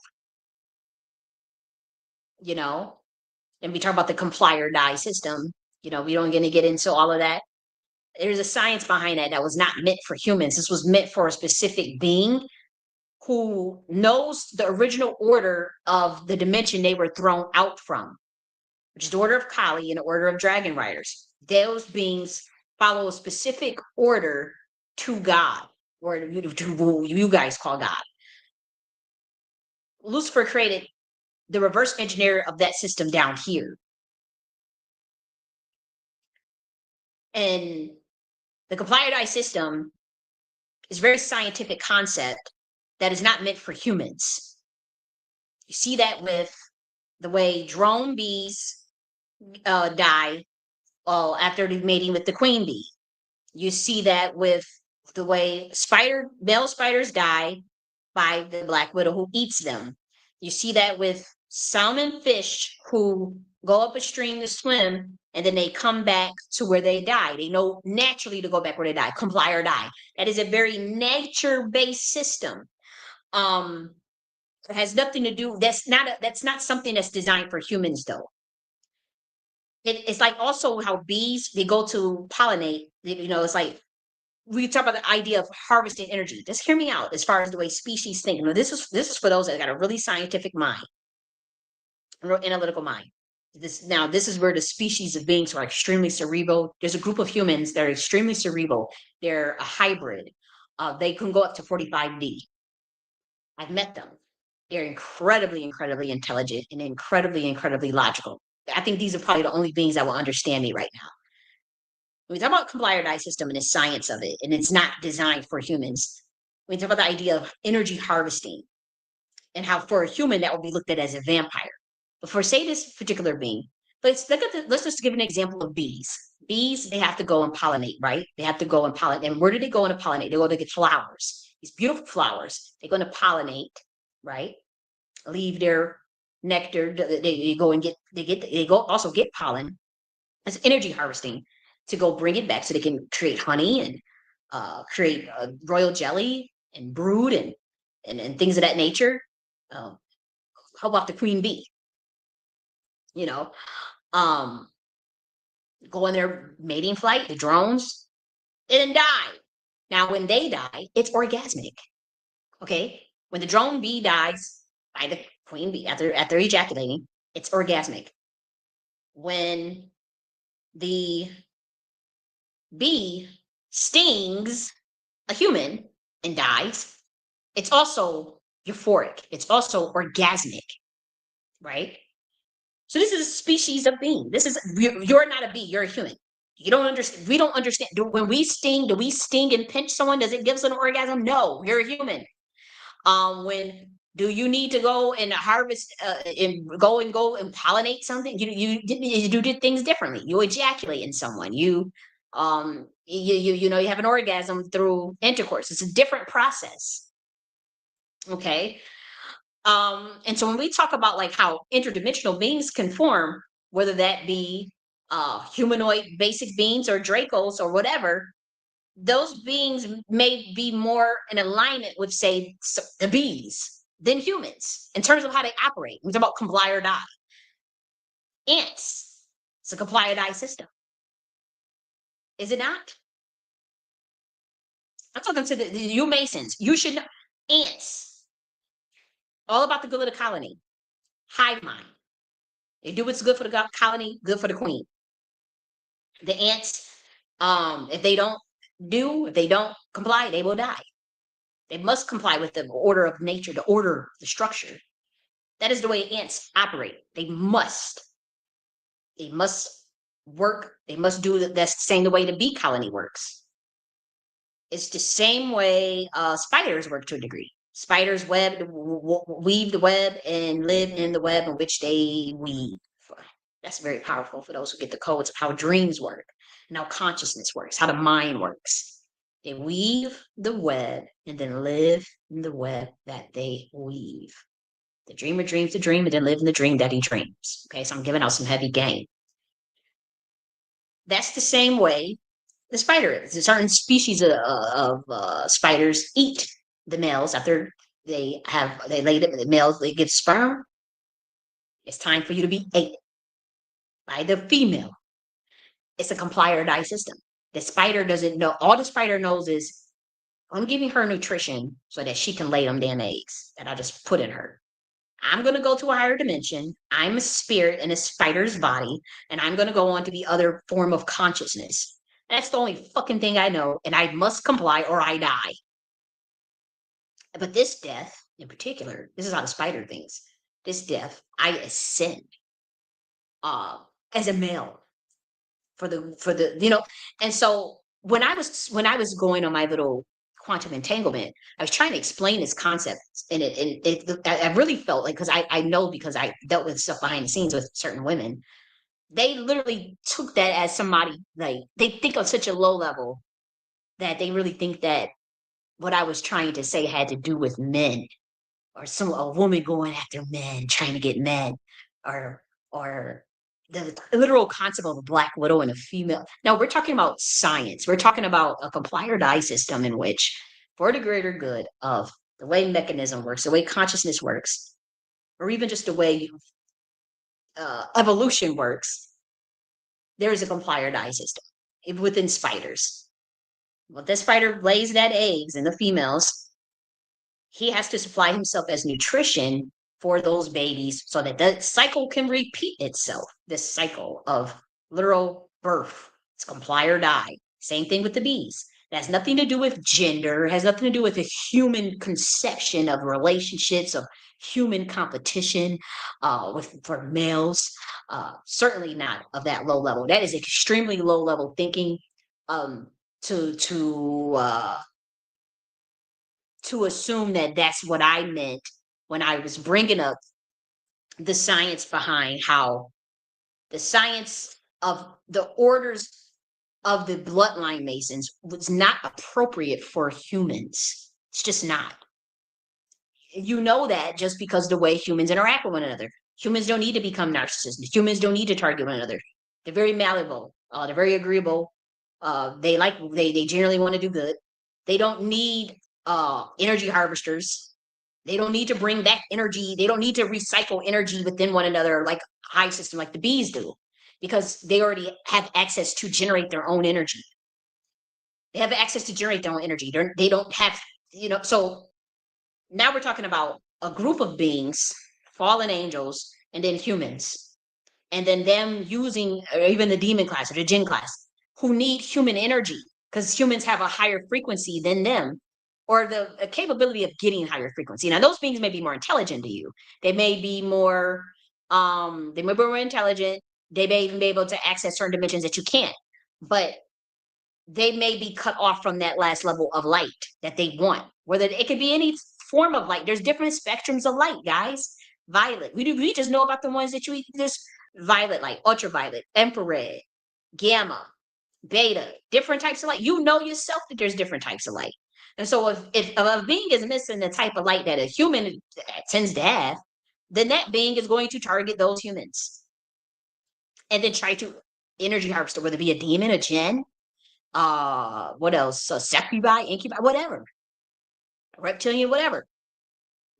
And we talk about the comply or die system. We don't going to get into all of that. There's a science behind that was not meant for humans. This was meant for a specific being who knows the original order of the dimension they were thrown out from, which is the order of Kali and the order of dragon riders. Those beings follow a specific order to God, or to you guys call God. Lucifer created the reverse engineer of that system down here. And the comply or die system is a very scientific concept that is not meant for humans. You see that with the way drone bees die after mating with the queen bee. You see that with the way male spiders die by the black widow who eats them. You see that with salmon fish who go up a stream to swim and then they come back to where they die. They know naturally to go back where they die, comply or die. That is a very nature-based system. It has nothing to do. That's not something that's designed for humans, though. It's like also how bees, they go to pollinate. It's like we talk about the idea of harvesting energy. Just hear me out as far as the way species think. This is for those that got a really scientific mind, a real analytical mind. This is where the species of beings who are extremely cerebral. There's a group of humans that are extremely cerebral. They're a hybrid. They can go up to 45D. I've met them. They're incredibly, incredibly intelligent and incredibly, incredibly logical. I think these are probably the only beings that will understand me right now. When we talk about comply or die system and the science of it, and it's not designed for humans. We talk about the idea of energy harvesting and how for a human that would be looked at as a vampire. But for say this particular being, let's just give an example of bees. Bees, they have to go and pollinate, right? They have to go and pollinate. And where do they go and pollinate? They go to get flowers, these beautiful flowers. They're going to pollinate, right? leave their nectar. They go and they go also get pollen. It's energy harvesting to go bring it back so they can create honey and create royal jelly and brood and things of that nature. Um, how about the queen bee? You know, um, go on their mating flight, the drones, and die. Now, when they die, it's orgasmic. Okay, when the drone bee dies by the queen bee after ejaculating, it's orgasmic. When the bee stings a human and dies, it's also euphoric. It's also orgasmic, right? So this is a species of being. This is you're not a bee. You're a human. You don't understand. We don't understand. When we sting, do we sting and pinch someone? Does it give us an orgasm? No, you're a human. When do you need to go and harvest and go and pollinate something? You do things differently. You ejaculate in someone. You have an orgasm through intercourse. It's a different process. Okay. And so when we talk about like how interdimensional beings can form, whether that be humanoid basic beings or Dracos or whatever, those beings may be more in alignment with, say, the bees than humans in terms of how they operate. We talk about comply or die. Ants, it's a comply or die system. Is it not? I'm talking to you Masons. You should know. Ants, all about the good of the colony. Hive mind. They do what's good for the colony, good for the queen. The ants, if they don't comply, they will die. They must comply with the order of nature, the order, the structure. That is the way ants operate. They must. They must work. They must do that. That's the same the way the bee colony works. It's the same way spiders work to a degree. Spiders weave the web and live in the web in which they weave. That's very powerful for those who get the codes of how dreams work and how consciousness works, how the mind works. They weave the web and then live in the web that they weave. The dreamer dreams the dream and then live in the dream that he dreams. Okay, so I'm giving out some heavy game. That's the same way the spider is. A certain species of spiders eat the males after they lay them. The males they get sperm. It's time for you to be ate by the female. It's a comply or die system. The spider doesn't know. All the spider knows is I'm giving her nutrition so that she can lay them damn eggs that I just put in her. I'm going to go to a higher dimension. I'm a spirit in a spider's body, and I'm going to go on to the other form of consciousness. That's the only fucking thing I know, and I must comply or I die. But this death, in particular, this is how the spider thinks. This death, I ascend as a male for the. And so when I was going on my little quantum entanglement, I was trying to explain this concept, and I really felt like because I know because I dealt with stuff behind the scenes with certain women, they literally took that as somebody like they think on such a low level that they really think that what I was trying to say had to do with men or a woman going after men, trying to get men, or or the literal concept of a black widow and a female. Now we're talking about science. We're talking about a comply or die system in which, for the greater good of the way mechanism works, the way consciousness works, or even just the way evolution works, there is a comply or die system within spiders. Well, this spider lays that eggs in the females, he has to supply himself as nutrition for those babies so that the cycle can repeat itself. This cycle of literal birth. It's comply or die. Same thing with the bees. It has nothing to do with gender. It has nothing to do with the human conception of relationships, of human competition for males. Certainly not of that low level. That is extremely low level thinking. To assume that that's what I meant when I was bringing up the science behind how the science of the orders of the bloodline masons was not appropriate for humans. It's just not. you know that just because the way humans interact with one another. Humans don't need to become narcissists. Humans don't need to target one another. They're very malleable. They're very agreeable. They generally want to do good. They don't need energy harvesters. They don't need to bring back energy. They don't need to recycle energy within one another like hive system like the bees do, because they already have access to generate their own energy. They have access to generate their own energy. They don't have, so now we're talking about a group of beings, fallen angels, and then humans, and then them using, or even the demon class or the jinn class, who need human energy because humans have a higher frequency than them, or the capability of getting higher frequency. Now, those beings may be more intelligent to you. They may be more, they may be more intelligent. They may even be able to access certain dimensions that you can't. But they may be cut off from that last level of light that they want. Whether it could be any form of light. There's different spectrums of light, guys. Violet. We just know about the ones that there's violet light, ultraviolet, infrared, gamma, beta, different types of light. You know yourself that there's different types of light. And so if a being is missing the type of light that a human tends to have, then that being is going to target those humans and then try to energy harvest, whether it be a demon, a jinn, what else? Succubi, incubi, whatever, reptilian, whatever.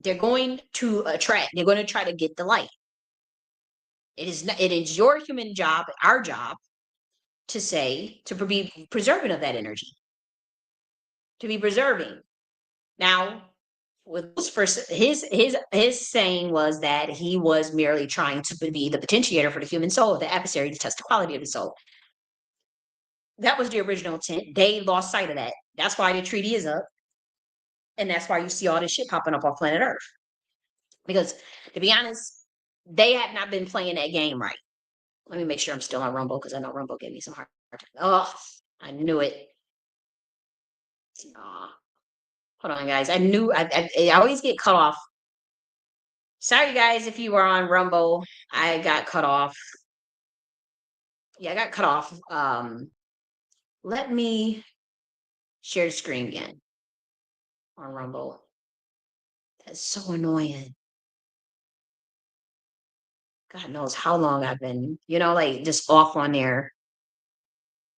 They're going to attract. They're going to try to get the light. It is your human job, our job, to be preserving of that energy, to be preserving. Now, with Lucifer, his saying was that he was merely trying to be the potentiator for the human soul, the adversary, to test the quality of the soul. That was the original intent. They lost sight of that. That's why the treaty is up. And that's why you see all this shit popping up on planet Earth. Because, to be honest, they have not been playing that game right. Let me make sure I'm still on Rumble, because I know Rumble gave me some hard time. Oh, I knew it. Oh, hold on, guys. I always get cut off. Sorry, guys, if you were on Rumble. I got cut off. Yeah, I got cut off. Let me share the screen again on Rumble. That's so annoying. God knows how long I've been, like just off on there.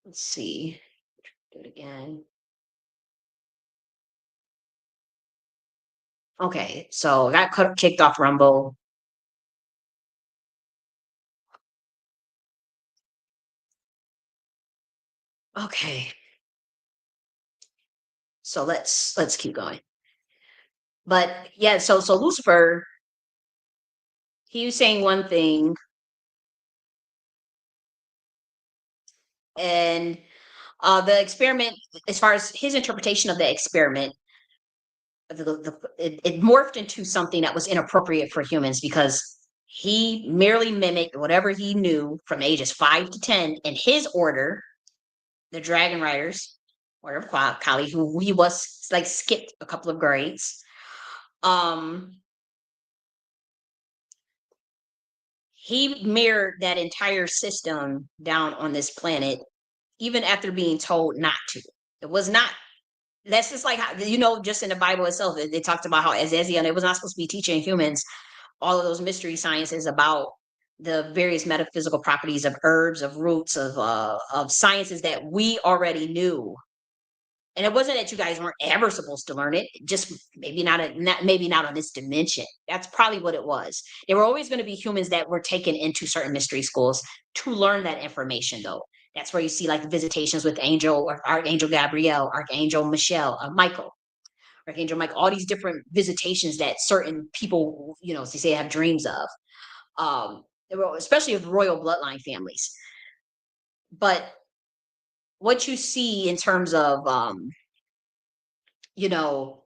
Let's see. Do it again. Okay, so I got kicked off Rumble. Okay. So let's keep going. But yeah, so Lucifer, he was saying one thing, and the experiment, as far as his interpretation of the experiment, it morphed into something that was inappropriate for humans, because he merely mimicked whatever he knew from ages 5 to 10 in his order, the Dragon Riders, Order of Kali, who he was like skipped a couple of grades. He mirrored that entire system down on this planet, even after being told not to. It was not. That's just like how, just in the Bible itself, it talked about how Azazel, it was not supposed to be teaching humans all of those mystery sciences about the various metaphysical properties of herbs, of roots, of sciences that we already knew. And it wasn't that you guys weren't ever supposed to learn it, just maybe not on this dimension. That's probably what it was. There were always going to be humans that were taken into certain mystery schools to learn that information, though. That's where you see like the visitations with Angel or Archangel Gabriel, Archangel Michael, Archangel Michael, all these different visitations that certain people, they say have dreams of, especially of royal bloodline families. But what you see in terms of, the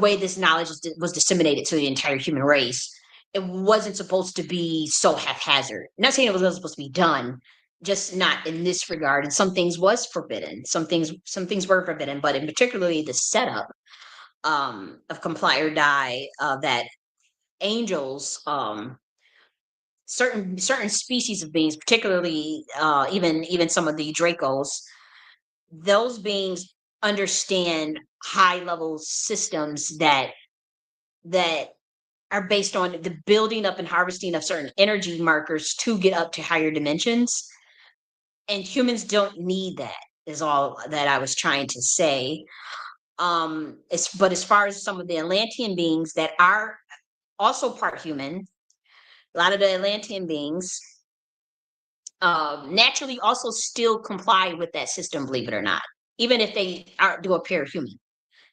way this knowledge was disseminated to the entire human race, it wasn't supposed to be so haphazard. I'm not saying it wasn't supposed to be done, just not in this regard. And some things was forbidden. Some things were forbidden, but in particularly the setup of comply or die, that angels, certain species of beings, particularly even some of the Dracos, those beings understand high level systems that that are based on the building up and harvesting of certain energy markers to get up to higher dimensions. And humans don't need that, is all that I was trying to say. But as far as some of the Atlantean beings that are also part human, a lot of the Atlantean beings naturally also still comply with that system, believe it or not, even if they do appear human.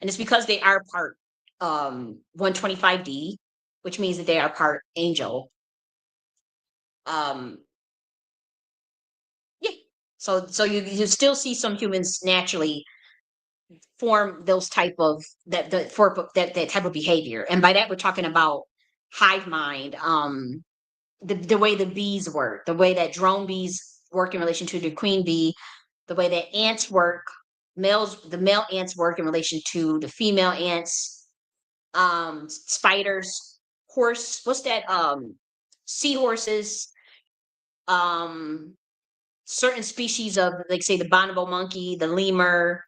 And it's because they are part 125D, which means that they are part angel. Um, yeah. So you still see some humans naturally form those type of that type of behavior, and by that we're talking about hive mind, the way the bees work, the way that drone bees work in relation to the queen bee, the way that ants work, the male ants work in relation to the female ants, spiders, what's that, seahorses, um, certain species of, like, say, the bonobo monkey, the lemur,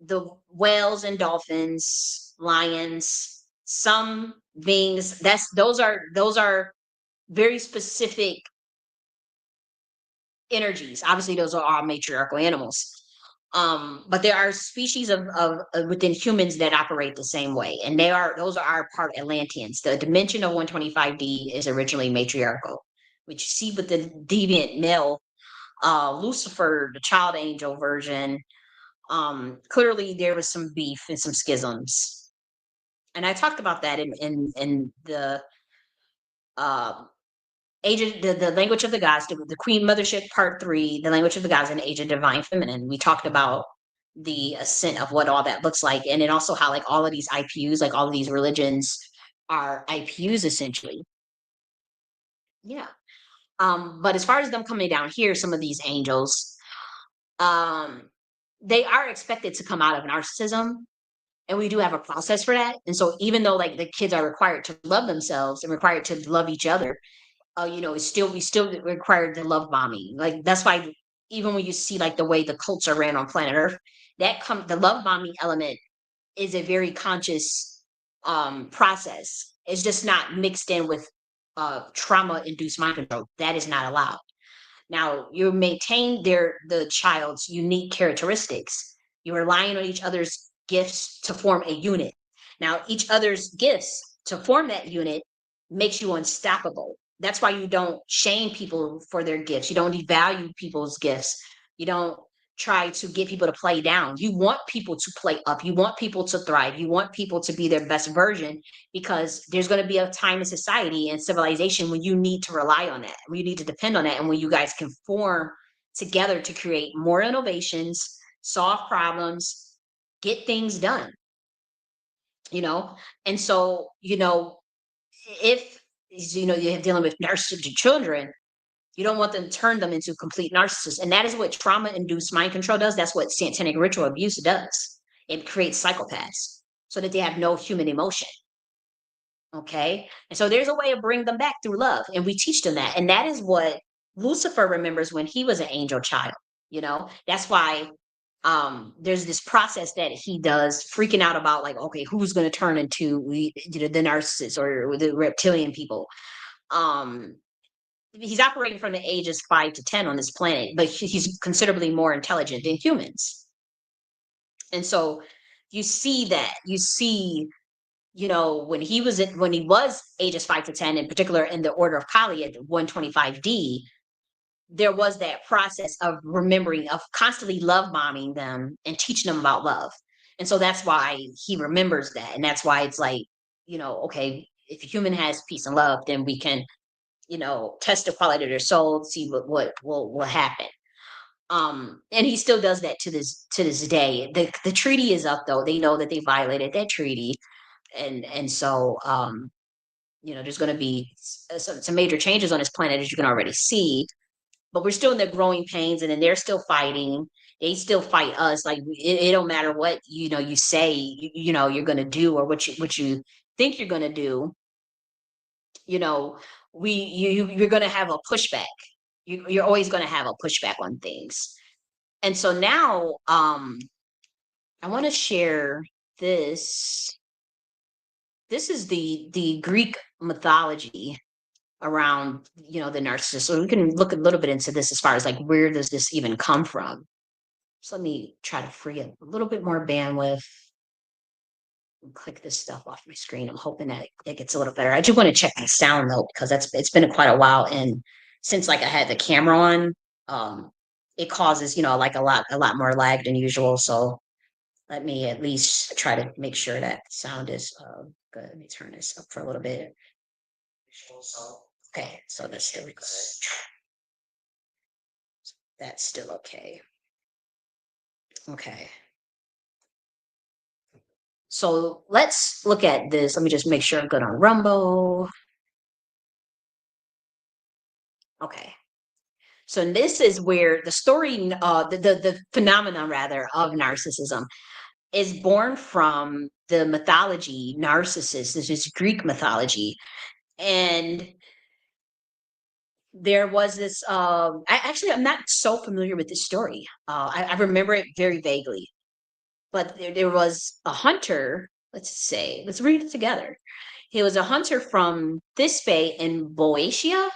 the whales and dolphins, lions, some beings. Those are very specific energies. Obviously, those are all matriarchal animals. But there are species of within humans that operate the same way, and those are our part Atlanteans. The dimension of 125D is originally matriarchal, which you see with the deviant male, Lucifer, the child angel version. Clearly there was some beef and some schisms, and I talked about that in the uh, the language of the gods, the Queen Mothership Part 3, the language of the gods, and Age of Divine Feminine. We talked about the ascent of what all that looks like, and then also how, like, all of these IPUs, like all of these religions, are IPUs essentially. Yeah. But as far as them coming down here, some of these angels, um, they are expected to come out of narcissism, and we do have a process for that. And so even though, like, the kids are required to love themselves and required to love each other, we still require the love bombing. Like, that's why even when you see, like, the way the cults are ran on planet Earth, the love bombing element is a very conscious process. It's just not mixed in with trauma induced mind control. That is not allowed. Now, you maintain the child's unique characteristics. You're relying on each other's gifts to form a unit. Now, each other's gifts to form that unit makes you unstoppable. That's why you don't shame people for their gifts. You don't devalue people's gifts. You don't try to get people to play down. You want people to play up. You want people to thrive. You want people to be their best version, because there's going to be a time in society and civilization when you need to rely on that, when you need to depend on that, and when you guys can form together to create more innovations, solve problems, get things done, you know? And so, if you're dealing with narcissistic children, you don't want them to turn them into complete narcissists. And that is what trauma induced mind control does. That's what satanic ritual abuse does. It creates psychopaths so that they have no human emotion. Okay. And so there's a way of bringing them back through love. And we teach them that. And that is what Lucifer remembers when he was an angel child. That's why there's this process that he does, freaking out about, like, okay, who's going to turn into the narcissist or the reptilian people. He's operating from the ages 5 to 10 on this planet, but he's considerably more intelligent than humans. And so you see that, when he was ages 5 to 10, in particular in the Order of Kali at 125D, there was that process of remembering, of constantly love bombing them and teaching them about love. And so that's why he remembers that. And that's why it's like, okay, if a human has peace and love, then we can, test the quality of their soul, see what will happen. And he still does that to this day. The treaty is up, though. They know that they violated that treaty. And so there's going to be some major changes on this planet, as you can already see, but we're still in the growing pains, and then they're still fighting. They still fight us. Like, it don't matter what you say you're going to do, or what you think you're going to do. you know you're going to have a pushback. You're always going to have a pushback on things. And so now, I want to share this. this is the Greek mythology around, the narcissist. So we can look a little bit into this as far as like where does this even come from? So let me try to free up a little bit more bandwidth and click this stuff off my screen. I'm hoping that it gets a little better. I do want to check the sound though, because it's been quite a while. And since like I had the camera on, it causes, like a lot more lag than usual. So let me at least try to make sure that sound is good. Let me turn this up for a little bit. Okay, so that's still good. That's still okay. Okay. So let's look at this. Let me just make sure I'm good on Rumble. Okay. So this is where the story, the phenomenon rather of narcissism is born from the mythology Narcissus. This is Greek mythology, and there was this. I'm not so familiar with this story. I remember it very vaguely, but there was a hunter. Let's read it together. He was a hunter from Thisbe in Boeotia.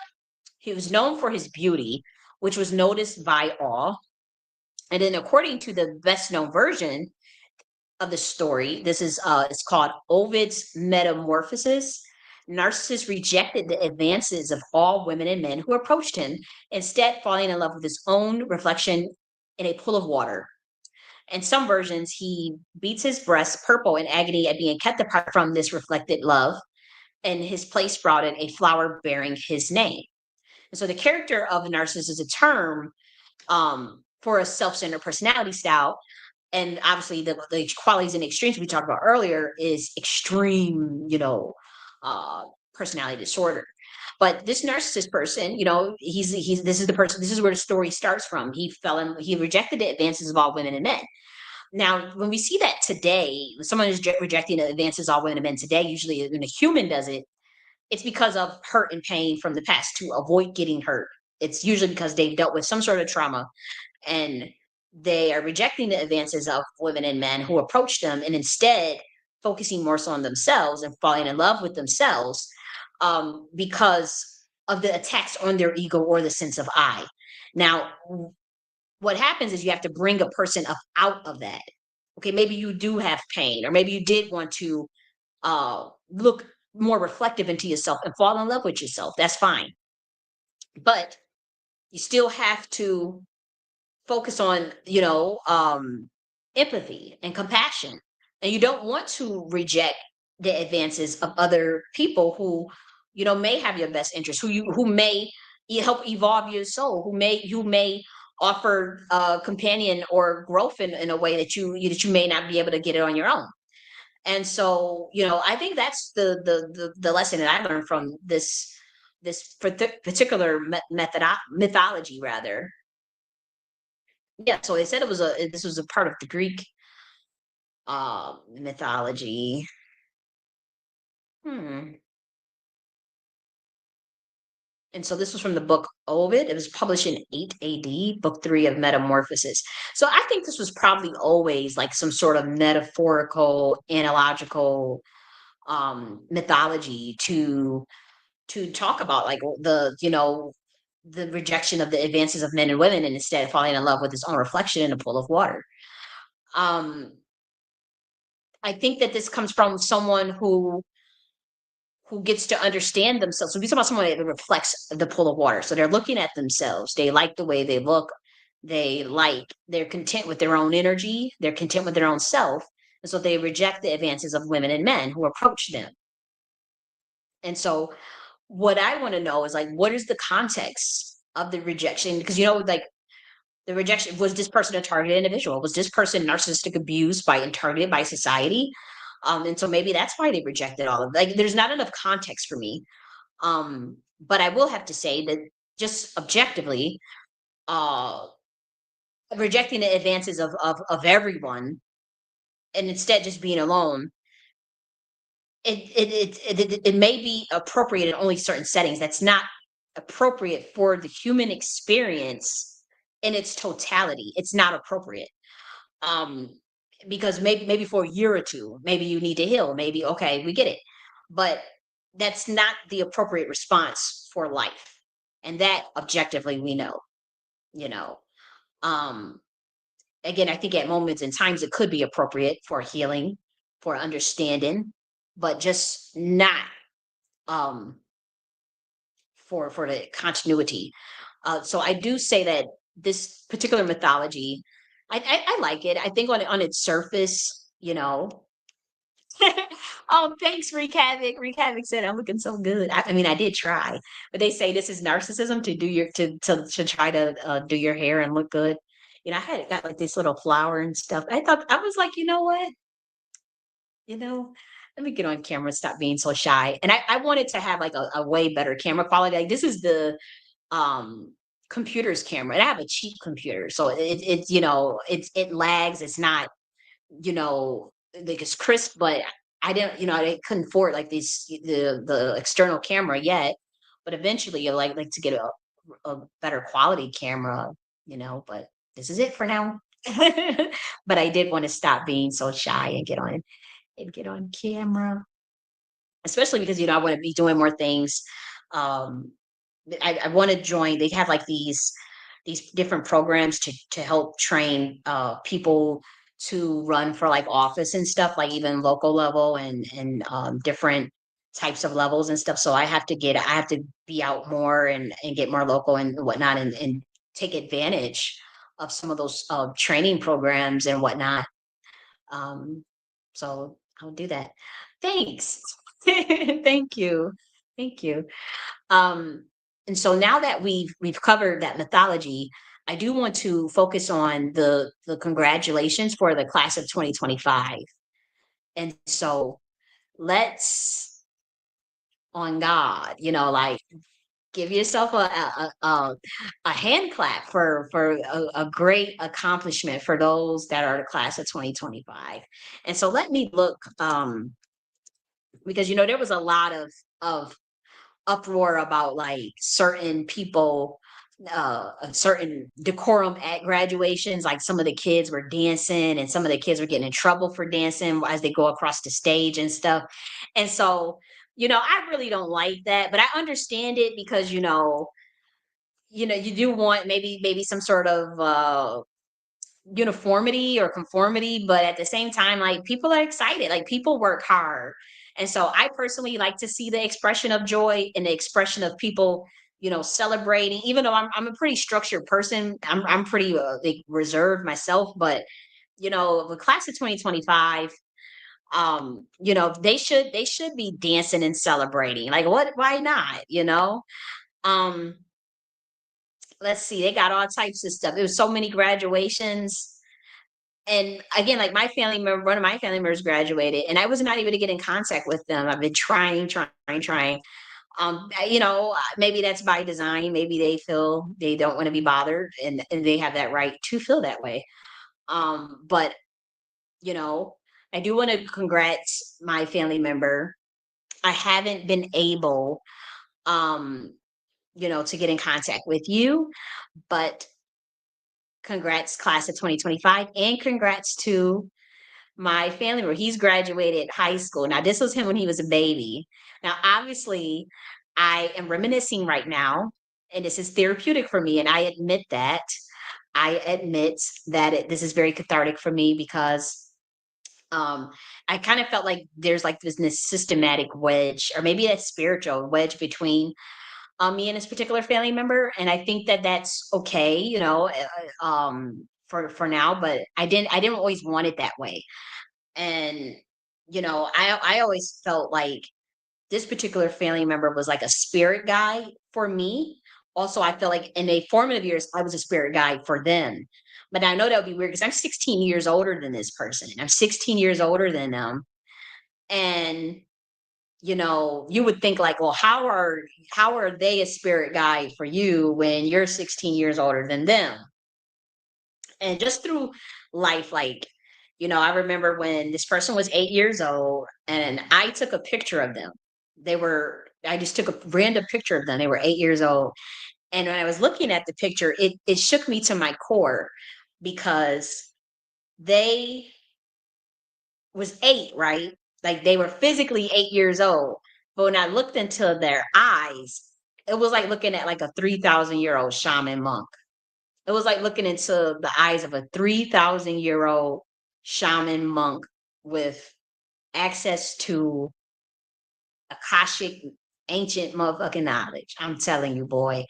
He was known for his beauty, which was noticed by all. And then, according to the best known version of the story, this is it's called Ovid's Metamorphosis. Narcissus rejected the advances of all women and men who approached him, instead falling in love with his own reflection in a pool of water. In some versions, he beats his breast purple in agony at being kept apart from this reflected love, and his place brought in a flower bearing his name. And so the character of a narcissist is a term for a self-centered personality style. And obviously the qualities and extremes we talked about earlier is extreme, uh, personality disorder. But this narcissist person, he's this is the person, this is where the story starts from. He rejected the advances of all women and men. Now, when we see that today, when someone is rejecting the advances of all women and men today, usually when a human does it, it's because of hurt and pain from the past to avoid getting hurt. It's usually because they've dealt with some sort of trauma and they are rejecting the advances of women and men who approach them and instead focusing more so on themselves and falling in love with themselves because of the attacks on their ego or the sense of I. Now, what happens is you have to bring a person up out of that. Okay, maybe you do have pain, or maybe you did want to look more reflective into yourself and fall in love with yourself. That's fine. But you still have to focus on, empathy and compassion. And you don't want to reject the advances of other people who, may have your best interest, who may help evolve your soul, who may offer companion or growth in a way that you may not be able to get it on your own. And so, I think that's the lesson that I learned from this particular mythology rather. Yeah, so they said this was a part of the Greek mythology. Hmm. And so this was from the book Ovid. It was published in 8 AD, book 3 of Metamorphosis. So I think this was probably always like some sort of metaphorical, analogical mythology to talk about like the rejection of the advances of men and women and instead falling in love with his own reflection in a pool of water. Um, I think that this comes from someone who gets to understand themselves. So we talk about someone that reflects the pool of water. So they're looking at themselves. They like the way they look. They're content with their own energy. They're content with their own self. And so they reject the advances of women and men who approach them. And so what I want to know is like, what is the context of the rejection? Because like the rejection, was this person a targeted individual? Was this person narcissistic abused by and targeted by society? And so maybe that's why they rejected all of like there's not enough context for me. But I will have to say that just objectively, uh rejecting the advances of everyone and instead just being alone, it may be appropriate in only certain settings. That's not appropriate for the human experience in its totality. It's not appropriate. Um, because maybe for a year or two, maybe you need to heal. Maybe okay, we get it. but that's not the appropriate response for life. And that objectively we know, you know. Um, Again, I think at moments and times it could be appropriate for healing, for understanding, but just not um for the continuity. So I do say that this particular mythology, I like it. I think on its surface, you know. Oh, thanks, Reek Havoc. Reek Havoc said I'm looking so good. I mean, I did try, but they say this is narcissism to do your to try to do your hair and look good. You know, I had got like this little flower and stuff. I thought I was like, you know what? You know, let me get on camera and stop being so shy. And I wanted to have like a way better camera quality. Like this is the um computer's camera. And I have a cheap computer. So it's it lags. It's not, you know, like it's crisp, but I didn't, I couldn't afford like the external camera yet. But eventually you like to get a better quality camera, but this is it for now. But I did want to stop being so shy and get on camera, especially because I want to be doing more things. Um, I want to join. They have like these different programs to help train people to run for like office and stuff, like even local level and different types of levels and stuff. So I have to be out more and get more local and whatnot and take advantage of some of those training programs and whatnot. Um, so I'll do that. Thanks. Thank you. Thank you. Um, and so now that we've covered that mythology, I do want to focus on the congratulations for the class of 2025. And so let's on God, like give yourself a hand clap for a great accomplishment for those that are the class of 2025. And so let me look because there was a lot of uproar about like certain people, a certain decorum at graduations. Like some of the kids were dancing and some of the kids were getting in trouble for dancing as they go across the stage and stuff. And so, I really don't like that, but I understand it because, you do want maybe some sort of uniformity or conformity, but at the same time, like people are excited, like people work hard. And so I personally like to see the expression of joy and the expression of people, celebrating, even though I'm a pretty structured person. I'm pretty like reserved myself, but the class of 2025, they should be dancing and celebrating. Like why not? Um, let's see, they got all types of stuff. There was so many graduations. And again, like my family member, one of my family members graduated, and I was not able to get in contact with them. I've been trying. Maybe that's by design. Maybe they feel they don't want to be bothered, and they have that right to feel that way. But you know, I do want to congrats my family member. I haven't been able, um, to get in contact with you, but congrats, class of 2025, and congrats to my family member. He's graduated high school. Now, this was him when he was a baby. Now, obviously, I am reminiscing right now, and this is therapeutic for me. And I admit that. I admit that this is very cathartic for me because I kind of felt like there's like this systematic wedge, or maybe a spiritual wedge between me and this particular family member. And I think that that's okay, for now. But I didn't always want it that way. And I always felt like this particular family member was like a spirit guide for me. Also, I feel like in a formative years I was a spirit guide for them. But I know that would be weird because I'm 16 years older than this person. I'm 16 years older than them. And you would think like, well, how are they a spirit guide for you when you're 16 years older than them? And just through life, like, I remember when this person was 8 years old and I took a picture of them. I just took a random picture of them. They were 8 years old. And when I was looking at the picture, it shook me to my core because they was eight, right? Like they were physically 8 years old. But when I looked into their eyes, it was like looking at like a 3,000-year-old shaman monk. It was like looking into the eyes of a 3,000-year-old shaman monk with access to Akashic ancient motherfucking knowledge. I'm telling you, boy.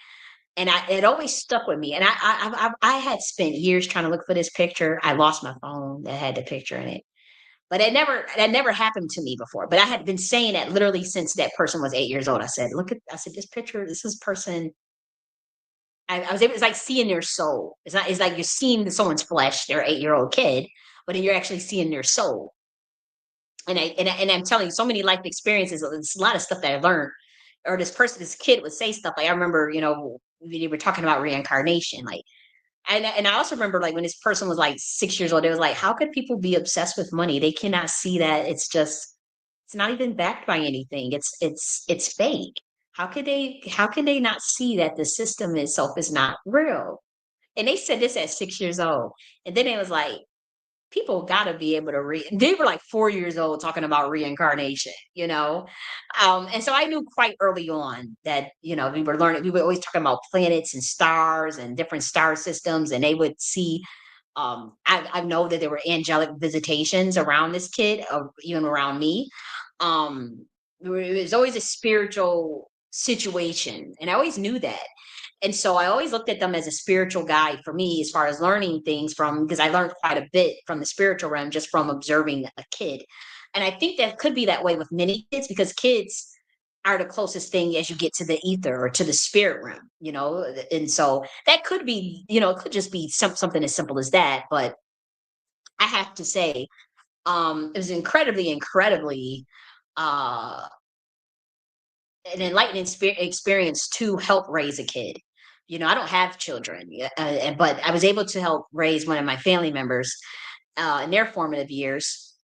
And it always stuck with me. And I had spent years trying to look for this picture. I lost my phone that had the picture in it. But that never happened to me before. But I had been saying that literally since that person was 8 years old. I said, this picture, this is person. I was able, it's like seeing their soul. It's like you're seeing someone's flesh, their 8-year-old kid, but then you're actually seeing their soul. And I'm telling you, so many life experiences. It's a lot of stuff that I learned. Or this kid would say stuff like, I remember, when you were talking about reincarnation, like, and I also remember like when this person was like 6 years old, it was like, how could people be obsessed with money? They cannot see that it's not even backed by anything. It's fake. How can they not see that the system itself is not real? And they said this at 6 years old. And then it was like, people got to be able to read. They were like 4 years old talking about reincarnation, and so I knew quite early on that we were always talking about planets and stars and different star systems, and they would see. I know that there were angelic visitations around this kid, even around me. It was always a spiritual situation, and I always knew that. And so I always looked at them as a spiritual guide for me as far as learning things from, because I learned quite a bit from the spiritual realm just from observing a kid. And I think that could be that way with many kids because kids are the closest thing as you get to the ether or to the spirit realm. And so that could be, it could just be something as simple as that. But I have to say, it was incredibly uh an enlightening experience to help raise a kid. I don't have children, but I was able to help raise one of my family members in their formative years,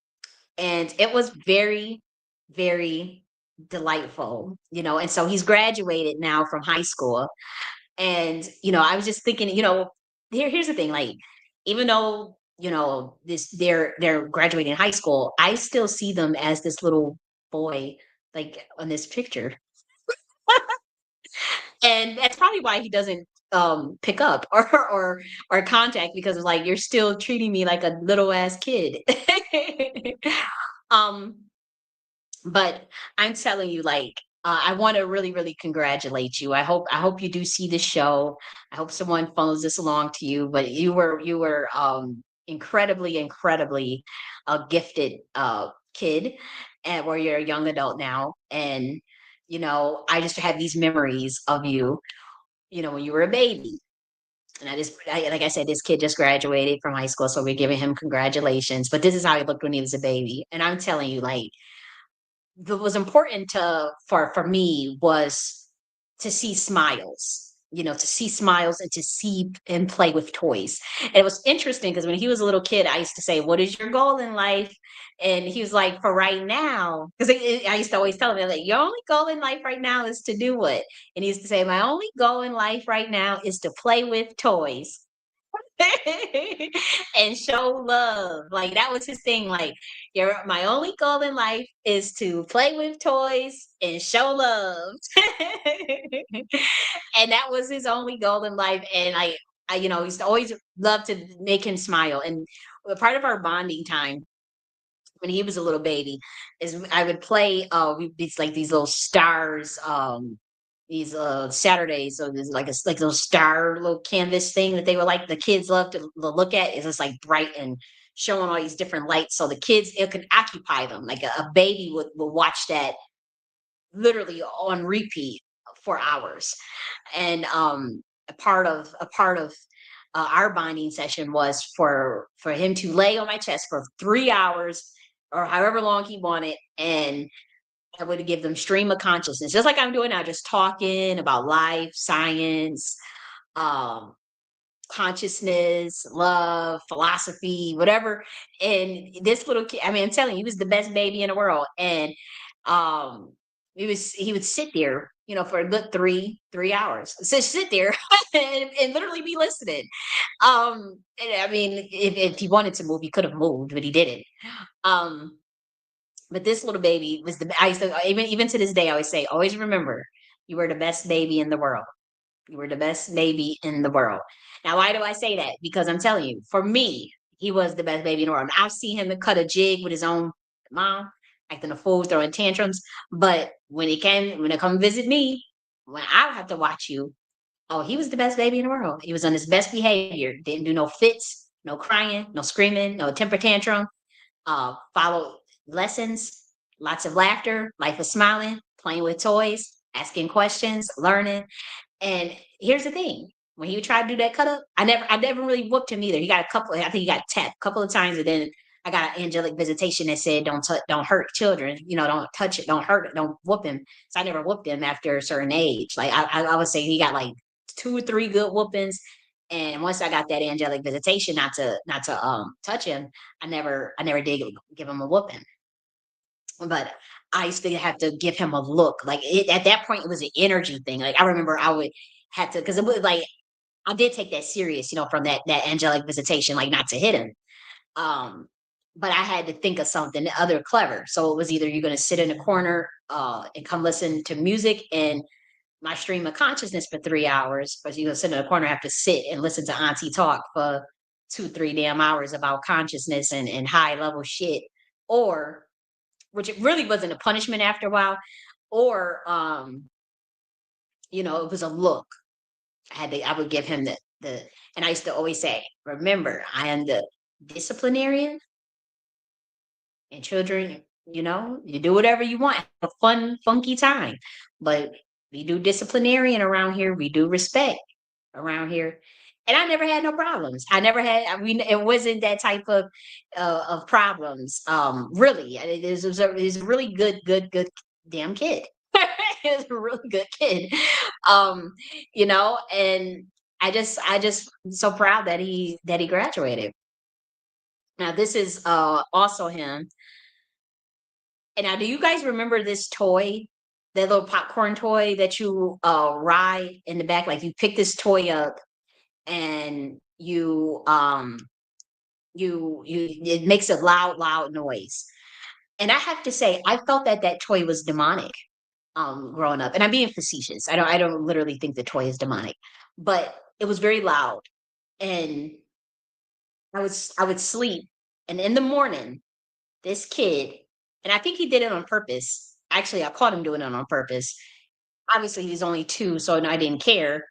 and it was very, very delightful. And so he's graduated now from high school, and I was just thinking, here's the thing, like even though this they're graduating high school, I still see them as this little boy, like on this picture. And that's probably why he doesn't pick up or contact, because it's like you're still treating me like a little ass kid. um but I'm telling you, like, I want to really, really congratulate you. I hope you do see the show. I hope someone follows this along to you. But you were incredibly gifted kid, and where you're a young adult now. And I just have these memories of you, when you were a baby. And like I said, this kid just graduated from high school, so we're giving him congratulations. But this is how he looked when he was a baby. And I'm telling you, like, what was important for me was to see smiles, to see smiles and to see him play with toys. And it was interesting because when he was a little kid, I used to say, what is your goal in life? And he was like, for right now, because I used to always tell him, like, your only goal in life right now is to do what? And he used to say, my only goal in life right now is to play with toys. And show love. Like that was his thing. Like, my only goal in life is to play with toys and show love. And that was his only goal in life. And I used to always love to make him smile. And a part of our bonding time when he was a little baby is I would play these like these little stars, these Saturdays. So there's like those star little canvas thing that they were like the kids love to look at. It's just like bright and showing all these different lights. So the kids, it could occupy them. Like a baby would watch that literally on repeat for hours. And a part of our bonding session was for him to lay on my chest for 3 hours or however long he wanted, and I would give them stream of consciousness, just like I'm doing now, just talking about life, science, um, consciousness, love, philosophy, whatever. And this little kid, I mean, I'm telling you, he was the best baby in the world. And um he would sit there, for a good 3 hours. So sit there and literally be listening. And I mean, if he wanted to move, he could have moved, but he didn't. Um But this little baby was I used to, even to this day, I always say, always remember, you were the best baby in the world. You were the best baby in the world. Now, why do I say that? Because I'm telling you, for me, he was the best baby in the world. I've seen him cut a jig with his own mom, acting a fool, throwing tantrums. But when it come visit me, when I have to watch you, oh, he was the best baby in the world. He was on his best behavior. Didn't do no fits, no crying, no screaming, no temper tantrum. Follow lessons, lots of laughter, life of smiling, playing with toys, asking questions, learning. And here's the thing: when he tried to do that cut up, I never really whooped him either. He got a couple. I think he got tapped a couple of times, and then I got an angelic visitation that said, don't hurt children. You know, don't touch it, don't hurt it, don't whoop him." So I never whooped him after a certain age. Like I would say, he got like 2 or 3 good whoopings. And once I got that angelic visitation, not to touch him, I never did give him a whooping. But I used to have to give him a look. Like at that point, it was an energy thing. Like I remember I would have to, because it was like I did take that serious, from that angelic visitation, like not to hit him. Um, but I had to think of something other clever. So it was either you're going to sit in a corner and come listen to music and my stream of consciousness for 3 hours, but you're going to sit in a corner, have to sit and listen to Auntie talk for 2, 3 damn hours about consciousness and high level shit, or which it really wasn't a punishment after a while, or it was a look. I would give him the and I used to always say, remember, I am the disciplinarian, and children, you do whatever you want, have a fun, funky time. But we do disciplinarian around here, we do respect around here. And I never had no problems. It wasn't that type of problems. Really, it was a really good damn kid. He was a really good kid. Um, and I just so proud that he graduated. Now this is also him. And now, do you guys remember this toy, that little popcorn toy that you ride in the back? Like you pick this toy up and you it makes a loud noise. And I have to say, I felt that toy was demonic growing up. And I'm being facetious. I don't literally think the toy is demonic, but it was very loud. And I would sleep, and in the morning, this kid, and I think he did it on purpose. Actually, I caught him doing it on purpose. Obviously, he's only 2, so I didn't care,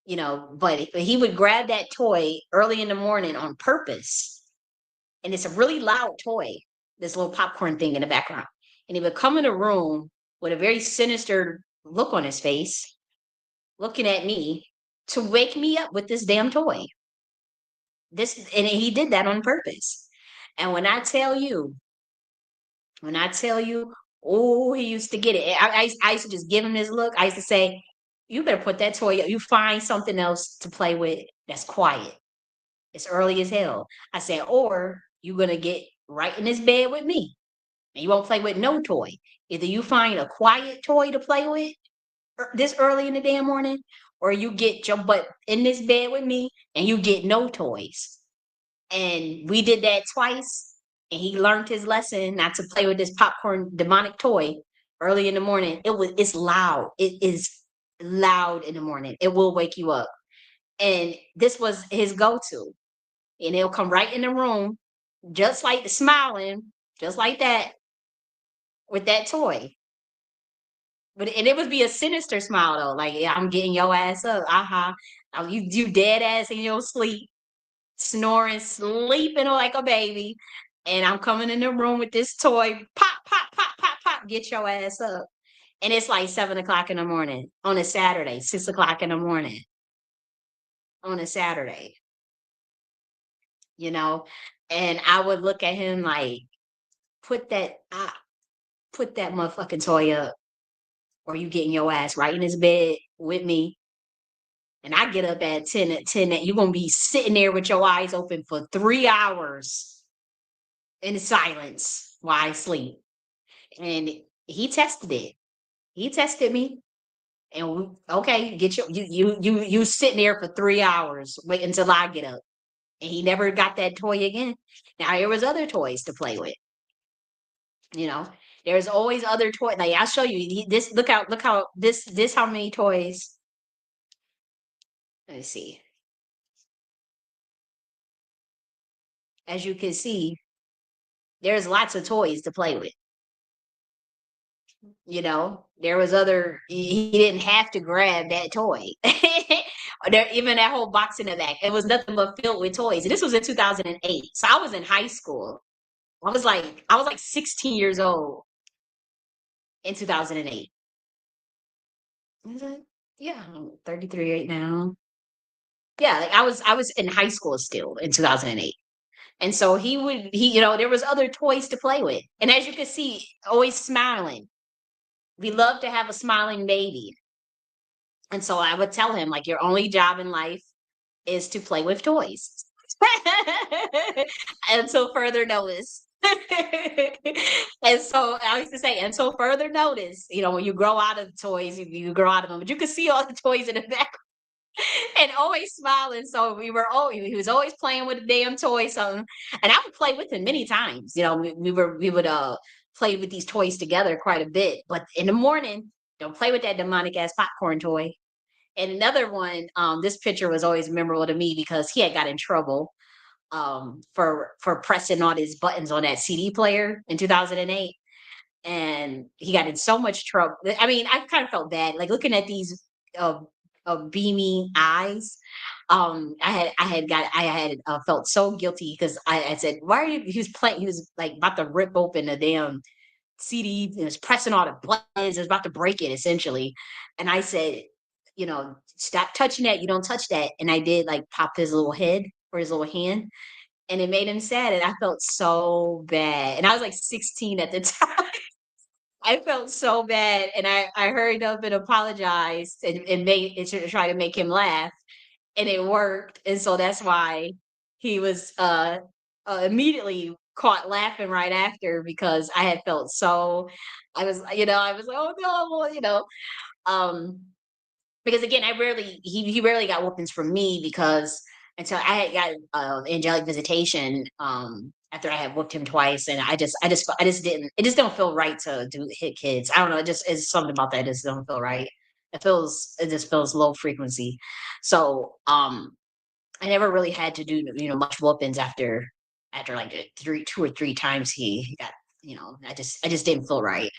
but he would grab that toy early in the morning on purpose. And it's a really loud toy, this little popcorn thing in the background. And he would come in the room with a very sinister look on his face, looking at me to wake me up with this damn toy. And he did that on purpose. And when I tell you, oh, he used to get it. I used to just give him this look. I used to say, you better put that toy up. You find something else to play with that's quiet. It's early as hell. I said, or you're going to get right in this bed with me and you won't play with no toy. Either you find a quiet toy to play with this early in the damn morning, or you get your butt in this bed with me and you get no toys. And we did that twice, and he learned his lesson not to play with this popcorn demonic toy early in the morning. It's loud. It is loud in the morning. It will wake you up. And this was his go-to. And he'll come right in the room, just like smiling, just like that, with that toy. And it would be a sinister smile though, like, yeah, I'm getting your ass up. You dead ass in your sleep, snoring, sleeping like a baby. And I'm coming in the room with this toy, pop, pop, pop, pop, pop, get your ass up. And it's like 7 o'clock in the morning on a Saturday, 6 o'clock in the morning on a Saturday, you know? And I would look at him like, put that motherfucking toy up, or you getting your ass right in his bed with me. And I get up at 10 at 10, you're gonna be sitting there with your eyes open for 3 hours in silence while I sleep. And he tested it. He tested me. And okay, get you sitting there for 3 hours, wait until I get up. And he never got that toy again. Now there was other toys to play with. You know, there's always other toys. Like I'll show you this. Look how this how many toys. Let me see. As you can see, there's lots of toys to play with. You know, there was other. He didn't have to grab that toy. Or there, even that whole box in the back, it was nothing but filled with toys. And this was in 2008, so I was in high school. I was like 16 years old in 2008. Was it? Yeah, I'm 33 right now. Yeah, like I was in high school still in 2008. And so you know, there was other toys to play with. And as you can see, always smiling. We love to have a smiling baby. And so I would tell him, like, your only job in life is to play with toys. Until further notice. And so I used to say, until further notice, you know, when you grow out of toys, you grow out of them. But you can see all the toys in the back and always smiling. So he was always playing with a damn toy, something. And I would play with him many times. You know, we would play with these toys together quite a bit. But in the morning, don't play with that demonic ass popcorn toy. And another one, this picture was always memorable to me because he had got in trouble for pressing all his buttons on that CD player in 2008, and he got in so much trouble. I mean, I kind of felt bad, like looking at these uh, beaming eyes. I had felt so guilty because I said, "Why are you?" He was playing. He was like about to rip open the damn CD. He was pressing all the buttons. He was about to break it essentially, and I said, "You know, stop touching that. You don't touch that." And I did like pop his little head or his little hand, and it made him sad. And I felt so bad. And I was like 16 at the time. I felt so bad, and I hurried up and apologized and made and to try to make him laugh, and it worked. And so that's why he was immediately caught laughing right after because I had felt so. I was like, oh no, you know, um, because again, he rarely got whoopings from me because until I had got angelic visitation after I had whooped him twice, and I just didn't it just don't feel right to do hit kids. I don't know, it just it's something about that just don't feel right. It just feels low frequency. So I never really had to do much whoopings after like two or three times he got I just didn't feel right.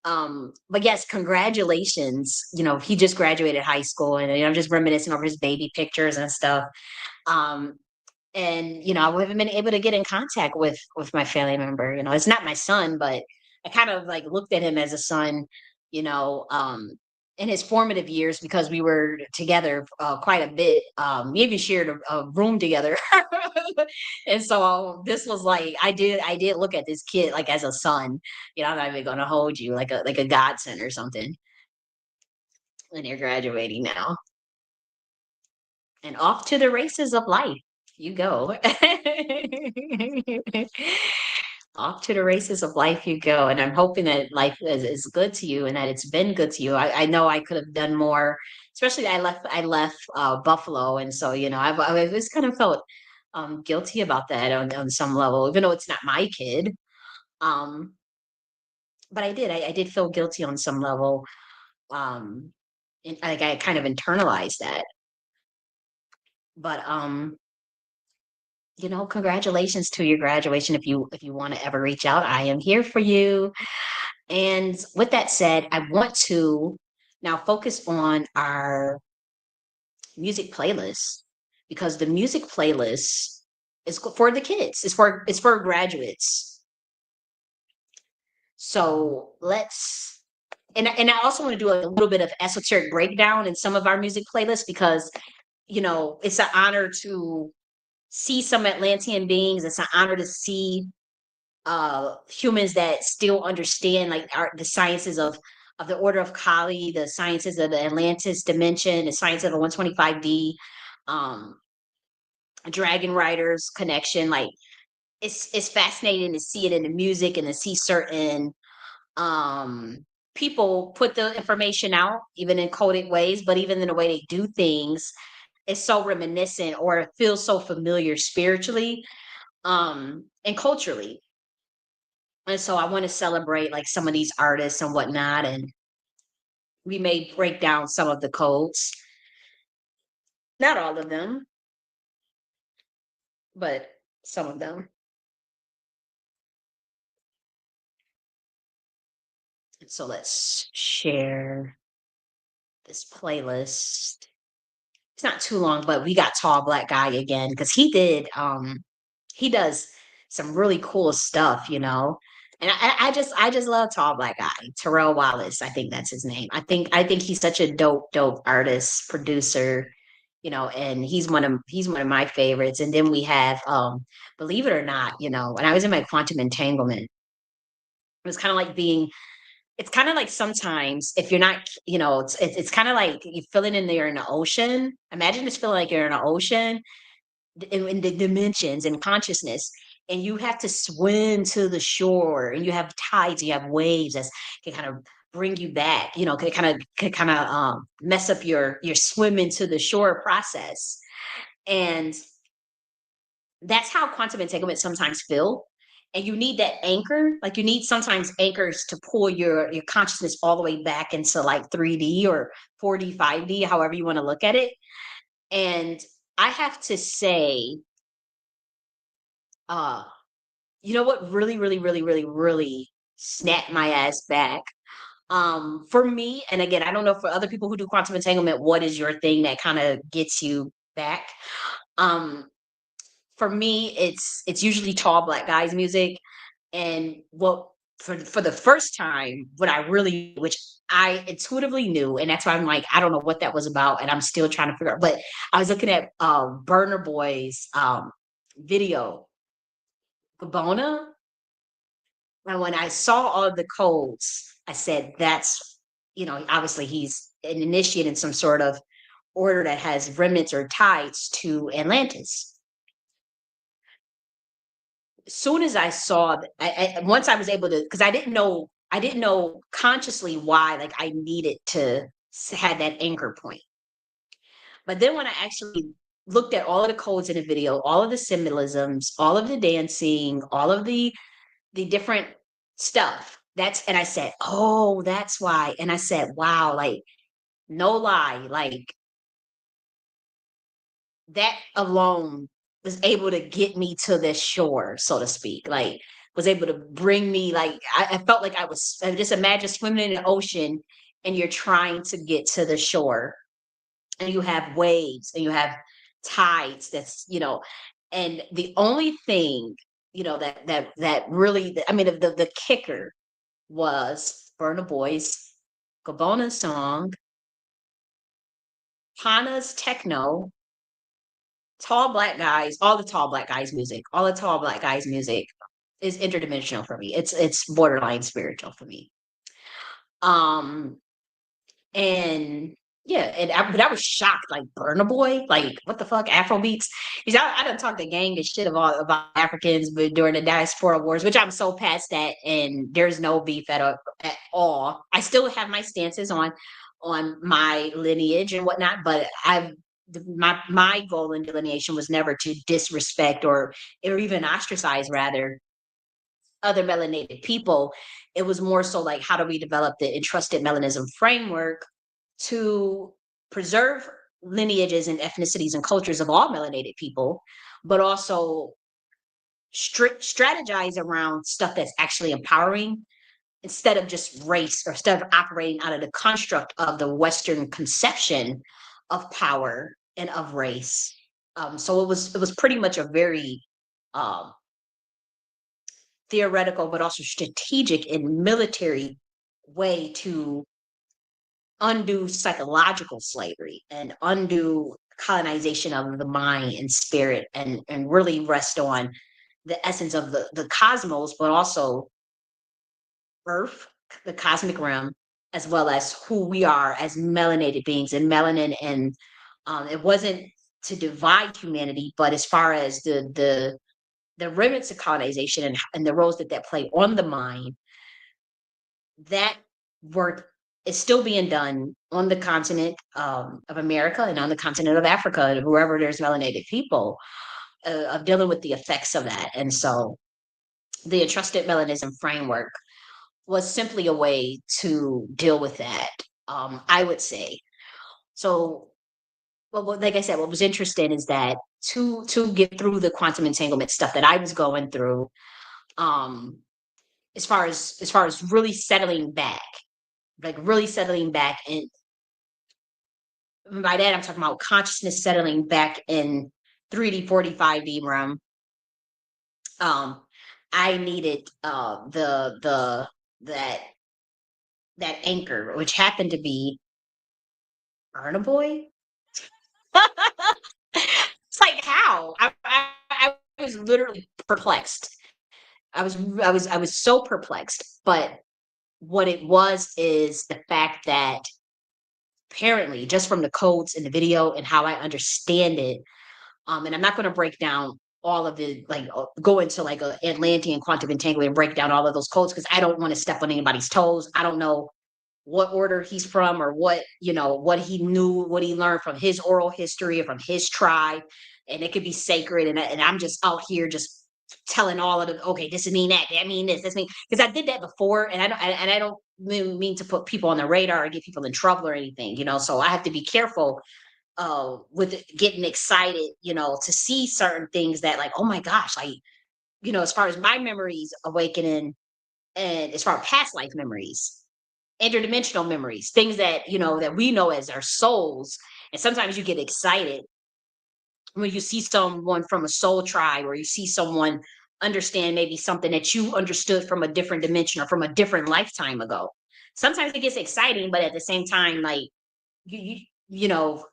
But yes, congratulations. You know, he just graduated high school and I'm just reminiscing over his baby pictures and stuff. Um, and I haven't been able to get in contact with my family member. You know, it's not my son, but I kind of like looked at him as a son, you know, in his formative years because we were together quite a bit. We even shared a room together. And so this was like I did look at this kid like as a son. You know, I'm not even gonna hold you like a godson or something. And you're graduating now. And off to the races of life you go. Off to the races of life you go. And I'm hoping that life is good to you and that it's been good to you. I know I could have done more, especially I left Buffalo. And so, I just kind of felt guilty about that on some level, even though it's not my kid. Um, but I did feel guilty on some level. Um, and like I kind of internalized that. But congratulations to your graduation. If you want to ever reach out, I am here for you. And with that said, I want to now focus on our music playlist because the music playlist is for the kids. It's for graduates. So and I also want to do a little bit of esoteric breakdown in some of our music playlists because it's an honor to see some Atlantean beings. It's an honor to see humans that still understand like the sciences of the order of Kali, the sciences of the Atlantis dimension, the science of the 125D, um, Dragon Riders connection. Like it's fascinating to see it in the music and to see certain um people put the information out, even in coded ways, but even in the way they do things, it's so reminiscent or it feels so familiar spiritually and culturally. And so I want to celebrate like some of these artists and whatnot. And we may break down some of the codes, not all of them, but some of them. So let's share this playlist. It's not too long, but we got Tall Black Guy again because he does some really cool stuff, you know. And I just love Tall Black Guy. Terrell Wallace, I think that's his name. I think he's such a dope artist, producer, you know, and he's one of my favorites. And then we have believe it or not, you know, when I was in my quantum entanglement, it was kind of like being it's kind of like sometimes if you're not, you know, it's kind of like you feeling in there in the ocean. Imagine just feeling like you're in an ocean in the dimensions and consciousness, and you have to swim to the shore, and you have tides, you have waves that can kind of bring you back. You know, can kind of mess up your swimming to the shore process, and that's how quantum entanglement sometimes feel. And you need that anchor, like you need sometimes anchors to pull your consciousness all the way back into like 3D or 4D, 5D, however you want to look at it. And I have to say, uh, you know what really snapped my ass back? For me, and again, I don't know for other people who do quantum entanglement, what is your thing that kind of gets you back? Um, for me, it's usually tall black guys music. And what for the first time, what I really, which I intuitively knew, and that's why I'm like, I don't know what that was about, and I'm still trying to figure out. But I was looking at Burner Boy's video, Gabona, and when I saw all of the codes, I said, that's, you know, obviously he's an initiate in some sort of order that has remnants or ties to Atlantis. As soon as I saw that, once I was able to, because I didn't know consciously why, like I needed to had that anchor point. But then when I actually looked at all of the codes in the video, all of the symbolisms, all of the dancing, all of the different stuff, and I said, oh, that's why. And I said, wow, like no lie, like that alone was able to get me to this shore, so to speak. Like, was able to bring me, like, I felt like I just imagine swimming in an ocean and you're trying to get to the shore and you have waves and you have tides that's, you know, and the only thing, you know, that really, I mean, the kicker was Burna Boy's Gabona song, Hana's techno, tall black guys, all the tall black guys music, all the tall black guys music is interdimensional for me. It's borderline spiritual for me. Um and yeah, but I was shocked, like Burna Boy, like what the fuck, Afro beats. Because I done talked the gang and shit about Africans, but during the diaspora wars, which I'm so past that, and there's no beef at all. I still have my stances on my lineage and whatnot, but my goal in delineation was never to disrespect or even ostracize rather other melanated people. It was more so like, how do we develop the entrusted melanism framework to preserve lineages and ethnicities and cultures of all melanated people, but also strategize around stuff that's actually empowering instead of just race, or instead of operating out of the construct of the Western conception of power and of race. So it was pretty much a very um, theoretical, but also strategic and military way to undo psychological slavery and undo colonization of the mind and spirit, and really rest on the essence of the cosmos, but also Earth, the cosmic realm, as well as who we are as melanated beings and melanin. And it wasn't to divide humanity, but as far as the remnants of colonization and the roles that play on the mind, that work is still being done on the continent of America and on the continent of Africa, and wherever there's melanated people, of dealing with the effects of that. And so the entrusted melanism framework was simply a way to deal with that. I would say so. Well, like I said, what was interesting is that to get through the quantum entanglement stuff that I was going through, um, as far as really settling back, like really settling back, and by that I'm talking about consciousness settling back in 3D, 4D, 5D realm. Um, I needed that that anchor, which happened to be Burna Boy. It's like how I was literally perplexed. I was so perplexed. But what it was is the fact that apparently, just from the codes in the video and how I understand it, and I'm not going to break down all of the like go into like a Atlantean quantum entanglement and break down all of those codes because I don't want to step on anybody's toes. I don't know what order he's from or what what he knew, what he learned from his oral history or from his tribe, and it could be sacred, and I'm just out here just telling all of the okay, this is mean that mean this mean, because I did that before, and I don't mean to put people on the radar or get people in trouble or anything, so I have to be careful with getting excited, to see certain things that like, oh my gosh, like, as far as my memories awakening, and as far as past life memories, interdimensional memories, things that that we know as our souls. And sometimes you get excited when you see someone from a soul tribe, or you see someone understand maybe something that you understood from a different dimension or from a different lifetime ago. Sometimes it gets exciting, but at the same time, like you you, you know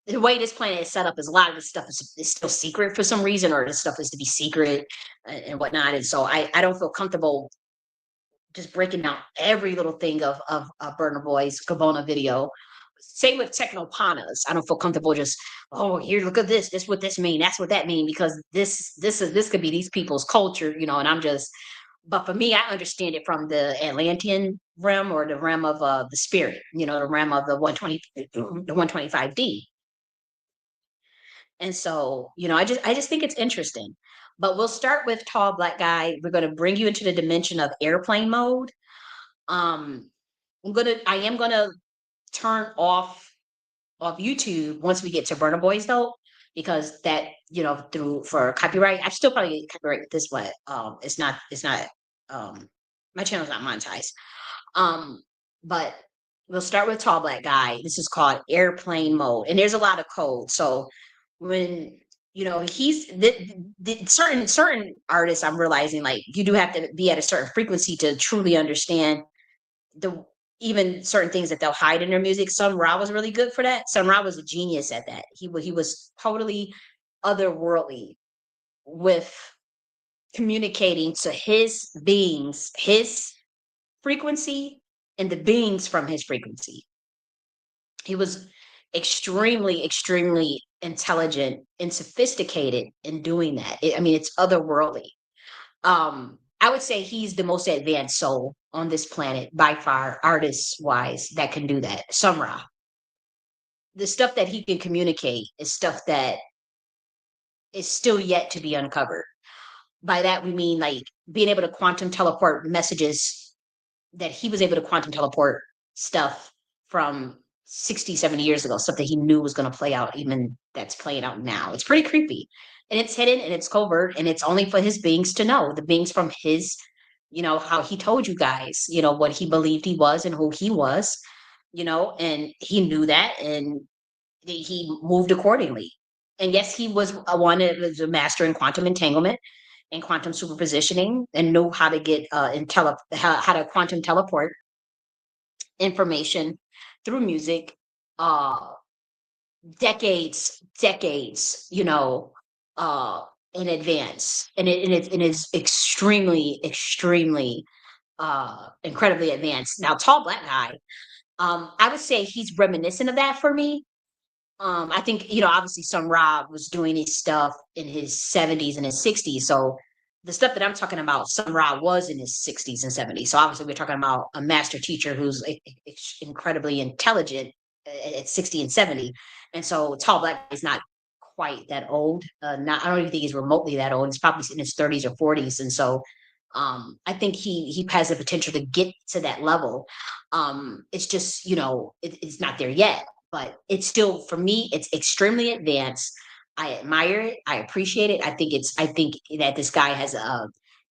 the way this planet is set up is a lot of this stuff is still secret for some reason, or this stuff is to be secret and whatnot. And so I don't feel comfortable just breaking down every little thing of Burner Boy's Gabona video. Same with Technopanas. I don't feel comfortable just, oh, here, look at this. This what this mean. That's what that mean. Because this could be these people's culture, and I'm just. But for me, I understand it from the Atlantean realm, or the realm of the spirit. The realm of the 125D. And so, I just think it's interesting. But we'll start with Tall Black Guy. We're going to bring you into the dimension of airplane mode. um I am gonna turn off YouTube once we get to Burner Boys though, because that through for copyright, I still probably get copyright with this, but it's not my channel's not monetized. But we'll start with Tall Black Guy. This is called airplane mode, and there's a lot of code. So when he's certain artists, I'm realizing like you do have to be at a certain frequency to truly understand the even certain things that they'll hide in their music. Sun Ra was really good for that. Sun Ra was a genius at that. He was totally otherworldly with communicating to his beings, his frequency, and the beings from his frequency. He was extremely, extremely intelligent and sophisticated in doing that. I mean, it's otherworldly. I would say he's the most advanced soul on this planet by far, artist wise, that can do that. Sumra. The stuff that he can communicate is stuff that is still yet to be uncovered. By that we mean like being able to quantum teleport messages, that he was able to quantum teleport stuff from 60, 70 years ago, stuff that he knew was going to play out, even that's playing out now. It's pretty creepy. And it's hidden and it's covert, and it's only for his beings to know, the beings from his, how he told you guys, what he believed he was and who he was, and he knew that, and he moved accordingly. And yes, he was a one that was a master in quantum entanglement and quantum superpositioning, and knew how to get how to quantum teleport information through music, uh decades, uh in advance. And it is extremely, extremely incredibly advanced. Now Tall Black Guy, I would say he's reminiscent of that for me. I think, obviously Sun Ra was doing his stuff in his 70s and his 60s. So the stuff that I'm talking about, Sun Ra was in his 60s and 70s. So obviously we're talking about a master teacher who's incredibly intelligent at 60 and 70. And so Tall Black is not quite that old. Not I don't even think he's remotely that old. He's probably in his 30s or 40s. And so I think he has the potential to get to that level. It's just, it's not there yet, but it's still, for me, it's extremely advanced. I admire it. I appreciate it. I think that this guy has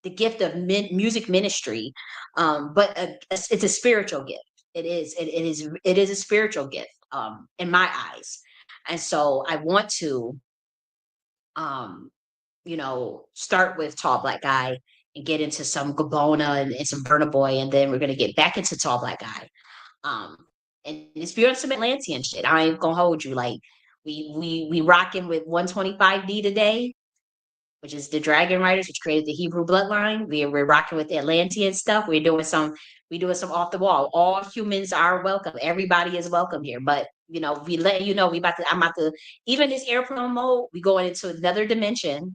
the gift of music ministry, but it's a spiritual gift. It is a spiritual gift, in my eyes. And so I want to, um, start with Tall Black Guy and get into some Gabona and some Burna Boy, and then we're gonna get back into Tall Black Guy. Um, and it's be on some Atlantean shit. I ain't gonna hold you. Like we rocking with 125D today, which is the Dragon Riders, which created the Hebrew bloodline. We're rocking with the Atlantean stuff. We doing some off the wall. All humans are welcome. Everybody is welcome here. But we let you know I'm about to, even this airplane mode, we going into another dimension,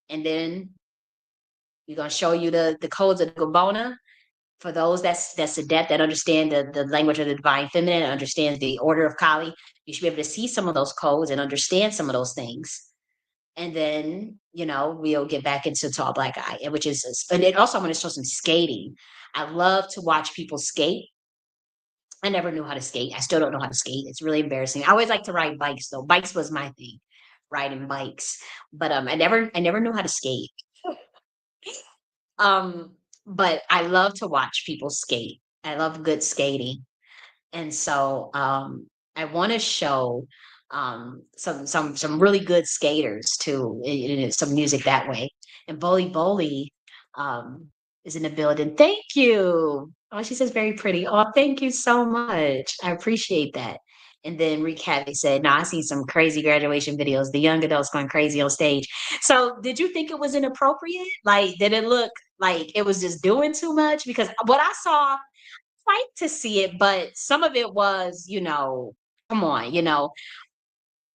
and then we're gonna show you the codes of the Gabona. For those that's adept, that understand the language of the divine feminine, and understands the order of Kali, you should be able to see some of those codes and understand some of those things. And then we'll get back into Tall Black Eye, and and then also I'm going to show some skating. I love to watch people skate. I never knew how to skate. I still don't know how to skate. It's really embarrassing. I always like to ride bikes though. Bikes was my thing, riding bikes. But I never knew how to skate. Um, but I love to watch people skate. I love good skating. And so I want to show some really good skaters too, some music that way. And Boli um, is in the building. Thank you. Oh, she says very pretty. Oh, thank you so much. I appreciate that. And then Reek Havoc said, "No, I see some crazy graduation videos. The young adults going crazy on stage." So, did you think it was inappropriate? Like, did it look like it was just doing too much? Because what I saw, like to see it, but some of it was, come on,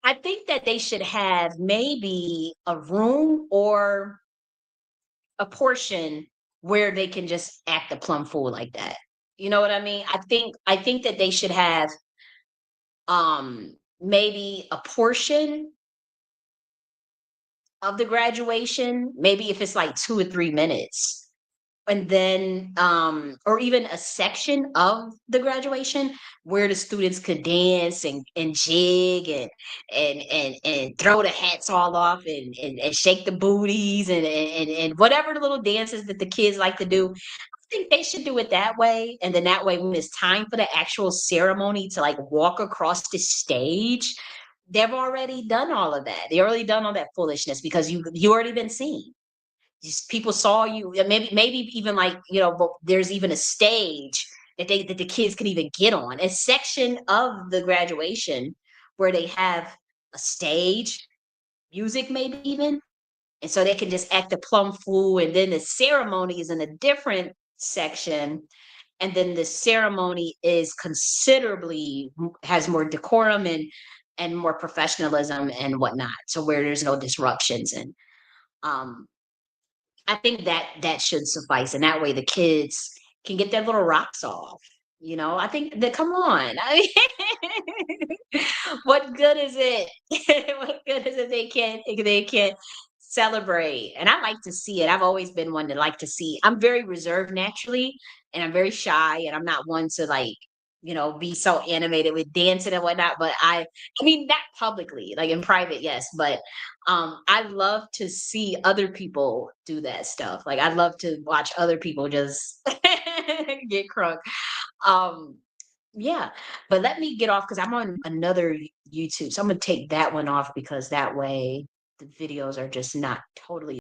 I think that they should have maybe a room or a portion where they can just act a plum fool like that. You know what I mean? I think that they should have maybe a portion of the graduation, maybe if it's like 2 or 3 minutes, and then or even a section of the graduation where the students could dance and jig and throw the hats all off and shake the booties and whatever the little dances that the kids like to do. I think they should do it that way, and then that way when it's time for the actual ceremony to like walk across the stage, they've already done all of that. They already done all that foolishness because you already been seen. Just people saw you, and maybe even like but there's even a stage that the kids can even get on, a section of the graduation where they have a stage, music maybe even, and so they can just act a plum fool, and then the ceremony is in a different section, and then the ceremony is considerably has more decorum and more professionalism and whatnot, so where there's no disruptions. And um I think that should suffice, and that way the kids can get their little rocks off. I think that, come on. I mean, what good is it? What good is it they can't celebrate? And I like to see it. I've always been one to like to see. I'm very reserved naturally, and I'm very shy, and I'm not one to like be so animated with dancing and whatnot. But I mean, not publicly, like in private, yes, but I love to see other people do that stuff. Like I love to watch other people just get crunk. Um, yeah, but let me get off because I'm on another YouTube. So I'm gonna take that one off because that way the videos are just not totally